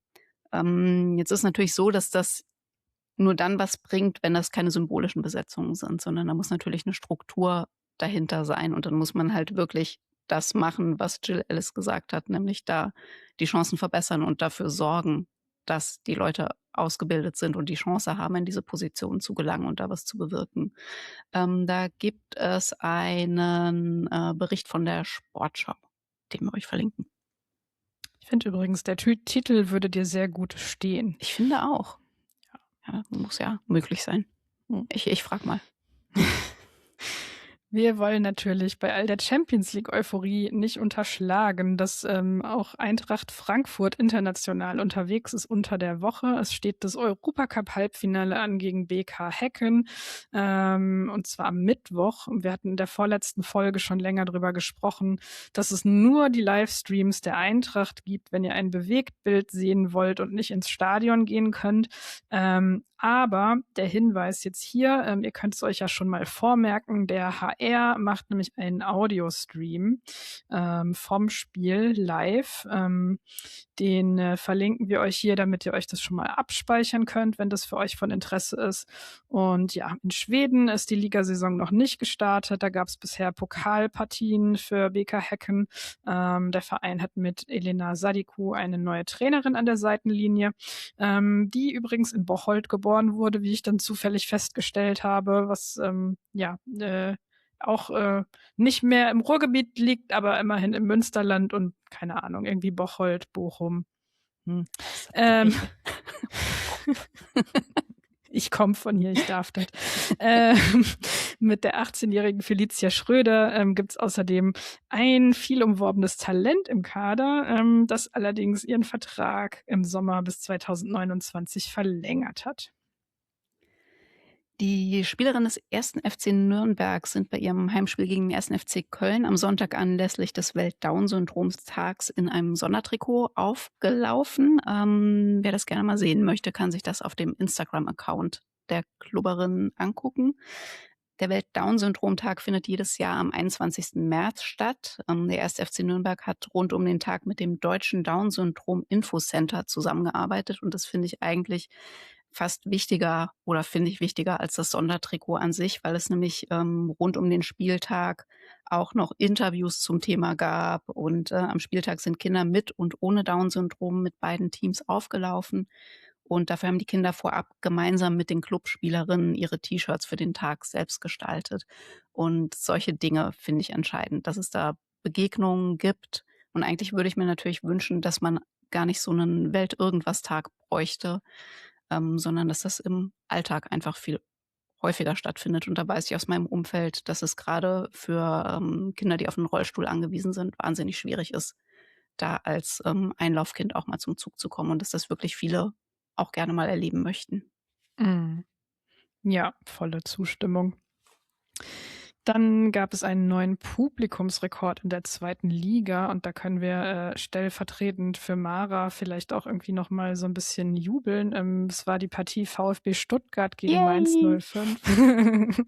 Jetzt ist natürlich so, dass das nur dann was bringt, wenn das keine symbolischen Besetzungen sind, sondern da muss natürlich eine Struktur dahinter sein und dann muss man halt wirklich das machen, was Jill Ellis gesagt hat, nämlich da die Chancen verbessern und dafür sorgen, dass die Leute ausgebildet sind und die Chance haben, in diese Position zu gelangen und da was zu bewirken. Da gibt es einen Bericht von der Sportschau, den wir euch verlinken. Ich finde übrigens, der Titel würde dir sehr gut stehen. Ich finde auch. Ja, muss ja möglich sein. Ich frage mal. Wir wollen natürlich bei all der Champions League-Euphorie nicht unterschlagen, dass auch Eintracht Frankfurt international unterwegs ist unter der Woche. Es steht das Europacup-Halbfinale an gegen BK Häcken, und zwar am Mittwoch. Wir hatten in der vorletzten Folge schon länger drüber gesprochen, dass es nur die Livestreams der Eintracht gibt, wenn ihr ein Bewegtbild sehen wollt und nicht ins Stadion gehen könnt. Aber der Hinweis jetzt hier, ihr könnt es euch ja schon mal vormerken, der HR macht nämlich einen Audio-Stream vom Spiel live. Den verlinken wir euch hier, damit ihr euch das schon mal abspeichern könnt, wenn das für euch von Interesse ist. Und ja, in Schweden ist die Ligasaison noch nicht gestartet. Da gab es bisher Pokalpartien für BK Häcken. Der Verein hat mit Elena Sadiku eine neue Trainerin an der Seitenlinie, die übrigens in Bocholt geboren wurde, wie ich dann zufällig festgestellt habe, was auch nicht mehr im Ruhrgebiet liegt, aber immerhin im Münsterland und keine Ahnung, irgendwie Bocholt, Bochum. Ich komme von hier, ich darf das. Mit der 18-jährigen Felicia Schröder gibt es außerdem ein viel umworbenes Talent im Kader, das allerdings ihren Vertrag im Sommer bis 2029 verlängert hat. Die Spielerinnen des 1. FC Nürnberg sind bei ihrem Heimspiel gegen den 1. FC Köln am Sonntag anlässlich des Welt-Down-Syndroms-Tags in einem Sondertrikot aufgelaufen. Wer das gerne mal sehen möchte, kann sich das auf dem Instagram-Account der Klubberinnen angucken. Der Welt-Down-Syndrom-Tag findet jedes Jahr am 21. März statt. Der 1. FC Nürnberg hat rund um den Tag mit dem Deutschen Down-Syndrom-Infocenter zusammengearbeitet und das finde ich eigentlich fast wichtiger oder finde ich wichtiger als das Sondertrikot an sich, weil es nämlich rund um den Spieltag auch noch Interviews zum Thema gab und am Spieltag sind Kinder mit und ohne Down-Syndrom mit beiden Teams aufgelaufen und dafür haben die Kinder vorab gemeinsam mit den Clubspielerinnen ihre T-Shirts für den Tag selbst gestaltet und solche Dinge finde ich entscheidend, dass es da Begegnungen gibt und eigentlich würde ich mir natürlich wünschen, dass man gar nicht so einen Welt-Irgendwas-Tag bräuchte, sondern dass das im Alltag einfach viel häufiger stattfindet. Und da weiß ich aus meinem Umfeld, dass es gerade für Kinder, die auf einen Rollstuhl angewiesen sind, wahnsinnig schwierig ist, da als Einlaufkind auch mal zum Zug zu kommen und dass das wirklich viele auch gerne mal erleben möchten. Ja, volle Zustimmung. Dann gab es einen neuen Publikumsrekord in der 2. Liga und da können wir stellvertretend für Mara vielleicht auch irgendwie nochmal so ein bisschen jubeln. Es war die Partie VfB Stuttgart gegen Mainz 05.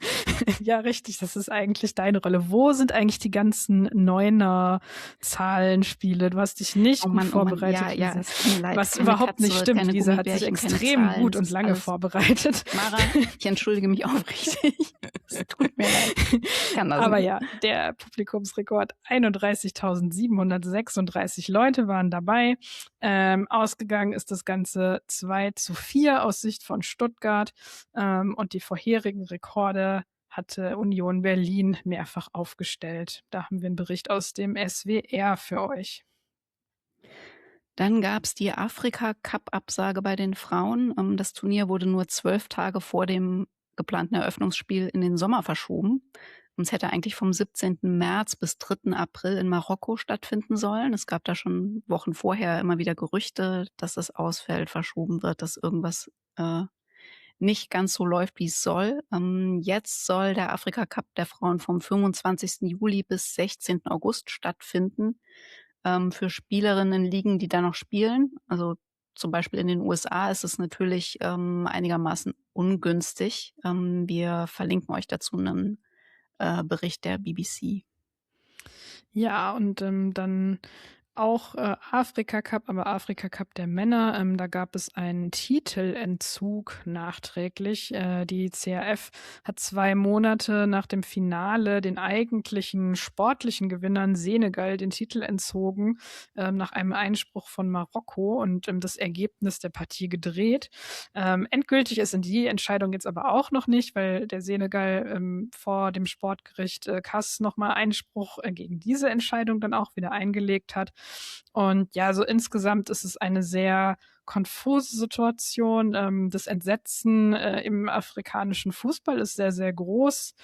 Ja, richtig, das ist eigentlich deine Rolle. Wo sind eigentlich die ganzen Neuner-Zahlenspiele? Du hast dich nicht gut vorbereitet. Ja, es tut mir leid. Was Keine überhaupt Katze, nicht stimmt. keine Lisa hat sich Gummibärchen, keine extrem Zahlen, gut das und ist lange alles- vorbereitet. Mara, ich entschuldige mich aufrichtig. Es tut mir leid. Ich kann das Aber nicht. ja, der Publikumsrekord, 31.736 Leute waren dabei. Ausgegangen ist das Ganze 2:4 aus Sicht von Stuttgart. Und die vorherigen Rekorde hatte Union Berlin mehrfach aufgestellt. Da haben wir einen Bericht aus dem SWR für euch. Dann gab es die Afrika-Cup-Absage bei den Frauen. Das Turnier wurde nur 12 Tage vor dem geplanten Eröffnungsspiel in den Sommer verschoben. Und es hätte eigentlich vom 17. März bis 3. April in Marokko stattfinden sollen. Es gab da schon Wochen vorher immer wieder Gerüchte, dass es ausfällt, verschoben wird, dass irgendwas nicht ganz so läuft, wie es soll. Jetzt soll der Afrika Cup der Frauen vom 25. Juli bis 16. August stattfinden. Für Spielerinnen in Ligen, die da noch spielen. Also zum Beispiel in den USA ist es natürlich einigermaßen ungünstig. Wir verlinken euch dazu einen Bericht der BBC. Ja, und dann auch Afrika Cup, aber Afrika Cup der Männer. Da gab es einen Titelentzug nachträglich. Die CAF hat 2 Monate nach dem Finale den eigentlichen sportlichen Gewinnern Senegal den Titel entzogen, nach einem Einspruch von Marokko und das Ergebnis der Partie gedreht. Endgültig ist die Entscheidung jetzt aber auch noch nicht, weil der Senegal vor dem Sportgericht CAS nochmal Einspruch gegen diese Entscheidung dann auch wieder eingelegt hat. Und ja, so insgesamt ist es eine sehr konfuse Situation. Das Entsetzen im afrikanischen Fußball ist sehr, sehr groß,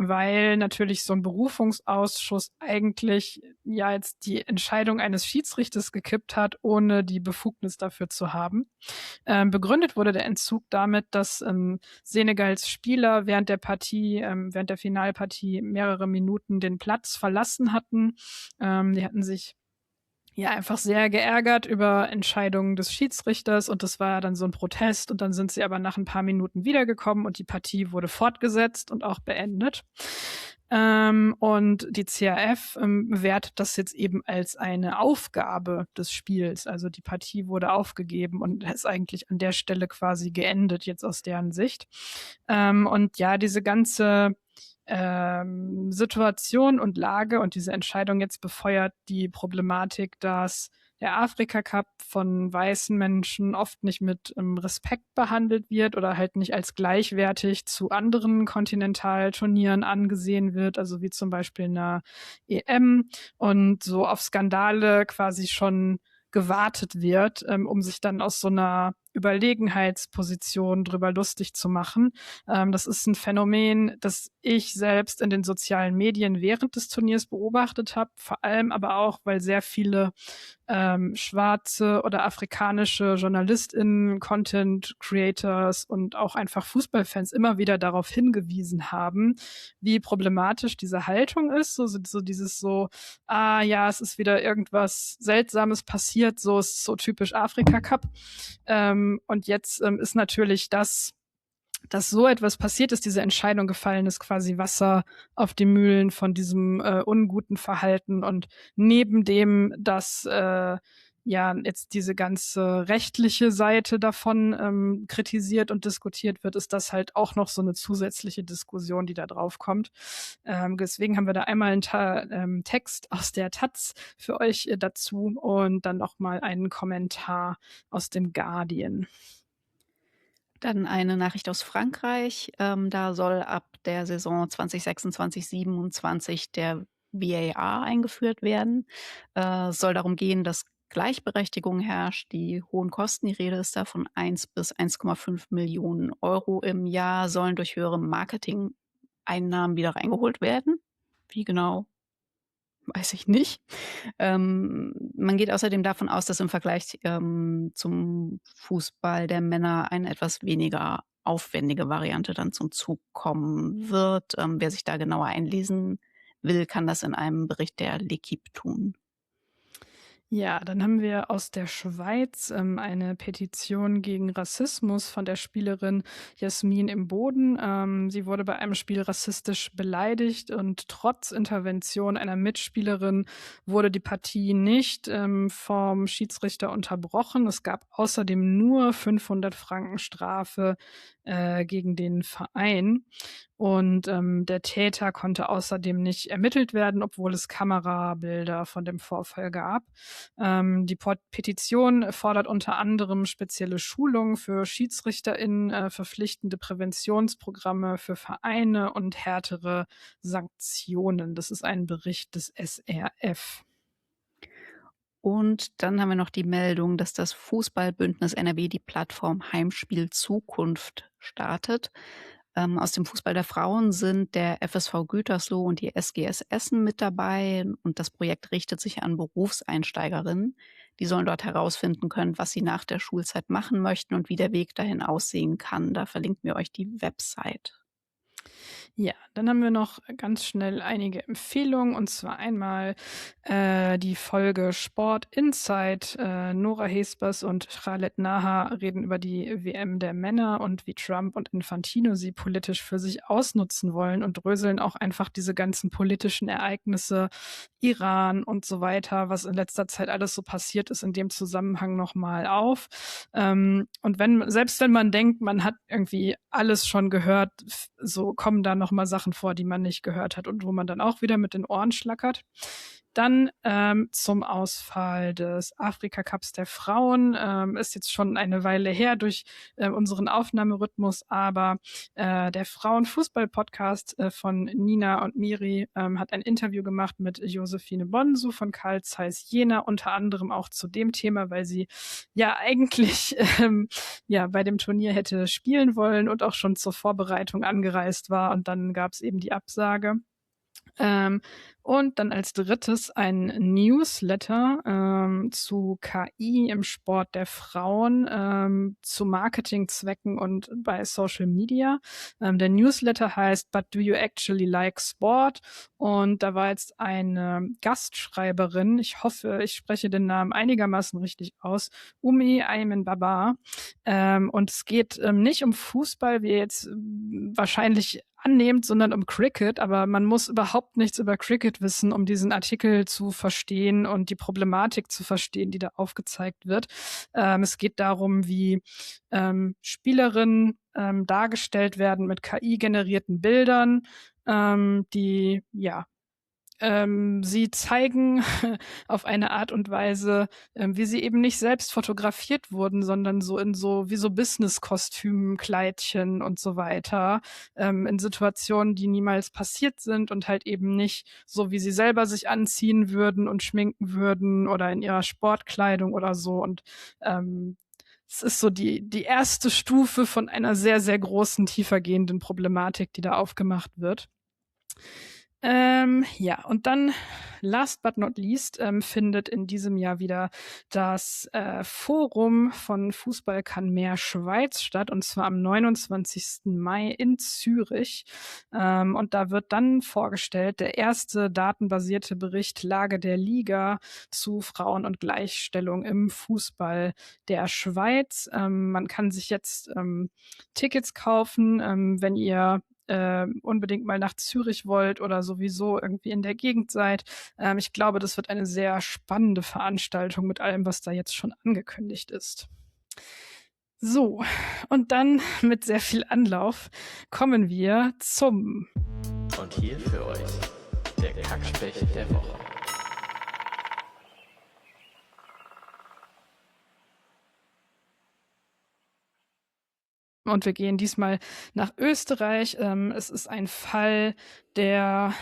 weil natürlich so ein Berufungsausschuss eigentlich ja jetzt die Entscheidung eines Schiedsrichters gekippt hat, ohne die Befugnis dafür zu haben. Begründet wurde der Entzug damit, dass Senegals Spieler während der Finalpartie mehrere Minuten den Platz verlassen hatten. Die hatten sich ja einfach sehr geärgert über Entscheidungen des Schiedsrichters und das war dann so ein Protest und dann sind sie aber nach ein paar Minuten wiedergekommen und die Partie wurde fortgesetzt und auch beendet. Und die CAF wertet das jetzt eben als eine Aufgabe des Spiels. Also die Partie wurde aufgegeben und ist eigentlich an der Stelle quasi geendet, jetzt aus deren Sicht. Und ja, diese ganze Situation und Lage und diese Entscheidung jetzt befeuert die Problematik, dass der Afrika Cup von weißen Menschen oft nicht mit Respekt behandelt wird oder halt nicht als gleichwertig zu anderen Kontinentalturnieren angesehen wird, also wie zum Beispiel einer EM und so auf Skandale quasi schon gewartet wird, um sich dann aus so einer Überlegenheitsposition drüber lustig zu machen. Das ist ein Phänomen, das ich selbst in den sozialen Medien während des Turniers beobachtet habe, vor allem aber auch, weil sehr viele schwarze oder afrikanische JournalistInnen, Content Creators und auch einfach Fußballfans immer wieder darauf hingewiesen haben, wie problematisch diese Haltung ist. So dieses so, ja, es ist wieder irgendwas Seltsames passiert, so ist so typisch Afrika Cup. Und jetzt ist natürlich dass so etwas passiert ist, diese Entscheidung gefallen ist, quasi Wasser auf die Mühlen von diesem unguten Verhalten. Und neben dem, dass ja jetzt diese ganze rechtliche Seite davon kritisiert und diskutiert wird, ist das halt auch noch so eine zusätzliche Diskussion, die da drauf kommt. Deswegen haben wir da einmal einen Text aus der Taz für euch dazu und dann nochmal einen Kommentar aus dem Guardian. Dann eine Nachricht aus Frankreich. Da soll ab der Saison 2026/27 der VAR eingeführt werden. Es soll darum gehen, dass Gleichberechtigung herrscht, die hohen Kosten, die Rede ist da von 1 bis 1,5 Millionen Euro im Jahr, sollen durch höhere Marketing-Einnahmen wieder reingeholt werden. Wie genau? Weiß ich nicht. Man geht außerdem davon aus, dass im Vergleich zum Fußball der Männer eine etwas weniger aufwendige Variante dann zum Zug kommen wird. Wer sich da genauer einlesen will, kann das in einem Bericht der L'Équipe tun. Ja, dann haben wir aus der Schweiz eine Petition gegen Rassismus von der Spielerin Jasmin im Boden. Sie wurde bei einem Spiel rassistisch beleidigt und trotz Intervention einer Mitspielerin wurde die Partie nicht vom Schiedsrichter unterbrochen. Es gab außerdem nur 500 Franken Strafe gegen den Verein. Und der Täter konnte außerdem nicht ermittelt werden, obwohl es Kamerabilder von dem Vorfall gab. Die Petition fordert unter anderem spezielle Schulungen für SchiedsrichterInnen, verpflichtende Präventionsprogramme für Vereine und härtere Sanktionen. Das ist ein Bericht des SRF. Und dann haben wir noch die Meldung, dass das Fußballbündnis NRW die Plattform Heimspiel Zukunft startet. Aus dem Fußball der Frauen sind der FSV Gütersloh und die SGS Essen mit dabei und das Projekt richtet sich an Berufseinsteigerinnen. Die sollen dort herausfinden können, was sie nach der Schulzeit machen möchten und wie der Weg dahin aussehen kann. Da verlinken wir euch die Website. Ja, dann haben wir noch ganz schnell einige Empfehlungen, und zwar einmal die Folge Sport Insight. Nora Hespers und Khaled Naha reden über die WM der Männer und wie Trump und Infantino sie politisch für sich ausnutzen wollen und dröseln auch einfach diese ganzen politischen Ereignisse, Iran und so weiter, was in letzter Zeit alles so passiert ist, in dem Zusammenhang nochmal auf. Und selbst wenn man denkt, man hat irgendwie alles schon gehört, so kommen da nochmal Sachen vor, die man nicht gehört hat und wo man dann auch wieder mit den Ohren schlackert. Dann zum Ausfall des Afrika-Cups der Frauen. Ist jetzt schon eine Weile her durch unseren Aufnahmerhythmus, aber der Frauenfußball-Podcast von Nina und Miri hat ein Interview gemacht mit Josephine Bonsu von Carl Zeiss Jena, unter anderem auch zu dem Thema, weil sie ja eigentlich bei dem Turnier hätte spielen wollen und auch schon zur Vorbereitung angereist war, und dann gab es eben die Absage. Und dann als drittes ein Newsletter zu KI im Sport der Frauen, zu Marketingzwecken und bei Social Media. Der Newsletter heißt But Do You Actually Like Sport? Und da war jetzt eine Gastschreiberin, ich hoffe, ich spreche den Namen einigermaßen richtig aus, Umi Ayman Baba. Und es geht nicht um Fußball, wie ihr jetzt wahrscheinlich annehmt, sondern um Cricket, aber man muss überhaupt nichts über Cricket wissen, um diesen Artikel zu verstehen und die Problematik zu verstehen, die da aufgezeigt wird. Es geht darum, wie Spielerinnen dargestellt werden mit KI-generierten Bildern, die sie zeigen auf eine Art und Weise, wie sie eben nicht selbst fotografiert wurden, sondern wie so Business-Kostümen, Kleidchen und so weiter, in Situationen, die niemals passiert sind und halt eben nicht so, wie sie selber sich anziehen würden und schminken würden oder in ihrer Sportkleidung oder so. Und es ist so die erste Stufe von einer sehr, sehr großen, tiefergehenden Problematik, die da aufgemacht wird. Und dann, last but not least, findet in diesem Jahr wieder das Forum von Fußball kann mehr Schweiz statt, und zwar am 29. Mai in Zürich. Und da wird dann vorgestellt der erste datenbasierte Bericht Lage der Liga zu Frauen- und Gleichstellung im Fußball der Schweiz. Man kann sich jetzt Tickets kaufen, wenn ihr unbedingt mal nach Zürich wollt oder sowieso irgendwie in der Gegend seid. Ich glaube, das wird eine sehr spannende Veranstaltung mit allem, was da jetzt schon angekündigt ist. So, und dann mit sehr viel Anlauf kommen wir zum... Und hier für euch der Kackspecht der Woche. Und wir gehen diesmal nach Österreich. Es ist ein Fall, der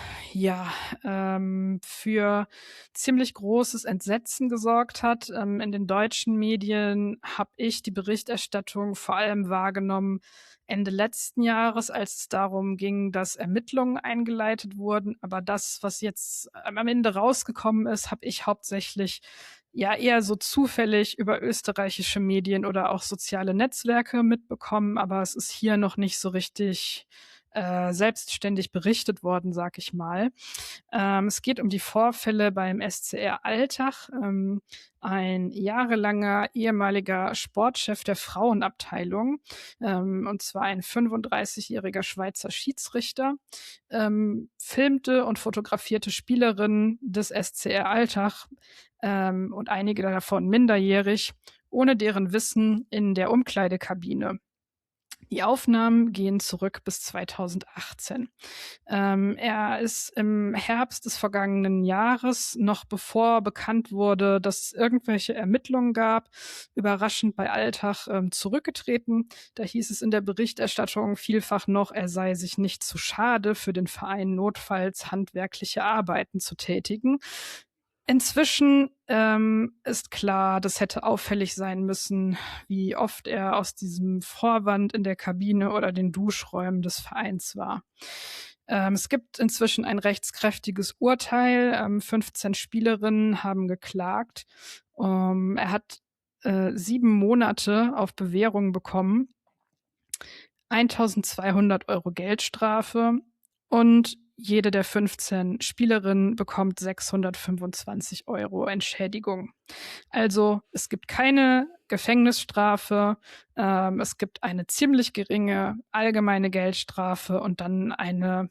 für ziemlich großes Entsetzen gesorgt hat. In den deutschen Medien habe ich die Berichterstattung vor allem wahrgenommen Ende letzten Jahres, als es darum ging, dass Ermittlungen eingeleitet wurden. Aber das, was jetzt am Ende rausgekommen ist, habe ich hauptsächlich eher so zufällig über österreichische Medien oder auch soziale Netzwerke mitbekommen, aber es ist hier noch nicht so richtig selbstständig berichtet worden, sag ich mal. Es geht um die Vorfälle beim SCR Altach. Ein jahrelanger ehemaliger Sportchef der Frauenabteilung, und zwar ein 35-jähriger Schweizer Schiedsrichter, filmte und fotografierte Spielerinnen des SCR Altach, und einige davon minderjährig, ohne deren Wissen in der Umkleidekabine. Die Aufnahmen gehen zurück bis 2018. Er ist im Herbst des vergangenen Jahres, noch bevor bekannt wurde, dass es irgendwelche Ermittlungen gab, überraschend bei Altach zurückgetreten. Da hieß es in der Berichterstattung vielfach noch, er sei sich nicht zu schade, für den Verein notfalls handwerkliche Arbeiten zu tätigen. Inzwischen ist klar, das hätte auffällig sein müssen, wie oft er aus diesem Vorwand in der Kabine oder den Duschräumen des Vereins war. Es gibt inzwischen ein rechtskräftiges Urteil. 15 Spielerinnen haben geklagt. Er hat 7 Monate auf Bewährung bekommen, 1.200 € Geldstrafe und jede der 15 Spielerinnen bekommt 625 € Entschädigung. Also es gibt keine Gefängnisstrafe, es gibt eine ziemlich geringe allgemeine Geldstrafe und dann eine,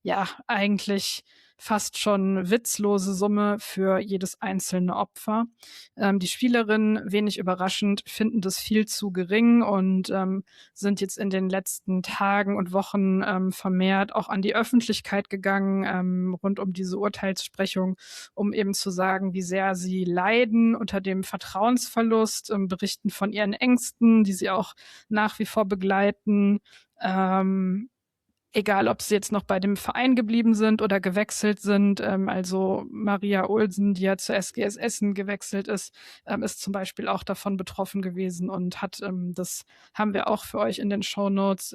ja, eigentlich fast schon witzlose Summe für jedes einzelne Opfer. Die Spielerinnen, wenig überraschend, finden das viel zu gering und sind jetzt in den letzten Tagen und Wochen vermehrt auch an die Öffentlichkeit gegangen, rund um diese Urteilssprechung, um eben zu sagen, wie sehr sie leiden unter dem Vertrauensverlust, berichten von ihren Ängsten, die sie auch nach wie vor begleiten. Egal, ob sie jetzt noch bei dem Verein geblieben sind oder gewechselt sind. Also Maria Olsen, die ja zur SGS Essen gewechselt ist zum Beispiel auch davon betroffen gewesen und hat, das haben wir auch für euch in den Shownotes,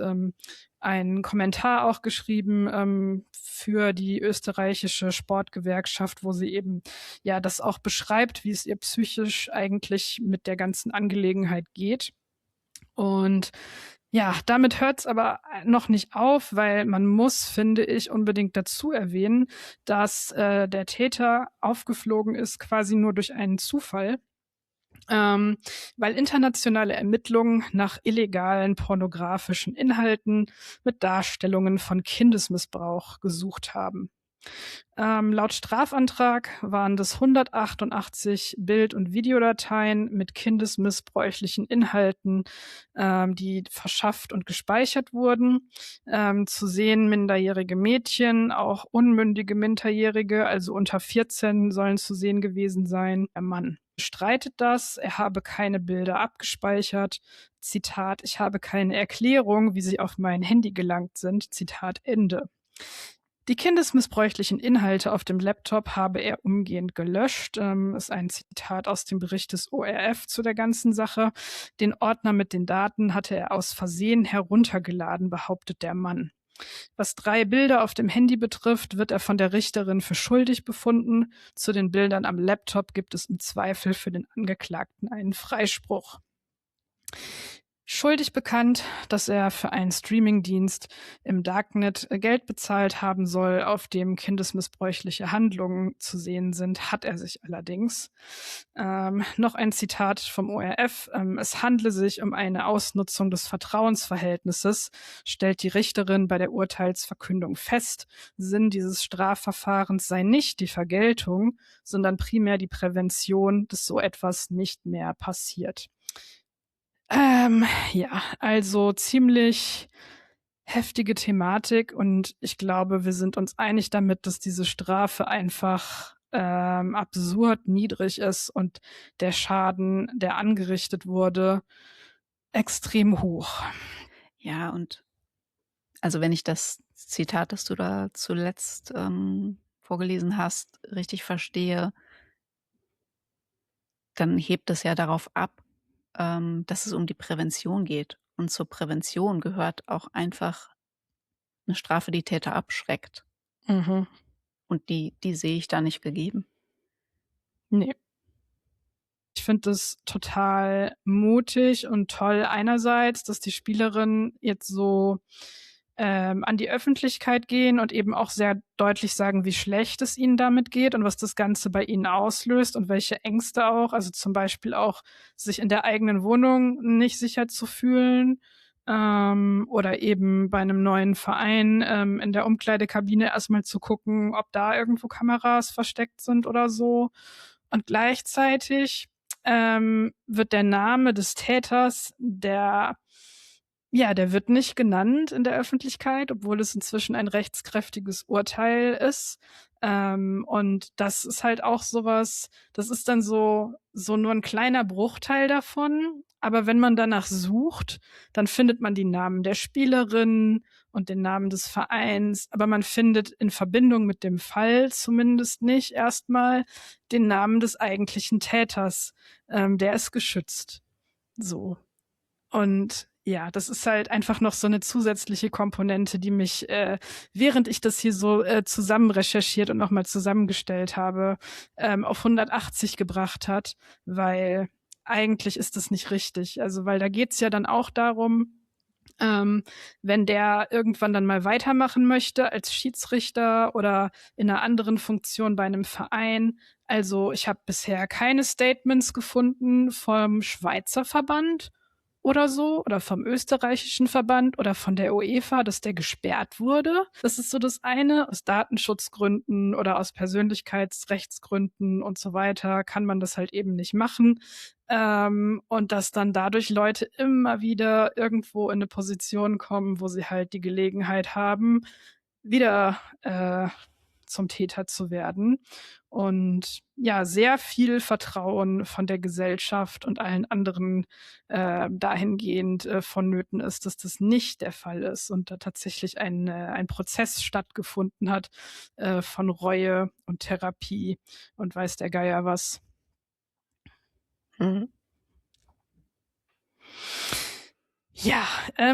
einen Kommentar auch geschrieben für die österreichische Sportgewerkschaft, wo sie eben ja das auch beschreibt, wie es ihr psychisch eigentlich mit der ganzen Angelegenheit geht. Und ja, damit hört es aber noch nicht auf, weil man muss, finde ich, unbedingt dazu erwähnen, dass der Täter aufgeflogen ist quasi nur durch einen Zufall, weil internationale Ermittlungen nach illegalen pornografischen Inhalten mit Darstellungen von Kindesmissbrauch gesucht haben. Laut Strafantrag waren das 188 Bild- und Videodateien mit kindesmissbräuchlichen Inhalten, die verschafft und gespeichert wurden. Zu sehen minderjährige Mädchen, auch unmündige Minderjährige, also unter 14 sollen zu sehen gewesen sein. Der Mann bestreitet das, er habe keine Bilder abgespeichert. Zitat, ich habe keine Erklärung, wie sie auf mein Handy gelangt sind. Zitat Ende. Die kindesmissbräuchlichen Inhalte auf dem Laptop habe er umgehend gelöscht, ist ein Zitat aus dem Bericht des ORF zu der ganzen Sache. Den Ordner mit den Daten hatte er aus Versehen heruntergeladen, behauptet der Mann. Was 3 Bilder auf dem Handy betrifft, wird er von der Richterin für schuldig befunden. Zu den Bildern am Laptop gibt es im Zweifel für den Angeklagten einen Freispruch. Schuldig bekannt, dass er für einen Streamingdienst im Darknet Geld bezahlt haben soll, auf dem kindesmissbräuchliche Handlungen zu sehen sind, hat er sich allerdings. Noch ein Zitat vom ORF. Es handle sich um eine Ausnutzung des Vertrauensverhältnisses, stellt die Richterin bei der Urteilsverkündung fest. Sinn dieses Strafverfahrens sei nicht die Vergeltung, sondern primär die Prävention, dass so etwas nicht mehr passiert. Ja, also ziemlich heftige Thematik und ich glaube, wir sind uns einig damit, dass diese Strafe einfach absurd niedrig ist und der Schaden, der angerichtet wurde, extrem hoch. Ja, und also wenn ich das Zitat, das du da zuletzt vorgelesen hast, richtig verstehe, dann hebt es ja darauf ab, dass es um die Prävention geht. Und zur Prävention gehört auch einfach eine Strafe, die Täter abschreckt. Mhm. Und die sehe ich da nicht gegeben. Nee. Ich finde es total mutig und toll einerseits, dass die Spielerinnen jetzt so an die Öffentlichkeit gehen und eben auch sehr deutlich sagen, wie schlecht es ihnen damit geht und was das Ganze bei ihnen auslöst und welche Ängste auch, also zum Beispiel auch sich in der eigenen Wohnung nicht sicher zu fühlen oder eben bei einem neuen Verein in der Umkleidekabine erstmal zu gucken, ob da irgendwo Kameras versteckt sind oder so. Und gleichzeitig wird der Name des Täters, der wird nicht genannt in der Öffentlichkeit, obwohl es inzwischen ein rechtskräftiges Urteil ist. Und das ist halt auch sowas, das ist dann so nur ein kleiner Bruchteil davon. Aber wenn man danach sucht, dann findet man die Namen der Spielerinnen und den Namen des Vereins. Aber man findet in Verbindung mit dem Fall zumindest nicht erstmal den Namen des eigentlichen Täters. Der ist geschützt. So. Und ja, das ist halt einfach noch so eine zusätzliche Komponente, die mich, während ich das hier so zusammen recherchiert und nochmal zusammengestellt habe, auf 180 gebracht hat, weil eigentlich ist das nicht richtig. Also, weil da geht's ja dann auch darum, wenn der irgendwann dann mal weitermachen möchte als Schiedsrichter oder in einer anderen Funktion bei einem Verein. Also ich habe bisher keine Statements gefunden vom Schweizer Verband oder so oder vom österreichischen Verband oder von der UEFA, dass der gesperrt wurde. Das ist so das eine. Aus Datenschutzgründen oder aus Persönlichkeitsrechtsgründen und so weiter kann man das halt eben nicht machen. Und dass dann dadurch Leute immer wieder irgendwo in eine Position kommen, wo sie halt die Gelegenheit haben, wieder zum Täter zu werden. Und ja, sehr viel Vertrauen von der Gesellschaft und allen anderen dahingehend vonnöten ist, dass das nicht der Fall ist und da tatsächlich ein Prozess stattgefunden hat von Reue und Therapie und weiß der Geier was. Mhm. Ja,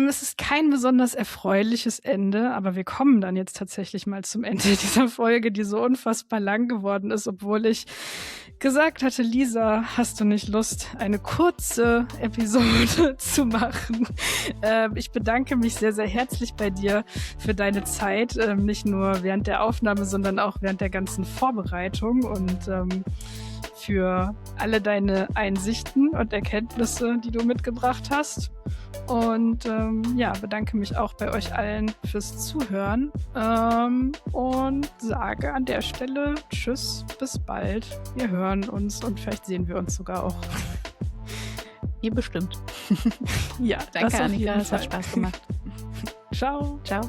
es ist kein besonders erfreuliches Ende, aber wir kommen dann jetzt tatsächlich mal zum Ende dieser Folge, die so unfassbar lang geworden ist, obwohl ich gesagt hatte, Lisa, hast du nicht Lust, eine kurze Episode zu machen? Ich bedanke mich sehr, sehr herzlich bei dir für deine Zeit, nicht nur während der Aufnahme, sondern auch während der ganzen Vorbereitung und für alle deine Einsichten und Erkenntnisse, die du mitgebracht hast. Und ja, bedanke mich auch bei euch allen fürs Zuhören und sage an der Stelle Tschüss, bis bald. Wir hören uns und vielleicht sehen wir uns sogar auch. Ihr bestimmt. Ja, Danke, das auf Annika, jeden es hat Fall. Spaß gemacht. Ciao. Ciao.